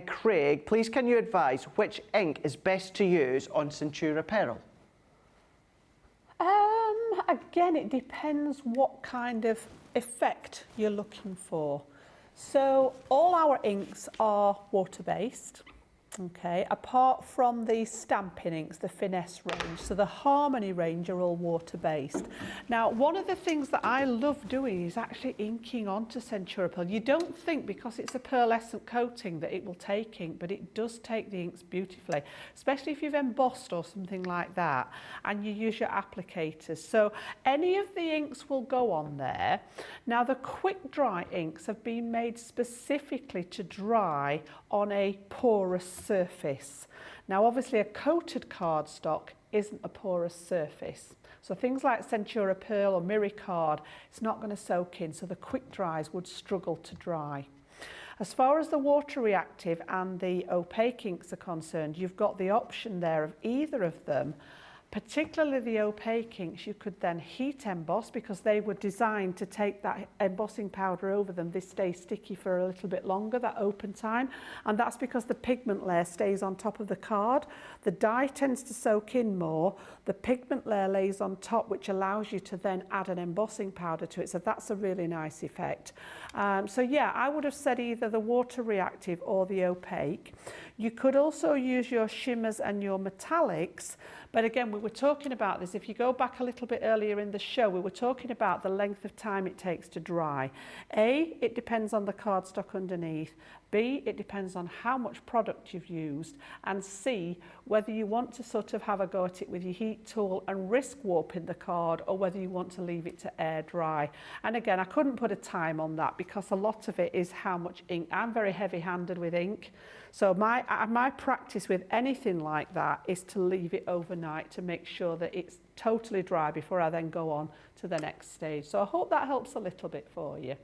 Craig, please can you advise which ink is best to use on Centura Pearl? Again, it depends what kind of effect you're looking for. So all our inks are water-based, okay, apart from the stamping inks, the finesse range. So the harmony range are all water-based. Now, one of the things that I love doing is actually inking onto Centura Pearl. You don't think because it's a pearlescent coating that it will take ink, but it does take the inks beautifully, especially if you've embossed or something like that, and you use your applicators. So any of the inks will go on there. Now, the quick dry inks have been made specifically to dry on a porous surface. Now, obviously, a coated cardstock isn't a porous surface. So things like Centura Pearl or Miricard, it's not going to soak in, so the quick dries would struggle to dry. As far as the water reactive and the opaque inks are concerned, you've got the option there of either of them. Particularly the opaque inks, you could then heat emboss because they were designed to take that embossing powder over them. They stay sticky for a little bit longer, that open time, and that's because the pigment layer stays on top of the card. The dye tends to soak in more. The pigment layer lays on top, which allows you to then add an embossing powder to it. So that's a really nice effect. So yeah, I would have said either the water reactive or the opaque. You could also use your shimmers and your metallics. But again, we were talking about this. If you go back a little bit earlier in the show, we were talking about the length of time it takes to dry. A, it depends on the cardstock underneath. B, it depends on how much product you've used. And C, whether you want to sort of have a go at it with your heat tool and risk warping the card, or whether you want to leave it to air dry. And again, I couldn't put a time on that because a lot of it is how much ink. I'm very heavy-handed with ink. So my practice with anything like that is to leave it overnight to make sure that it's totally dry before I then go on to the next stage. So I hope that helps a little bit for you.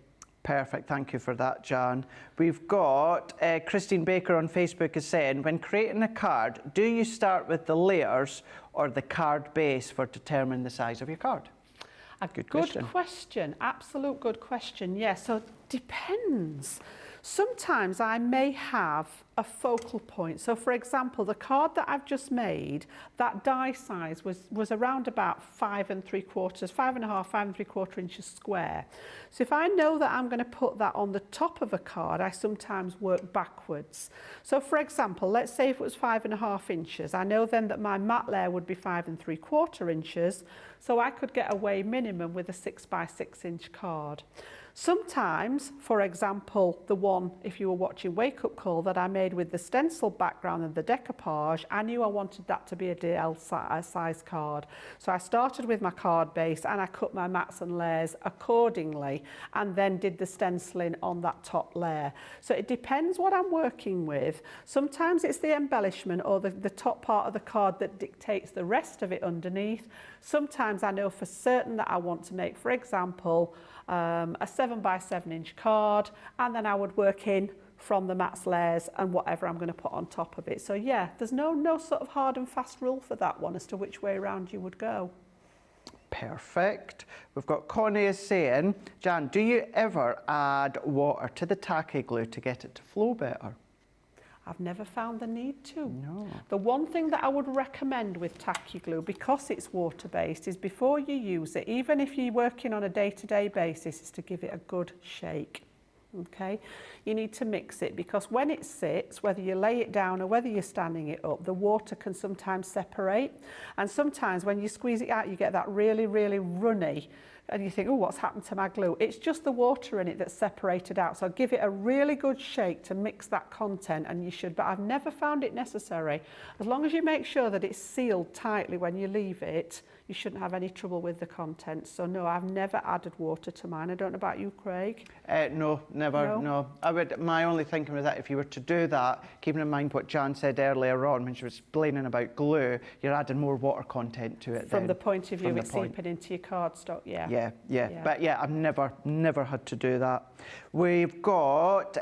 Perfect, thank you for that, Jan. We've got Christine Baker on Facebook is saying, when creating a card, do you start with the layers or the card base for determining the size of your card? Good question. Absolute good question. Yes, so it depends. Sometimes I may have a focal point. So for example, the card that I've just made, that die size was around about 5 3/4 inches square. So if I know that I'm going to put that on the top of a card, I sometimes work backwards. So for example, let's say if it was 5.5 inches, I know then that my matte layer would be 5 3/4 inches. So I could get away minimum with a 6 by 6 inch card. Sometimes, for example, the one, if you were watching Wake Up Call, that I made with the stencil background and the decoupage, I knew I wanted that to be a DL size card. So I started with my card base and I cut my mats and layers accordingly and then did the stenciling on that top layer. So it depends what I'm working with. Sometimes it's the embellishment or the top part of the card that dictates the rest of it underneath. Sometimes I know for certain that I want to make, for example, a 7 by 7 inch card, and then I would work in from the mats layers and whatever I'm going to put on top of it. So yeah, there's no sort of hard and fast rule for that one as to which way around you would go. Perfect. We've got Connie is saying, Jan, do you ever add water to the tacky glue to get it to flow better? I've never found the need to. No. The one thing that I would recommend with tacky glue, because it's water-based, is before you use it, even if you're working on a day-to-day basis, is to give it a good shake. Okay? You need to mix it, because when it sits, whether you lay it down or whether you're standing it up, the water can sometimes separate. And sometimes when you squeeze it out, you get that really, really runny, and you think, oh, what's happened to my glue? It's just the water in it that's separated out. So give it a really good shake to mix that content, and you should, but I've never found it necessary. As long as you make sure that it's sealed tightly when you leave it, you shouldn't have any trouble with the content. So no, I've never added water to mine. I don't know about you, Craig. No, never, no. My only thinking was that if you were to do that, keeping in mind what Jan said earlier on when she was explaining about glue, you're adding more water content to it. From the point of view it's seeping into your cardstock, yeah. But yeah, I've never had to do that. We've got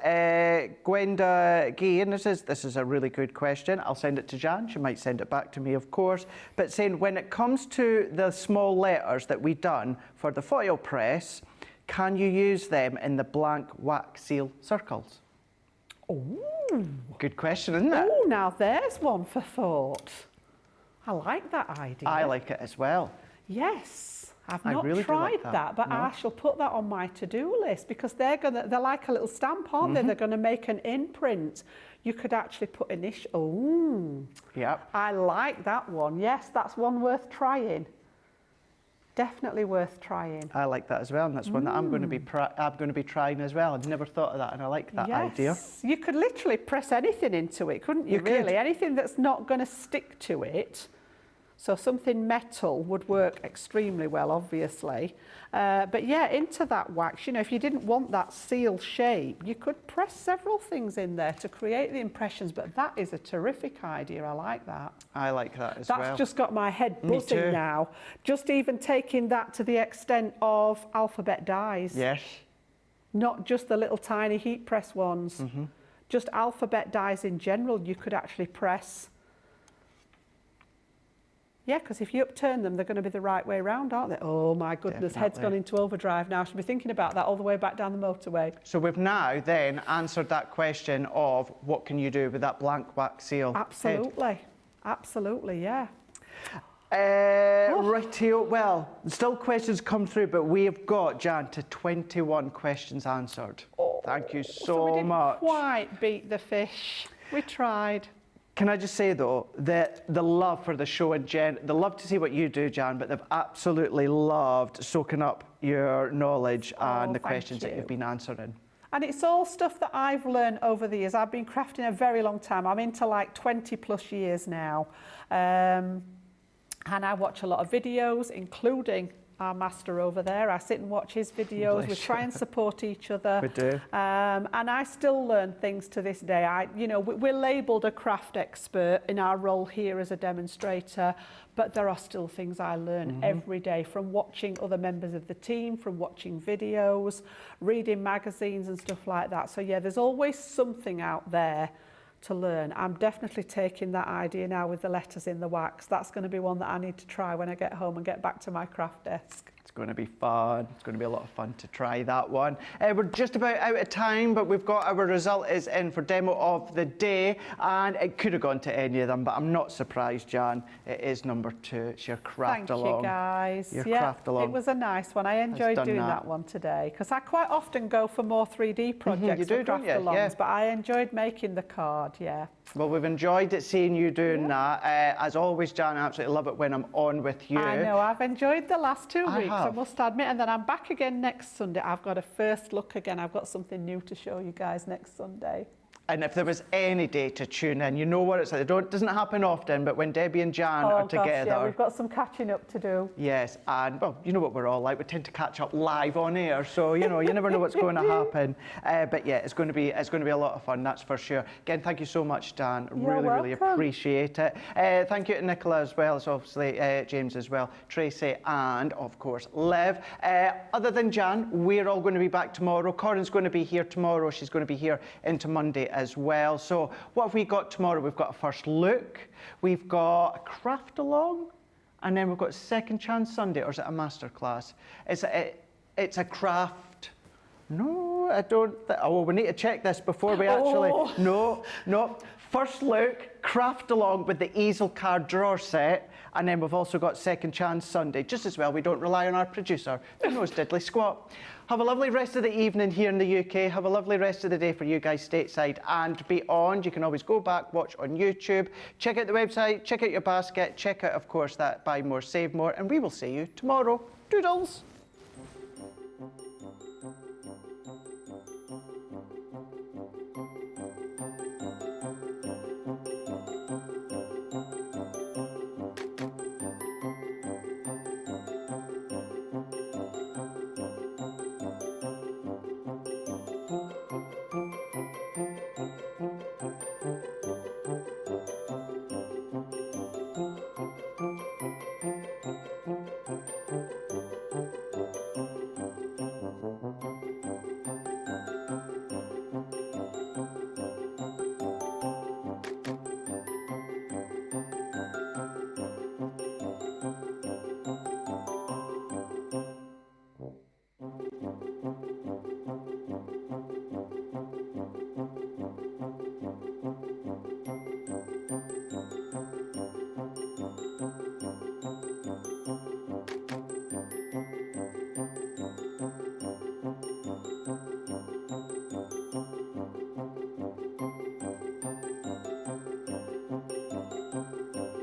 Gwenda Gain. This is a really good question. I'll send it to Jan. She might send it back to me, of course. But saying, when it comes to the small letters that we've done for the foil press, can you use them in the blank wax seal circles? Oh, good question, isn't it? Oh, now there's one for thought. I like that idea. I like it as well. Yes, I've I not really tried do like that, but no. I shall put that on my to-do list, because they're like a little stamp, aren't they? They're going to make an imprint. You could actually put initial. Oh, yep. I like that one. Yes, that's one worth trying. Definitely worth trying. I like that as well, and that's one that I'm going to be trying as well. I'd never thought of that, and I like that idea. Yes, you could literally press anything into it, couldn't you? Really, anything that's not going to stick to it. So something metal would work extremely well, obviously. But yeah, into that wax, you know, if you didn't want that seal shape, you could press several things in there to create the impressions. But that is a terrific idea. I like that. I like that as well. That's just got my head buzzing now. Just even taking that to the extent of alphabet dies. Yes. Not just the little tiny heat press ones. Just alphabet dies in general, you could actually press. Yeah, because if you upturn them, they're going to be the right way around, aren't they? Oh my goodness, head's gone into overdrive now. I should be thinking about that all the way back down the motorway. So we've now then answered that question of what can you do with that blank wax seal? Absolutely, absolutely, yeah. Rightio, well, still questions come through, but we have got, Jan, to 21 questions answered. Oh, thank you so we didn't much. Quite beat the fish. We tried. Can I just say, though, that the love for the show and they love to see what you do, Jan, but they've absolutely loved soaking up your knowledge and the questions that you've been answering. And it's all stuff that I've learned over the years. I've been crafting a very long time. I'm into like 20 plus years now. And I watch a lot of videos, including our master over there. I sit and watch his videos. We try and support each other. We do. And I still learn things to this day. You know, we're labelled a craft expert in our role here as a demonstrator, but there are still things I learn every day from watching other members of the team, from watching videos, reading magazines and stuff like that. So yeah, there's always something out there to learn. I'm definitely taking that idea now with the letters in the wax. That's going to be one that I need to try when I get home and get back to my craft desk. It's going to be fun. It's going to be a lot of fun to try that one. We're just about out of time, but we've got our result is in for demo of the day, and it could have gone to any of them, but I'm not surprised, Jan. It is number 2. It's your craft along. Thank you, guys. Your craft along. It was a nice one. I enjoyed doing that one today, because I quite often go for more 3D projects for craft alongs, but I enjoyed making the card, yeah. Well, we've enjoyed it seeing you doing that. As always, Jan, I absolutely love it when I'm on with you. I know, I've enjoyed the last 2 weeks I must admit. And then I'm back again next Sunday. I've got a first look again. I've got something new to show you guys next Sunday. And if there was any day to tune in, you know what it's like. It doesn't happen often, but when Debbie and Jan are together. Yeah, we've got some catching up to do. Yes, and well, you know what we're all like. We tend to catch up live on air, so you know you never know what's going to happen. But yeah, it's going to be a lot of fun, that's for sure. Again, thank you so much, Dan. Really appreciate it. Thank you to Nicola as well, as obviously James as well, Tracy, and of course Liv. Other than Jan, we're all going to be back tomorrow. Corin's going to be here tomorrow. She's going to be here into Monday as well. So what have we got tomorrow? We've got a first look, we've got a craft along, and then we've got Second Chance Sunday, or is it a masterclass? It's a craft. No, I don't. Oh, we need to check this before we actually. No. First look, craft along with the easel card drawer set, and then we've also got Second Chance Sunday. Just as well, we don't rely on our producer, who knows diddly squat. Have a lovely rest of the evening here in the UK. Have a lovely rest of the day for you guys stateside and beyond. You can always go back, watch on YouTube, check out the website, check out your basket, check out, of course, that Buy More, Save More, and we will see you tomorrow. Doodles.